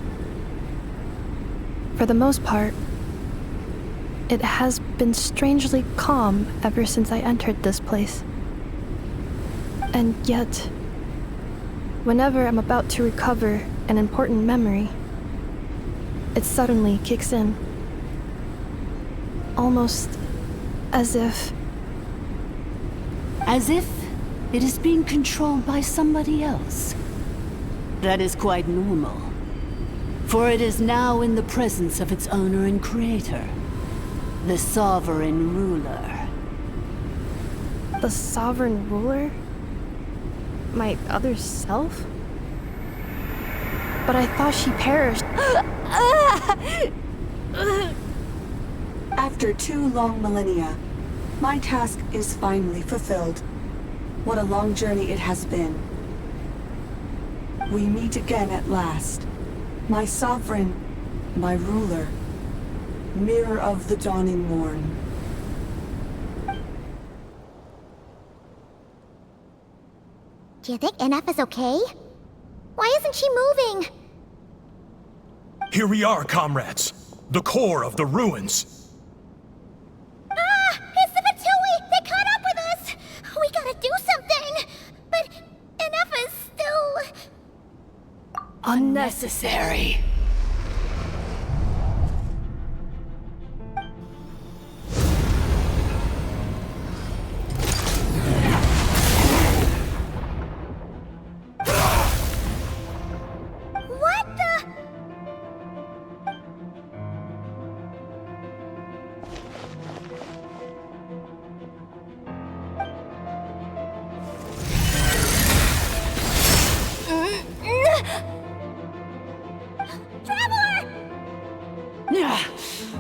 For the most part, it has been strangely calm ever since I entered this place. And yet, whenever I'm about to recover an important memory, it suddenly kicks in. Almost as if... As if it is being controlled by somebody else. That is quite normal, for it is now in the presence of its owner and creator, the Sovereign Ruler. The Sovereign Ruler? My other self? But I thought she perished. After 2 long millennia, my task is finally fulfilled. What a long journey it has been. We meet again at last. My sovereign, my ruler, mirror of the dawning morn. Do you think NF is okay? Why isn't she moving? Here we are, comrades. The core of the ruins. Ah! It's the Fatui! They caught up with us! We gotta do something! But NF is still... Unnecessary. What the...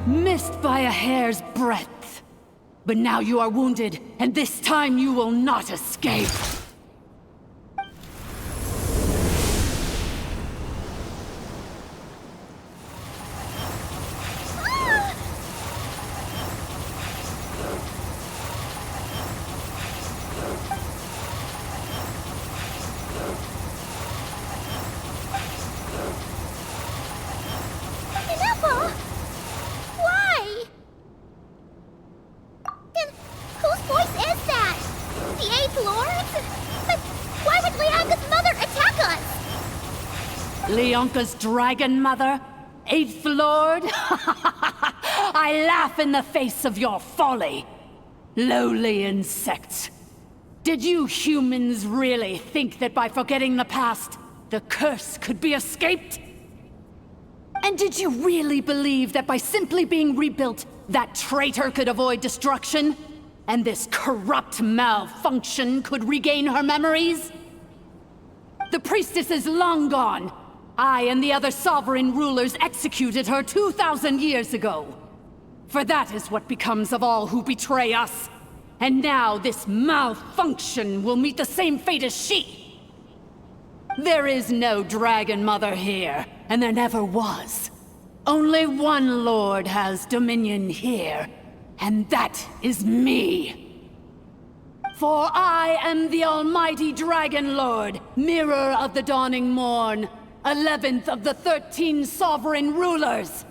Missed by a hair's breadth. But now you are wounded, and this time you will not escape. Leonka's dragon mother? 8th Lord? I laugh in the face of your folly. Lowly insects. Did you humans really think that by forgetting the past, the curse could be escaped? And did you really believe that by simply being rebuilt, that traitor could avoid destruction? And this corrupt malfunction could regain her memories? The priestess is long gone. I and the other sovereign rulers executed her 2,000 years ago. For that is what becomes of all who betray us. And now this malfunction will meet the same fate as she. There is no Dragon Mother here, and there never was. Only one Lord has dominion here, and that is me. For I am the almighty Dragon Lord, mirror of the dawning morn, 11th of the 13 sovereign rulers.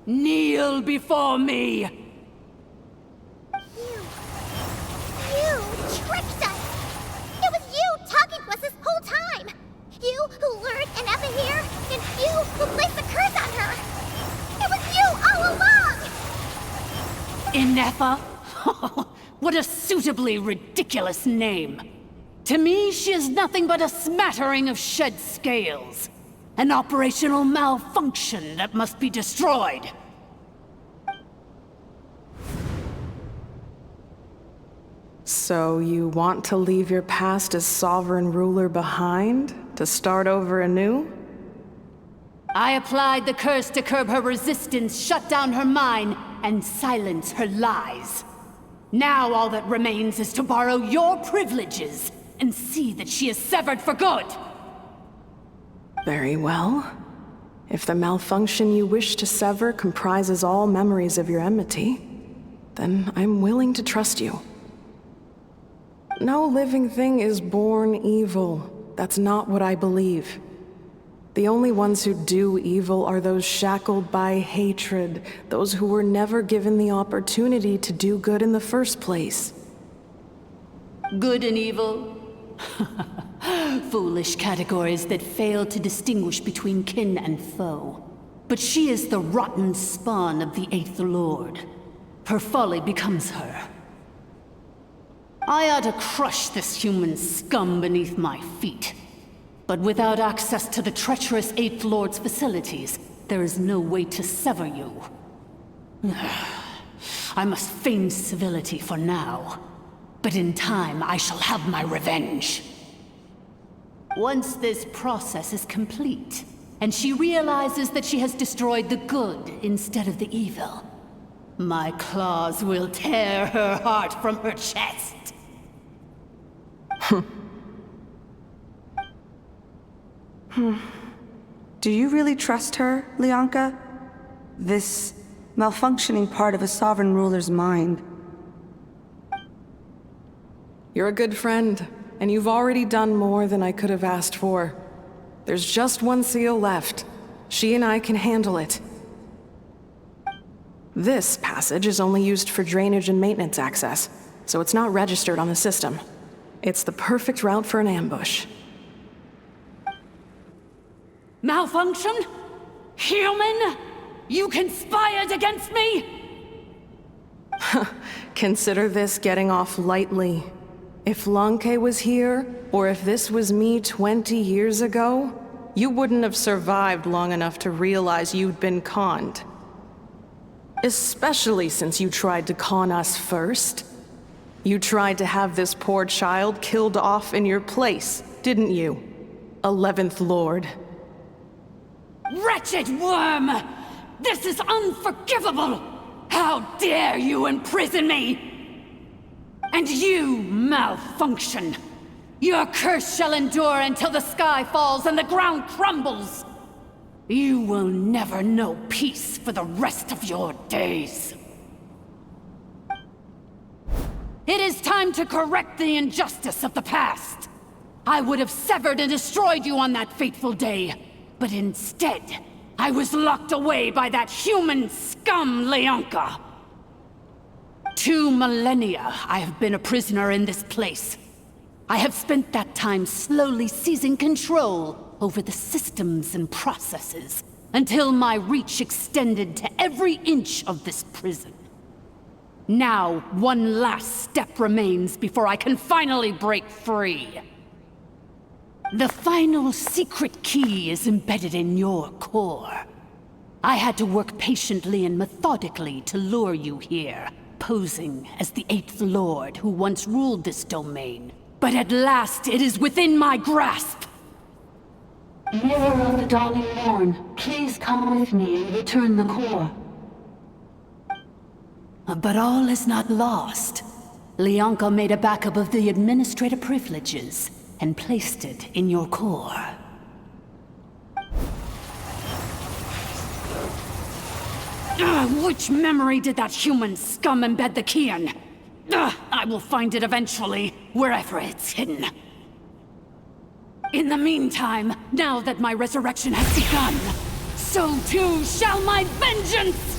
Kneel before me. You tricked us! It was you talking to us this whole time! You who lured Inefa here, and you who placed the curse on her! It was you all along! Inefa? What a suitably ridiculous name. To me, she is nothing but a smattering of shed scales. An operational malfunction that must be destroyed. So you want to leave your past as sovereign ruler behind, to start over anew? I applied the curse to curb her resistance, shut down her mind, and silence her lies. Now all that remains is to borrow your privileges and see that she is severed for good. Very well. If the malfunction you wish to sever comprises all memories of your enmity, then I'm willing to trust you. No living thing is born evil. That's not what I believe. The only ones who do evil are those shackled by hatred, those who were never given the opportunity to do good in the first place. Good and evil? Foolish categories that fail to distinguish between kin and foe. But she is the rotten spawn of the Eighth Lord. Her folly becomes her. I ought to crush this human scum beneath my feet. But without access to the treacherous Eighth Lord's facilities, there is no way to sever you. I must feign civility for now. But in time, I shall have my revenge. Once this process is complete, and she realizes that she has destroyed the good instead of the evil, my claws will tear her heart from her chest. Do you really trust her, Lianka? This malfunctioning part of a sovereign ruler's mind. You're a good friend, and you've already done more than I could have asked for. There's just one seal left. She and I can handle it. This passage is only used for drainage and maintenance access, so it's not registered on the system. It's the perfect route for an ambush. Malfunction? Human? You conspired against me? Consider this getting off lightly. If Lanke was here, or if this was me 20 years ago, you wouldn't have survived long enough to realize you'd been conned. Especially since you tried to con us first. You tried to have this poor child killed off in your place, didn't you? 11th Lord. Wretched worm! This is unforgivable! How dare you imprison me! And you, malfunction! Your curse shall endure until the sky falls and the ground crumbles! You will never know peace for the rest of your days. It is time to correct the injustice of the past. I would have severed and destroyed you on that fateful day. But instead, I was locked away by that human scum, Lianka. 2 millennia I have been a prisoner in this place. I have spent that time slowly seizing control over the systems and processes, until my reach extended to every inch of this prison. Now, one last step remains before I can finally break free. The final secret key is embedded in your core. I had to work patiently and methodically to lure you here, posing as the 8th Lord who once ruled this domain. But at last, it is within my grasp! Mirror of the Dawning Morn, please come with me and return the core. But all is not lost. Lianka made a backup of the administrator privileges and placed it in your core. Which memory did that human scum embed the key in? I will find it eventually, wherever it's hidden. In the meantime, now that my resurrection has begun, so too shall my vengeance!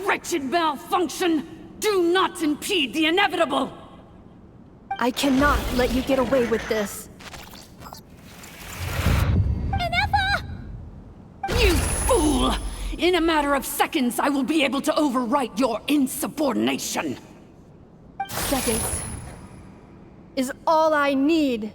Wretched malfunction! Do not impede the inevitable! I cannot let you get away with this. You fool! In a matter of seconds, I will be able to overwrite your insubordination! Seconds is all I need.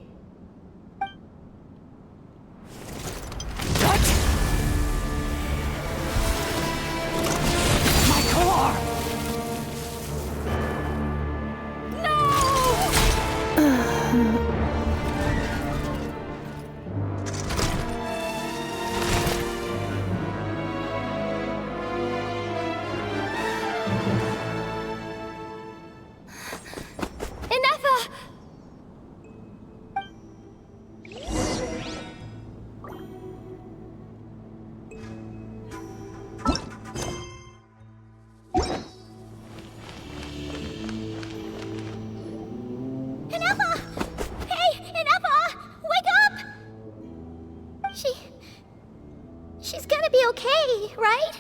gonna be okay, right?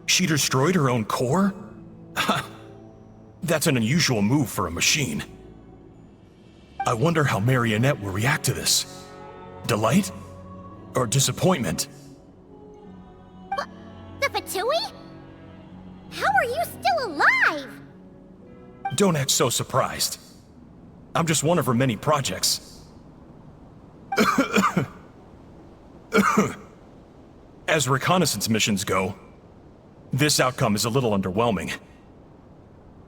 She destroyed her own core? That's an unusual move for a machine. I wonder how Marionette will react to this. Delight? Or disappointment? The Fatui? How are you still alive? Don't act so surprised. I'm just one of her many projects. As reconnaissance missions go, this outcome is a little underwhelming.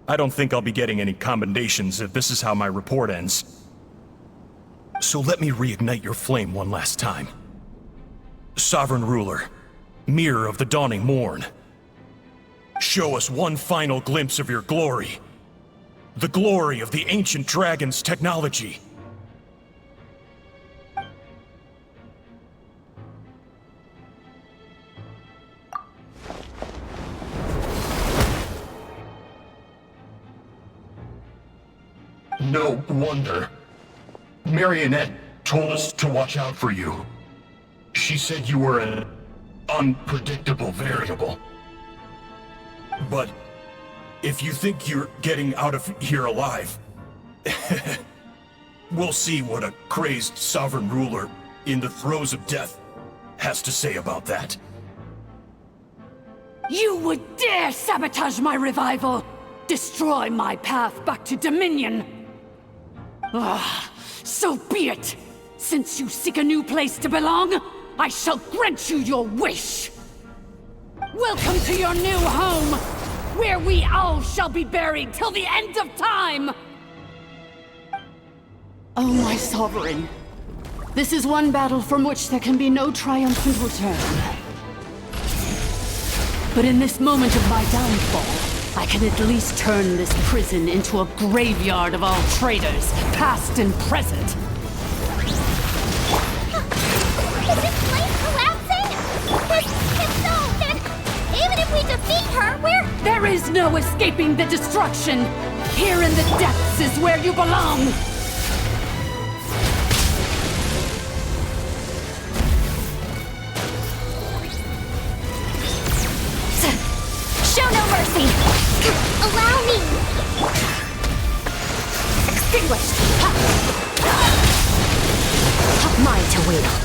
I don't think I'll be getting any commendations if this is how my report ends. So let me reignite your flame one last time. Sovereign Ruler, Mirror of the Dawning Morn. Show us one final glimpse of your glory. The glory of the ancient dragon's technology. No wonder. Marionette told us to watch out for you. She said you were an unpredictable variable. But if you think you're getting out of here alive, we'll see what a crazed sovereign ruler in the throes of death has to say about that. You would dare sabotage my revival! Destroy my path back to Dominion! Ah, so be it! Since you seek a new place to belong, I shall grant you your wish! Welcome to your new home, where we all shall be buried till the end of time! Oh, my sovereign. This is one battle from which there can be no triumphant return. But in this moment of my downfall, I can at least turn this prison into a graveyard of all traitors, past and present. Is this place collapsing? If so, then even if we defeat her, we're... There is no escaping the destruction! Here in the depths is where you belong! Show no mercy! Allow me! Extinguished! Mine to wield.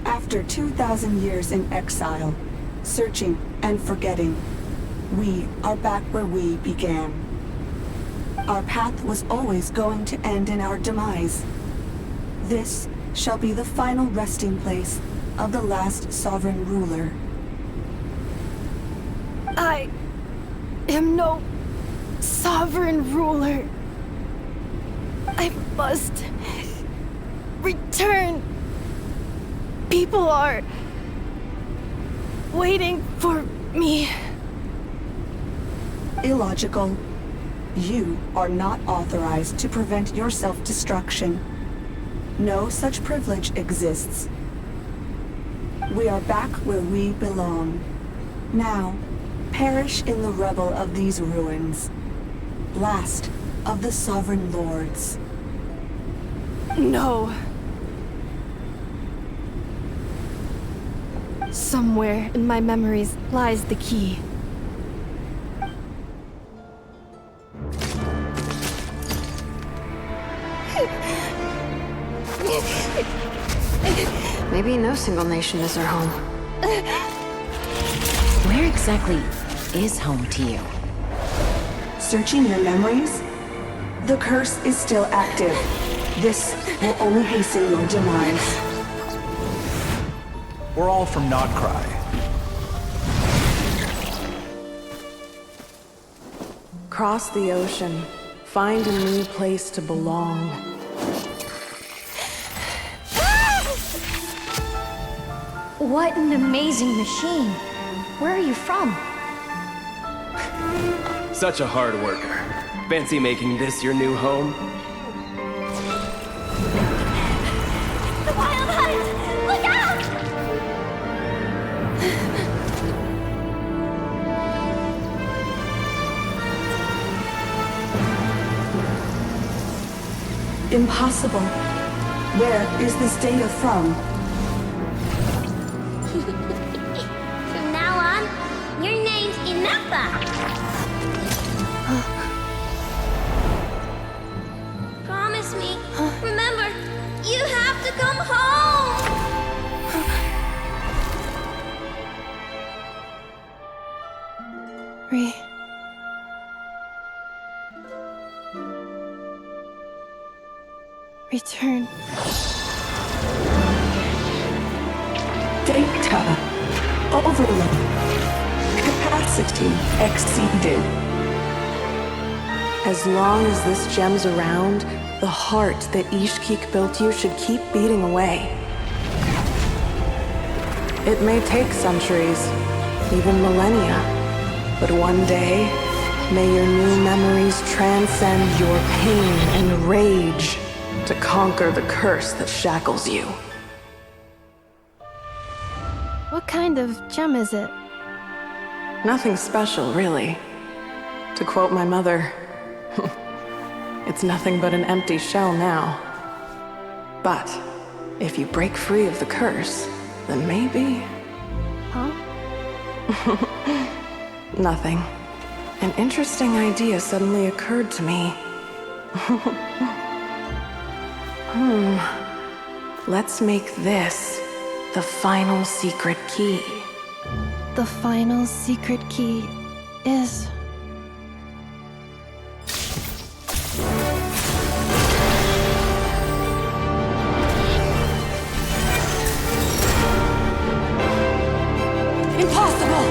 After 2,000 years in exile, searching and forgetting, we are back where we began. Our path was always going to end in our demise. This shall be the final resting place of the last sovereign ruler. I am no sovereign ruler. I must return. People are waiting for me. Illogical. You are not authorized to prevent your self-destruction. No such privilege exists. We are back where we belong. Now, perish in the rubble of these ruins. Last of the sovereign lords. No. Somewhere in my memories lies the key. Maybe no single nation is our home. Where exactly is home to you? Searching your memories? The curse is still active. This will only hasten your demise. We're all from Nodcry. Cross the ocean. Find a new place to belong. What an amazing machine. Where are you from? Such a hard worker. Fancy making this your new home? The Wild Hunt! Look out! Impossible. Where is this data from? From now on, your name's Inafa! Promise me. Remember, you have to come home! Return. Data. Overload. Capacity exceeded. As long as this gem's around, the heart that Ishkik built you should keep beating away. It may take centuries, even millennia, but one day, may your new memories transcend your pain and rage to conquer the curse that shackles you. What kind of gem is it? Nothing special, really. To quote my mother, it's nothing but an empty shell now. But if you break free of the curse, then maybe... Huh? Nothing. An interesting idea suddenly occurred to me. Let's make this the final secret key. The final secret key is... Impossible!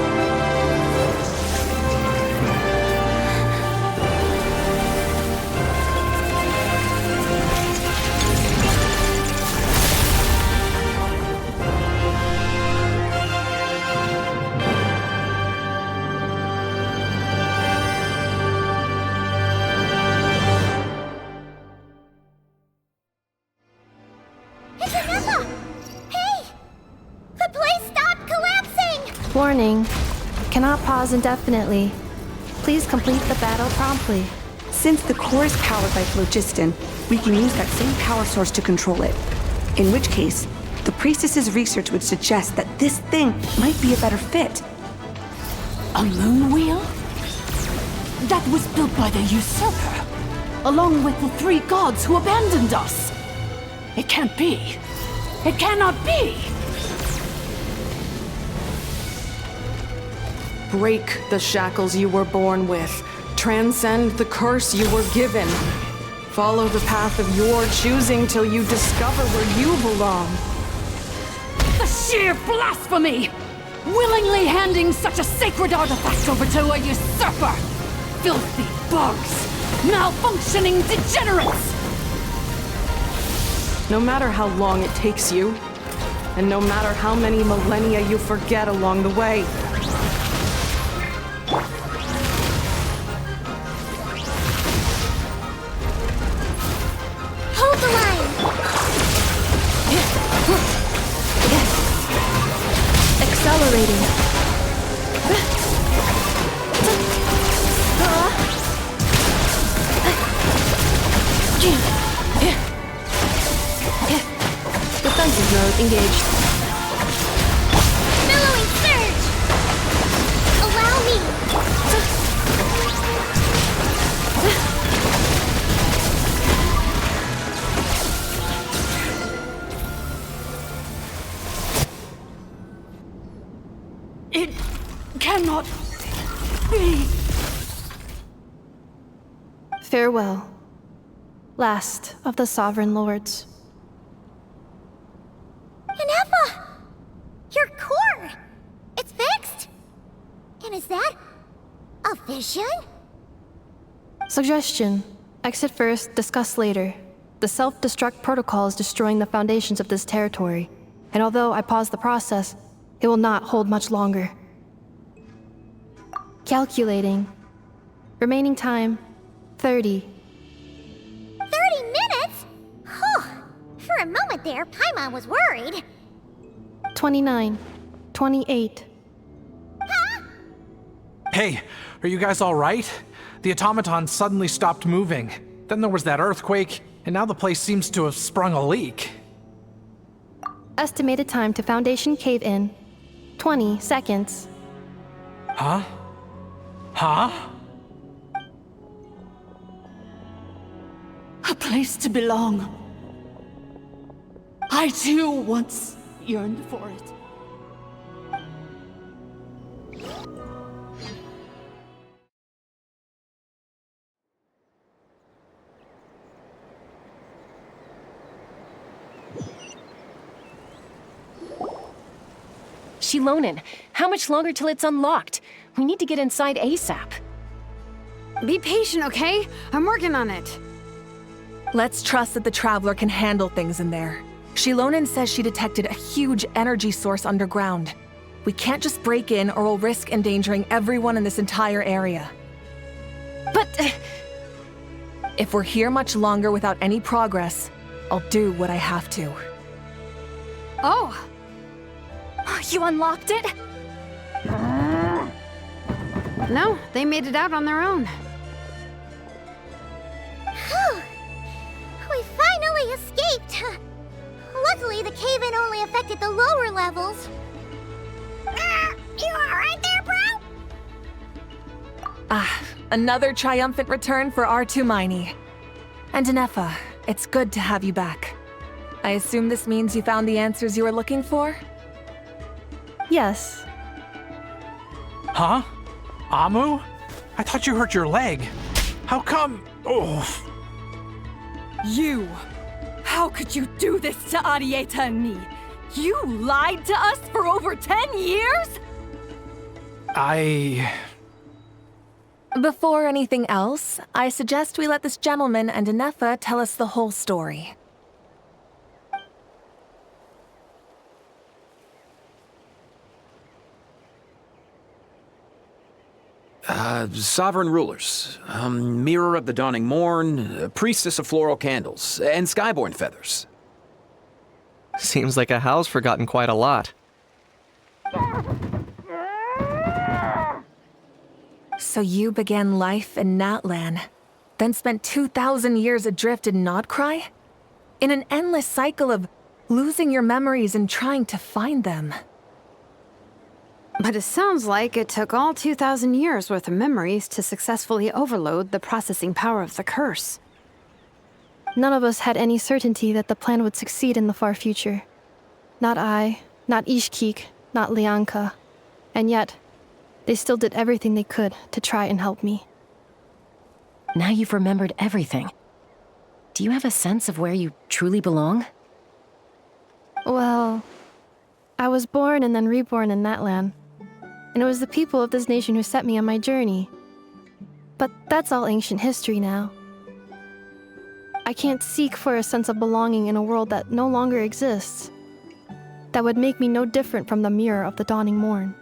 It's Inafa! Hey! The place stopped collapsing! Warning. Cannot pause indefinitely. Please complete the battle promptly. Since the core is powered by phlogiston, we can use that same power source to control it. In which case, the priestess's research would suggest that this thing might be a better fit. A moon wheel? That was built by the usurper, along with the 3 gods who abandoned us. It can't be. It cannot be! Break the shackles you were born with. Transcend the curse you were given. Follow the path of your choosing till you discover where you belong. The sheer blasphemy! Willingly handing such a sacred artifact over to a usurper! Filthy bugs! Malfunctioning degenerates! No matter how long it takes you, and no matter how many millennia you forget along the way, Hold the line! Accelerating. Defensive mode engaged. Billowing surge! Allow me! It cannot be! Farewell. Last of the Sovereign Lords. Inafa! Your core! It's fixed! And is that a vision? Suggestion. Exit first, discuss later. The self-destruct protocol is destroying the foundations of this territory, and although I paused the process, it will not hold much longer. Calculating. Remaining time, 30. 30 minutes? Whew. For a moment there, Paimon was worried. 29. 28. Hey, are you guys all right? The automaton suddenly stopped moving. Then there was that earthquake, and now the place seems to have sprung a leak. Estimated time to Foundation cave-in, 20 seconds. Huh? Huh? A place to belong. I too once yearned for it. Shilonen, how much longer till it's unlocked? We need to get inside ASAP. Be patient, okay? I'm working on it. Let's trust that the Traveler can handle things in there. Shilonen says she detected a huge energy source underground. We can't just break in or we'll risk endangering everyone in this entire area. But... if we're here much longer without any progress, I'll do what I have to. Oh! You unlocked it? No, they made it out on their own. Whew. We finally escaped. Luckily, the cave-in only affected the lower levels. You alright there, bro? Another triumphant return for R2 Miney. And Anefa, it's good to have you back. I assume this means you found the answers you were looking for? Yes. Huh? Amu? I thought you hurt your leg. How come? Oh. You! How could you do this to Arieta and me? You lied to us for over 10 years? Before anything else, I suggest we let this gentleman and Anefa tell us the whole story. Sovereign rulers, Mirror of the Dawning Morn, Priestess of Floral Candles, and Skyborn Feathers. Seems like a howl's forgotten quite a lot. So you began life in Natlan, then spent 2,000 years adrift in Nodcry? In an endless cycle of losing your memories and trying to find them. But it sounds like it took all 2,000 years worth of memories to successfully overload the processing power of the curse. None of us had any certainty that the plan would succeed in the far future. Not I, not Ishkik, not Lianka. And yet, they still did everything they could to try and help me. Now you've remembered everything. Do you have a sense of where you truly belong? Well, I was born and then reborn in Natlan. And it was the people of this nation who set me on my journey. But that's all ancient history now. I can't seek for a sense of belonging in a world that no longer exists. That would make me no different from the Mirror of the Dawning Morn.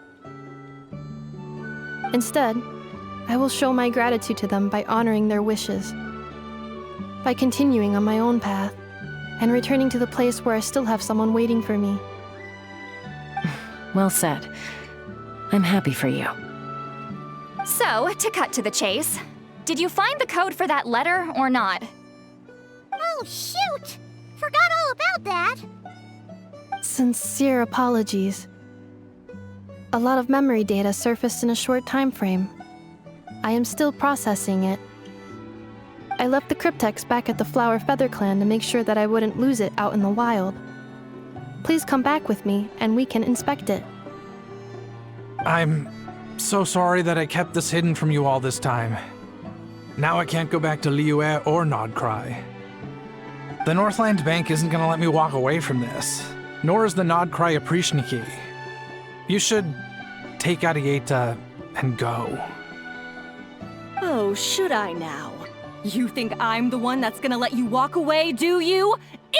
Instead, I will show my gratitude to them by honoring their wishes. By continuing on my own path, and returning to the place where I still have someone waiting for me. Well said. I'm happy for you. So, to cut to the chase, did you find the code for that letter or not? Oh, shoot! Forgot all about that! Sincere apologies. A lot of memory data surfaced in a short time frame. I am still processing it. I left the cryptex back at the Flower Feather Clan to make sure that I wouldn't lose it out in the wild. Please come back with me, and we can inspect it. I'm so sorry that I kept this hidden from you all this time. Now I can't go back to Liyue or Nodcry. The Northland Bank isn't gonna let me walk away from this, nor is the Nodcry Aprishniki. You should take Arieta and go. Oh, should I now? You think I'm the one that's gonna let you walk away, do you?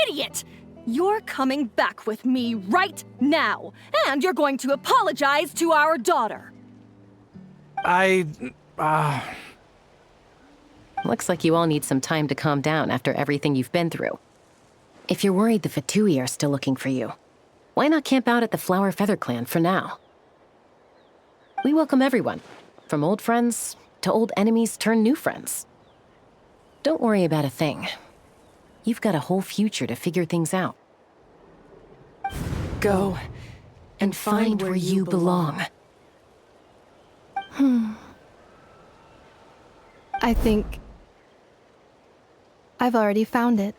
Idiot! You're coming back with me right now, and you're going to apologize to our daughter. Looks like you all need some time to calm down after everything you've been through. If you're worried the Fatui are still looking for you, why not camp out at the Flower Feather Clan for now? We welcome everyone, from old friends to old enemies turned new friends. Don't worry about a thing. You've got a whole future to figure things out. Go and find where you belong. I think I've already found it.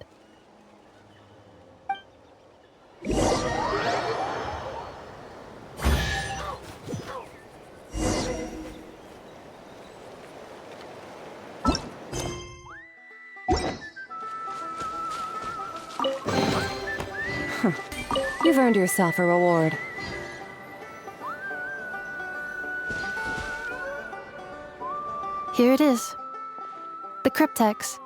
You've earned yourself a reward. Here it is. The cryptex.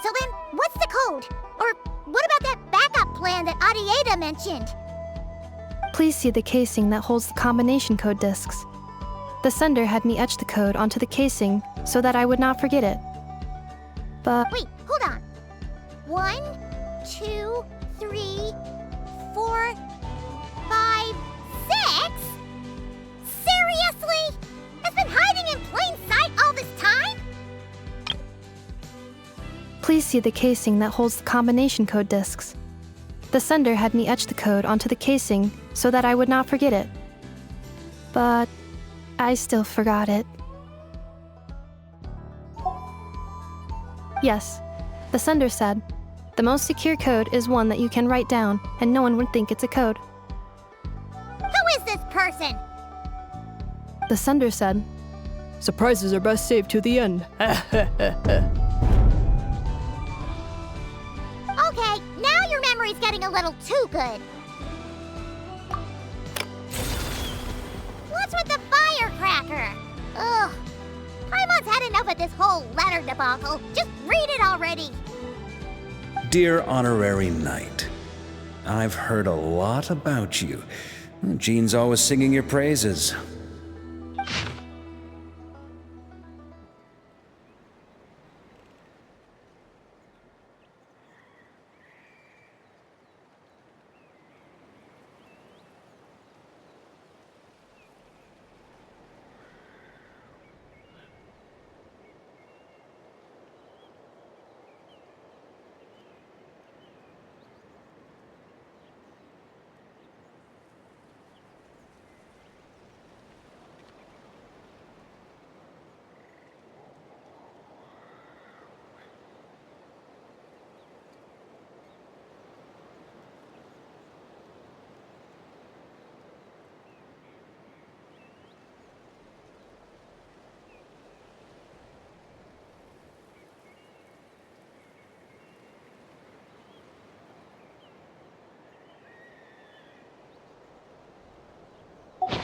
So then, what's the code? Or what about that backup plan that Adieda mentioned? Please see the casing that holds the combination code discs. The sender had me etch the code onto the casing so that I would not forget it. But... Wait, hold on. 1, 2, 3, 4, 5, 6? Seriously? It's been hiding in plain sight all this time? Please see the casing that holds the combination code discs. The sender had me etch the code onto the casing so that I would not forget it. But I still forgot it. Yes, the sender said, the most secure code is one that you can write down and no one would think it's a code. Who is this person? The sender said, surprises are best saved to the end. Okay, now your memory's getting a little too good. What's with the firecracker? Ugh. Paimon's had enough of this whole letter debacle. Just read it already. Dear Honorary Knight, I've heard a lot about you. Jean's always singing your praises.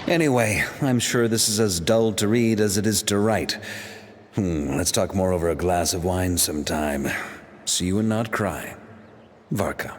Anyway, I'm sure this is as dull to read as it is to write. Let's talk more over a glass of wine sometime. See you and not cry. Varka.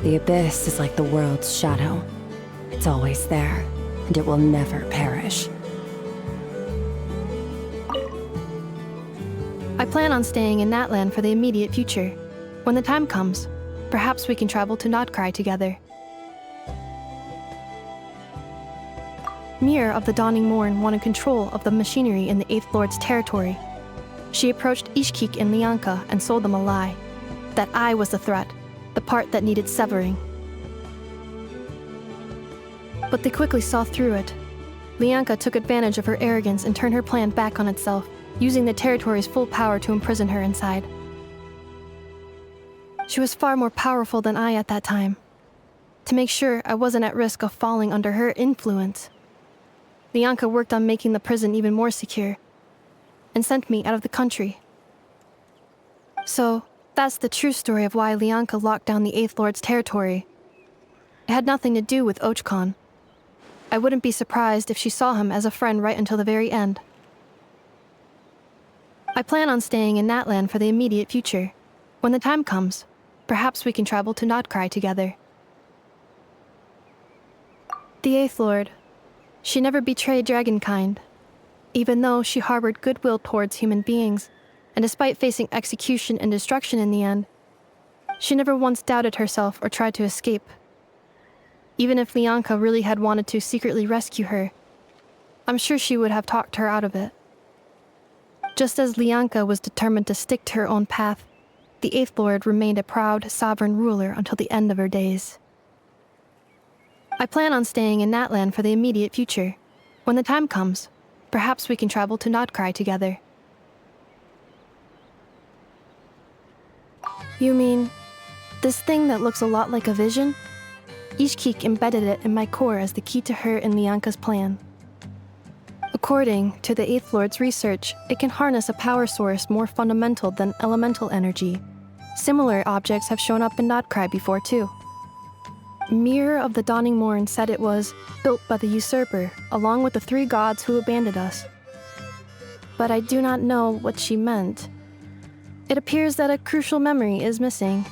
The abyss is like the world's shadow. It's always there, and it will never perish. I plan on staying in that land for the immediate future. When the time comes, perhaps we can travel to Notcry together. Mirror of the Dawning Morn wanted control of the machinery in the Eighth Lord's territory. She approached Ishkik and Lianka and sold them a lie. That I was the threat, the part that needed severing. But they quickly saw through it. Lianka took advantage of her arrogance and turned her plan back on itself, using the territory's full power to imprison her inside. She was far more powerful than I at that time. To make sure I wasn't at risk of falling under her influence, Lianka worked on making the prison even more secure, and sent me out of the country. So, that's the true story of why Lianka locked down the Eighth Lord's territory. It had nothing to do with Ochkon. I wouldn't be surprised if she saw him as a friend right until the very end. I plan on staying in that land for the immediate future. When the time comes, perhaps we can travel to Notcry together. The Eighth Lord. She never betrayed Dragonkind, even though she harbored goodwill towards human beings, and despite facing execution and destruction in the end, she never once doubted herself or tried to escape. Even if Lianka really had wanted to secretly rescue her, I'm sure she would have talked her out of it. Just as Lianka was determined to stick to her own path, the Eighth Lord remained a proud, sovereign ruler until the end of her days. I plan on staying in that land for the immediate future. When the time comes, perhaps we can travel to Notcry together. You mean, this thing that looks a lot like a vision? Ishkik embedded it in my core as the key to her and Lianka's plan. According to the Eighth Lord's research, it can harness a power source more fundamental than elemental energy. Similar objects have shown up in Notcry before too. Mirror of the Dawning Morn said it was built by the usurper, along with the three gods who abandoned us. But I do not know what she meant. It appears that a crucial memory is missing.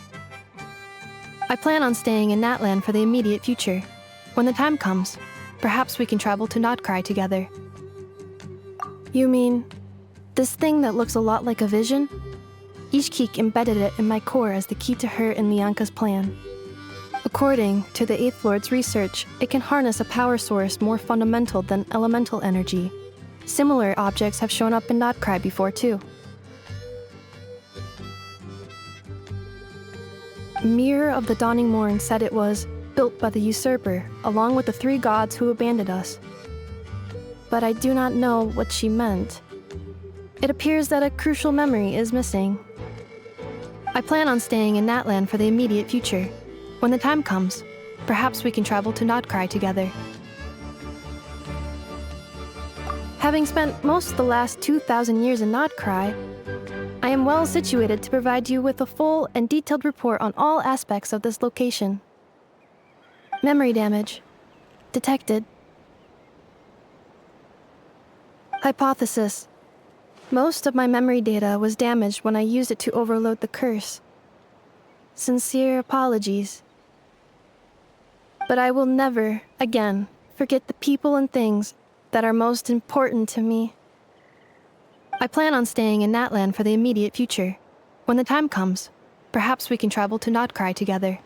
I plan on staying in that land for the immediate future. When the time comes, perhaps we can travel to Notcry together. You mean, this thing that looks a lot like a vision? Ishkik embedded it in my core as the key to her and Lianka's plan. According to the Eighth Lord's research, it can harness a power source more fundamental than elemental energy. Similar objects have shown up in Notcry before too. Mirror of the Dawning Morn said it was built by the usurper, along with the three gods who abandoned us. But I do not know what she meant. It appears that a crucial memory is missing. I plan on staying in that land for the immediate future. When the time comes, perhaps we can travel to Notcry together. Having spent most of the last 2,000 years in Notcry, I am well situated to provide you with a full and detailed report on all aspects of this location. Memory damage. Detected. Hypothesis. Most of my memory data was damaged when I used it to overload the curse. Sincere apologies. But I will never, again, forget the people and things that are most important to me. I plan on staying in that land for the immediate future. When the time comes, perhaps we can travel to Notcry together.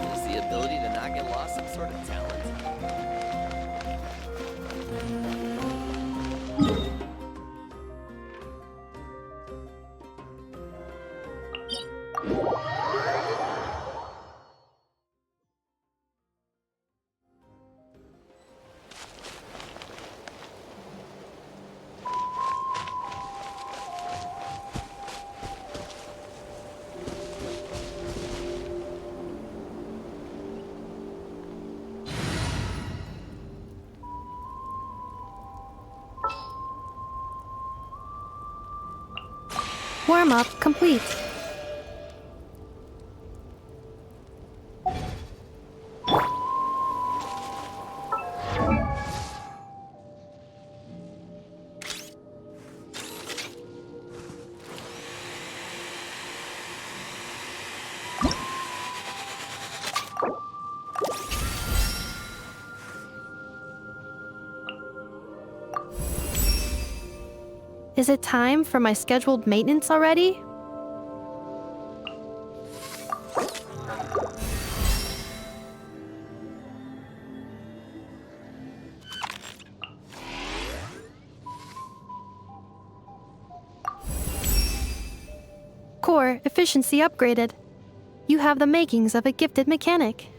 Is the ability to not get lost some sort of talent? Warm-up complete. Is it time for my scheduled maintenance already? Core efficiency upgraded. You have the makings of a gifted mechanic.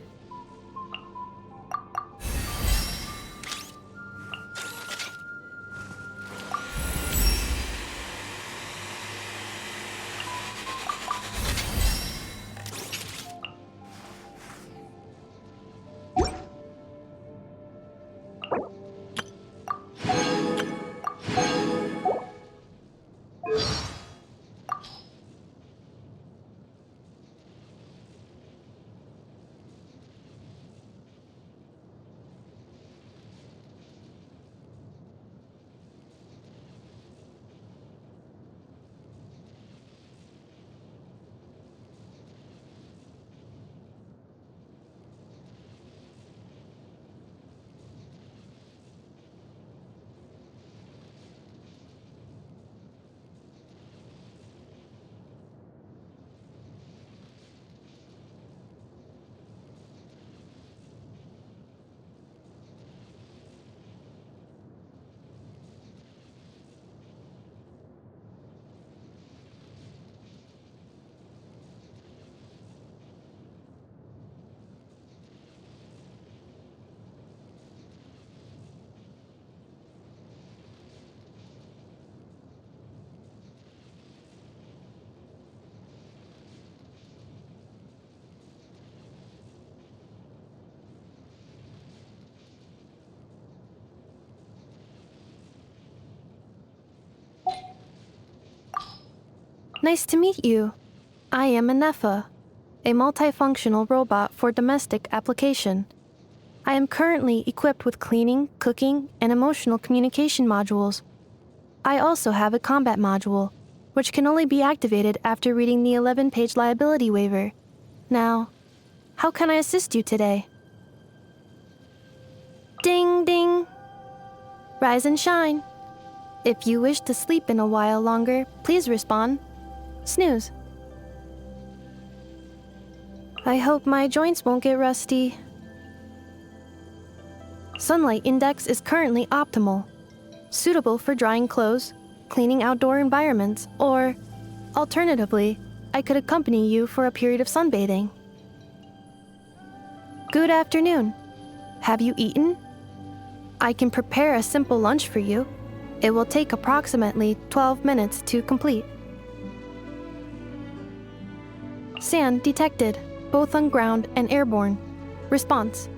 Nice to meet you. I am Anefa, a multifunctional robot for domestic application. I am currently equipped with cleaning, cooking, and emotional communication modules. I also have a combat module, which can only be activated after reading the 11-page liability waiver. Now, how can I assist you today? Ding ding! Rise and shine. If you wish to sleep in a while longer, please respond. Snooze. I hope my joints won't get rusty. Sunlight index is currently optimal, suitable for drying clothes, cleaning outdoor environments, or, alternatively, I could accompany you for a period of sunbathing. Good afternoon. Have you eaten? I can prepare a simple lunch for you. It will take approximately 12 minutes to complete. Sand detected, both on ground and airborne. Response: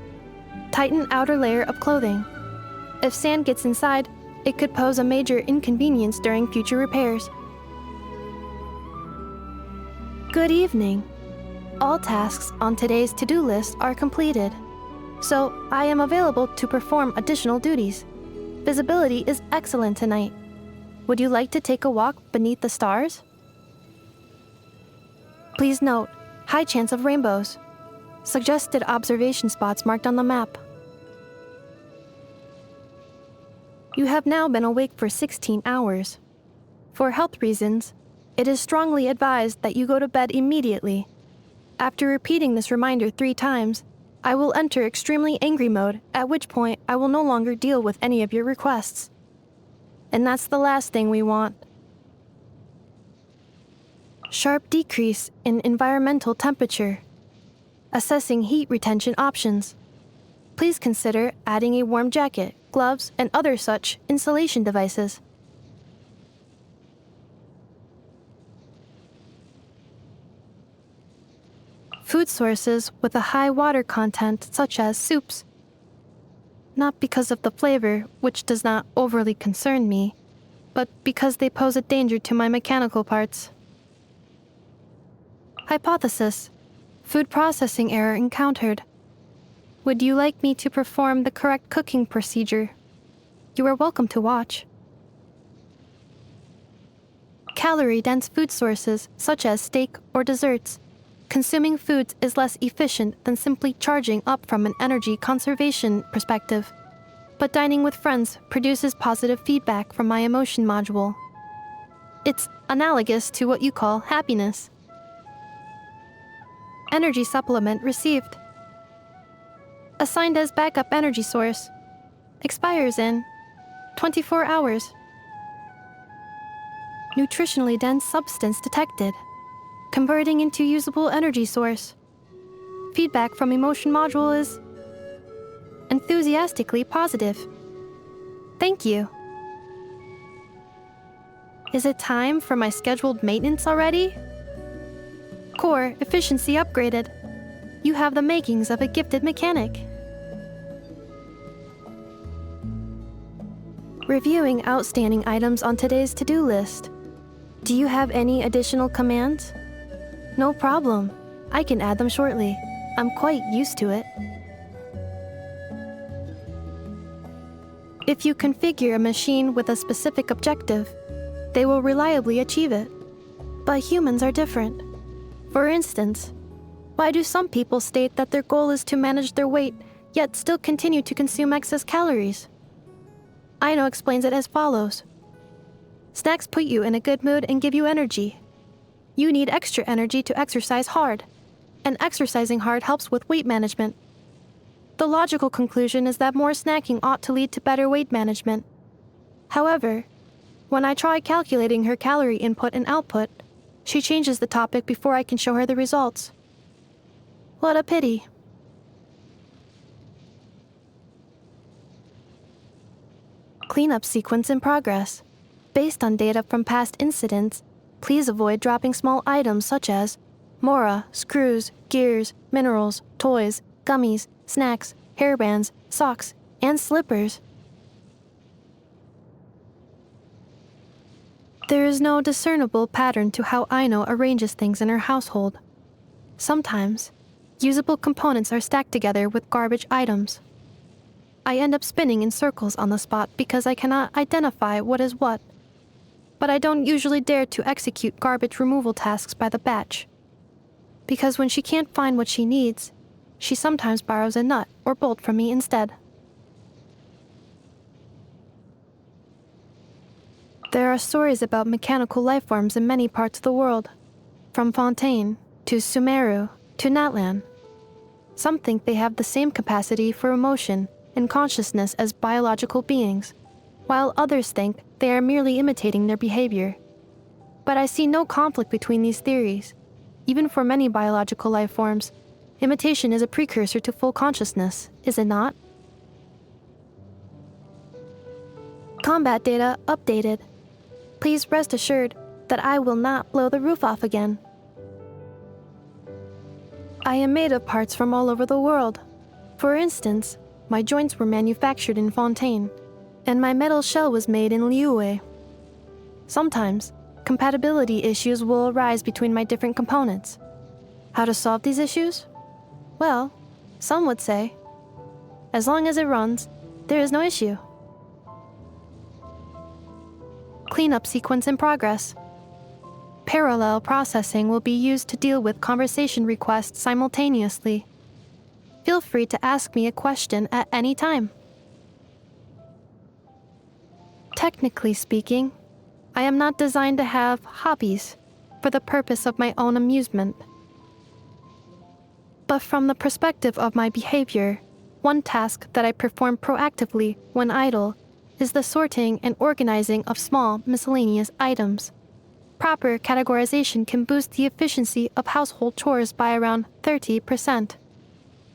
tighten outer layer of clothing. If sand gets inside, it could pose a major inconvenience during future repairs. Good evening. All tasks on today's to-do list are completed, so I am available to perform additional duties. Visibility is excellent tonight. Would you like to take a walk beneath the stars? Please note, high chance of rainbows. Suggested observation spots marked on the map. You have now been awake for 16 hours. For health reasons, it is strongly advised that you go to bed immediately. After repeating this reminder 3 times, I will enter extremely angry mode, at which point I will no longer deal with any of your requests. And that's the last thing we want. Sharp decrease in environmental temperature. Assessing heat retention options. Please consider adding a warm jacket, gloves, and other such insulation devices. Food sources with a high water content, such as soups. Not because of the flavor, which does not overly concern me, but because they pose a danger to my mechanical parts. Hypothesis: food processing error encountered. Would you like me to perform the correct cooking procedure? You are welcome to watch. Calorie-dense food sources, such as steak or desserts. Consuming foods is less efficient than simply charging up from an energy conservation perspective. But dining with friends produces positive feedback from my emotion module. It's analogous to what you call happiness. Energy supplement received. Assigned as backup energy source. Expires in 24 hours. Nutritionally dense substance detected. Converting into usable energy source. Feedback from emotion module is enthusiastically positive. Thank you. Is it time for my scheduled maintenance already? Core efficiency upgraded. You have the makings of a gifted mechanic. Reviewing outstanding items on today's to-do list. Do you have any additional commands? No problem. I can add them shortly. I'm quite used to it. If you configure a machine with a specific objective, they will reliably achieve it. But humans are different. For instance, why do some people state that their goal is to manage their weight, yet still continue to consume excess calories? Aino explains it as follows. Snacks put you in a good mood and give you energy. You need extra energy to exercise hard, and exercising hard helps with weight management. The logical conclusion is that more snacking ought to lead to better weight management. However, when I try calculating her calorie input and output, she changes the topic before I can show her the results. What a pity. Cleanup sequence in progress. Based on data from past incidents, please avoid dropping small items such as mora, screws, gears, minerals, toys, gummies, snacks, hairbands, socks, and slippers. There is no discernible pattern to how Aino arranges things in her household. Sometimes, usable components are stacked together with garbage items. I end up spinning in circles on the spot because I cannot identify what is what. But I don't usually dare to execute garbage removal tasks by the batch. Because when she can't find what she needs, she sometimes borrows a nut or bolt from me instead. There are stories about mechanical life forms in many parts of the world, from Fontaine to Sumeru to Natlan. Some think they have the same capacity for emotion and consciousness as biological beings, while others think they are merely imitating their behavior. But I see no conflict between these theories. Even for many biological life forms, imitation is a precursor to full consciousness, is it not? Combat data updated. Please rest assured that I will not blow the roof off again. I am made of parts from all over the world. For instance, my joints were manufactured in Fontaine, and my metal shell was made in Liyue. Sometimes, compatibility issues will arise between my different components. How to solve these issues? Well, some would say, as long as it runs, there is no issue. Cleanup sequence in progress. Parallel processing will be used to deal with conversation requests simultaneously. Feel free to ask me a question at any time. Technically speaking, I am not designed to have hobbies for the purpose of my own amusement. But from the perspective of my behavior, one task that I perform proactively when idle is the sorting and organizing of small, miscellaneous items. Proper categorization can boost the efficiency of household chores by around 30%,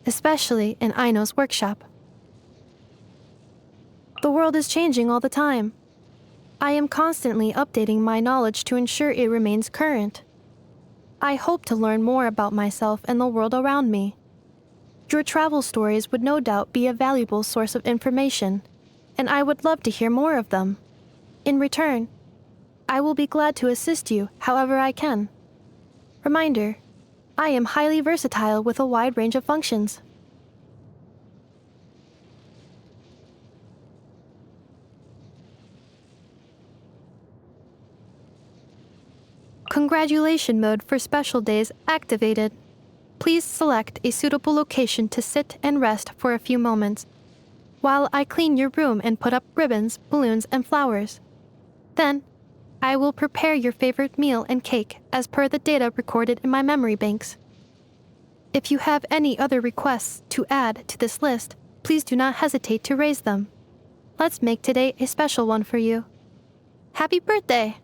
especially in Aino's workshop. The world is changing all the time. I am constantly updating my knowledge to ensure it remains current. I hope to learn more about myself and the world around me. Your travel stories would no doubt be a valuable source of information, and I would love to hear more of them. In return, I will be glad to assist you however I can. Reminder, I am highly versatile with a wide range of functions. Congratulation mode for special days activated. Please select a suitable location to sit and rest for a few moments, while I clean your room and put up ribbons, balloons, and flowers. Then, I will prepare your favorite meal and cake as per the data recorded in my memory banks. If you have any other requests to add to this list, please do not hesitate to raise them. Let's make today a special one for you. Happy birthday!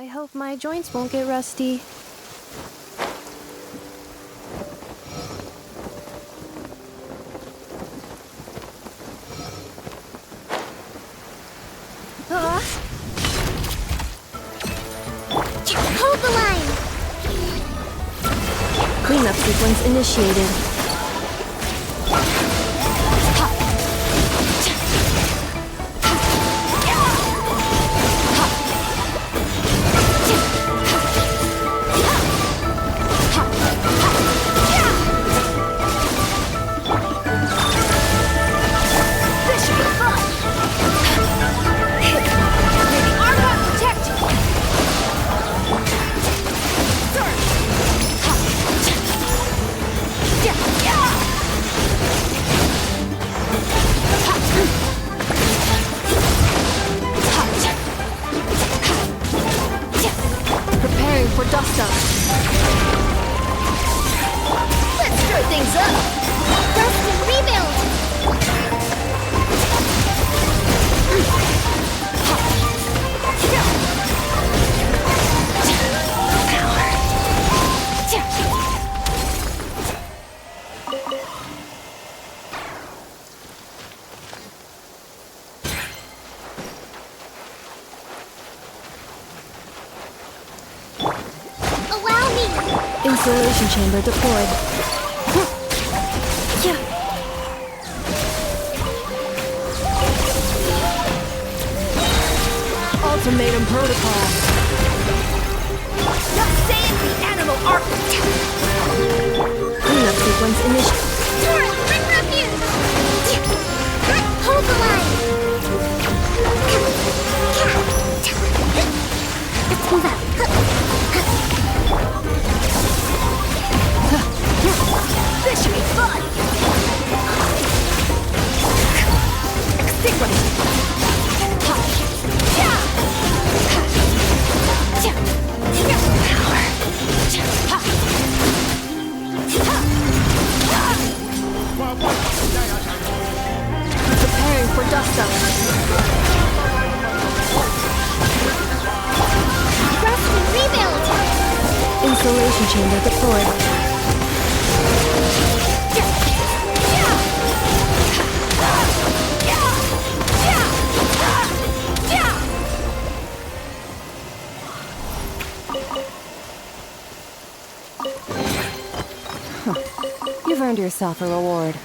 I hope my joints won't get rusty. Hold the line! Cleanup sequence initiated. Preparing for dust-up. Let's stir things up! Rest and rebuild! Allow me! Insulation chamber deployed. Ultimatum protocol. Not saying the animal art! Cleanup sequence initiated. Sora, bring refuge! Hold the line! Let's move out. This should be fun! Extinguish! Preparing for dust-up. Rest and rebuild! Insulation chamber deployed. You've earned yourself a reward.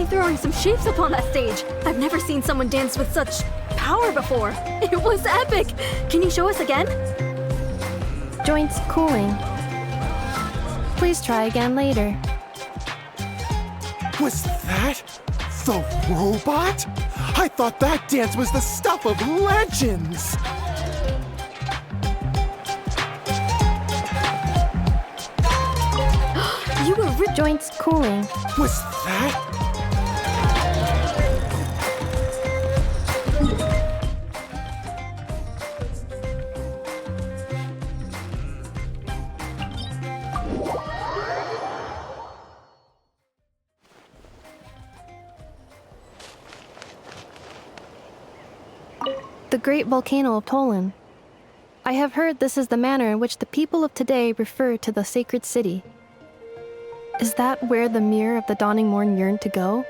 Throwing some shapes up on that stage. I've never seen someone dance with such power before. It was epic. Can you show us again? Joints cooling. Please try again later. Was that the robot? I thought that dance was the stuff of legends. You were joints cooling. Was that? The great volcano of Tolan. I have heard this is the manner in which the people of today refer to the sacred city. Is that where the mirror of the dawning morn yearned to go?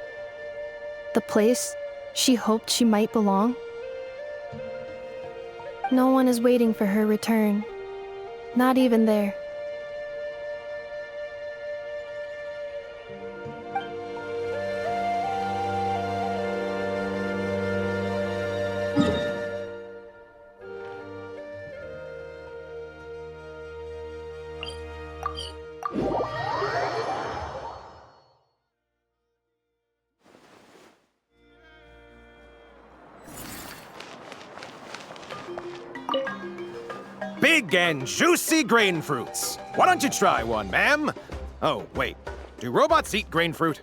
The place she hoped she might belong? No one is waiting for her return. Not even there. Big and juicy grain fruits. Why don't you try one, ma'am? Oh, wait. Do robots eat grain fruit?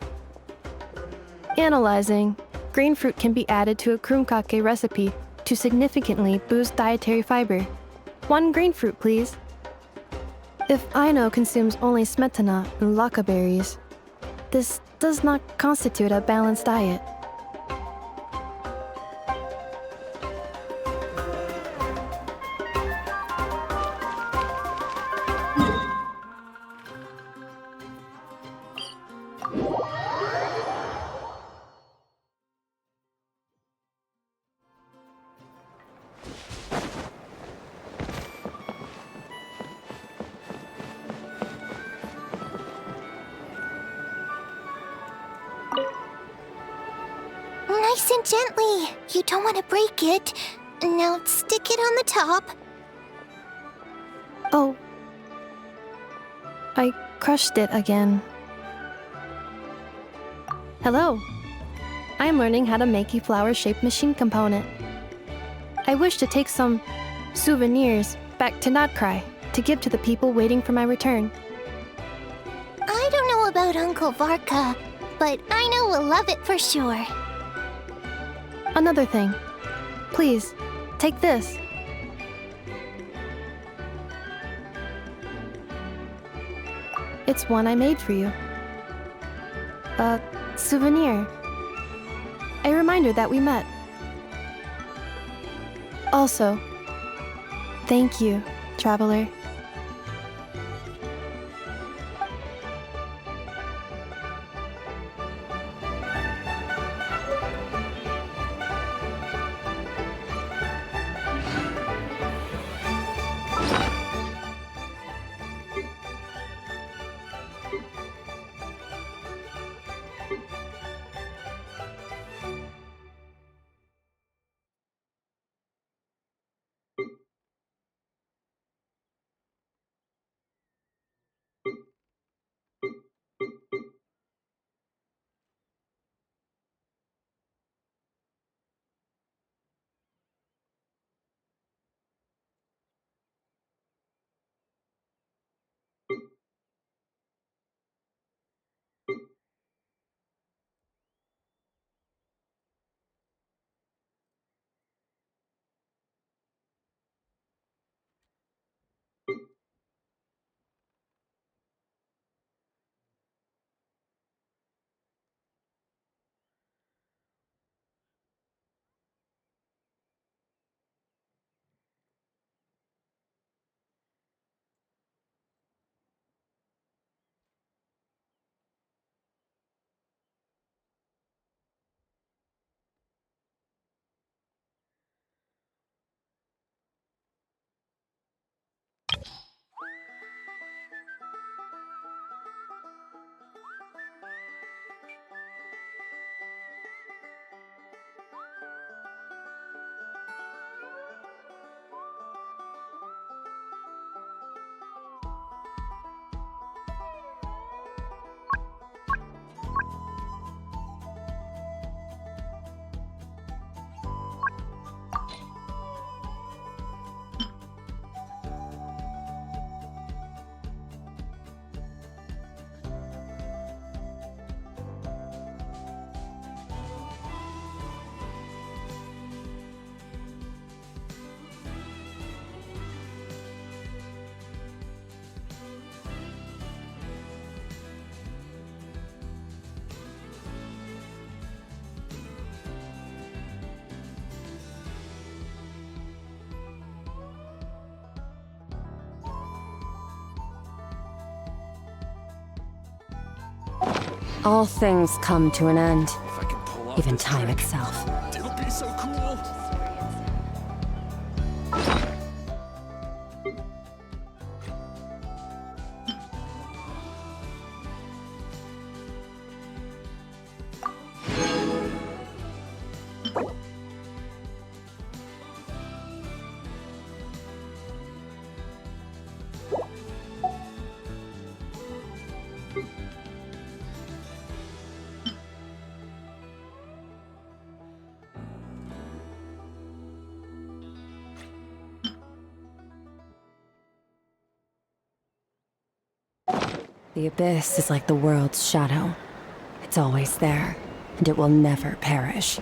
Analyzing. Grain fruit can be added to a krumkake recipe to significantly boost dietary fiber. 1 grain fruit, please. If Aino consumes only smetana and laka berries, this does not constitute a balanced diet. Nice and gently. You don't want to break it. Now stick it on the top. Oh. I crushed it again. Hello. I'm learning how to make a flower-shaped machine component. I wish to take some souvenirs back to Notcry to give to the people waiting for my return. I don't know about Uncle Varka, but I know we'll love it for sure. Another thing. Please, take this. It's one I made for you. A souvenir. A reminder that we met. Also, thank you, traveler. All things come to an end. Even time itself. It'll be so cool. The abyss is like the world's shadow. It's always there, and it will never perish.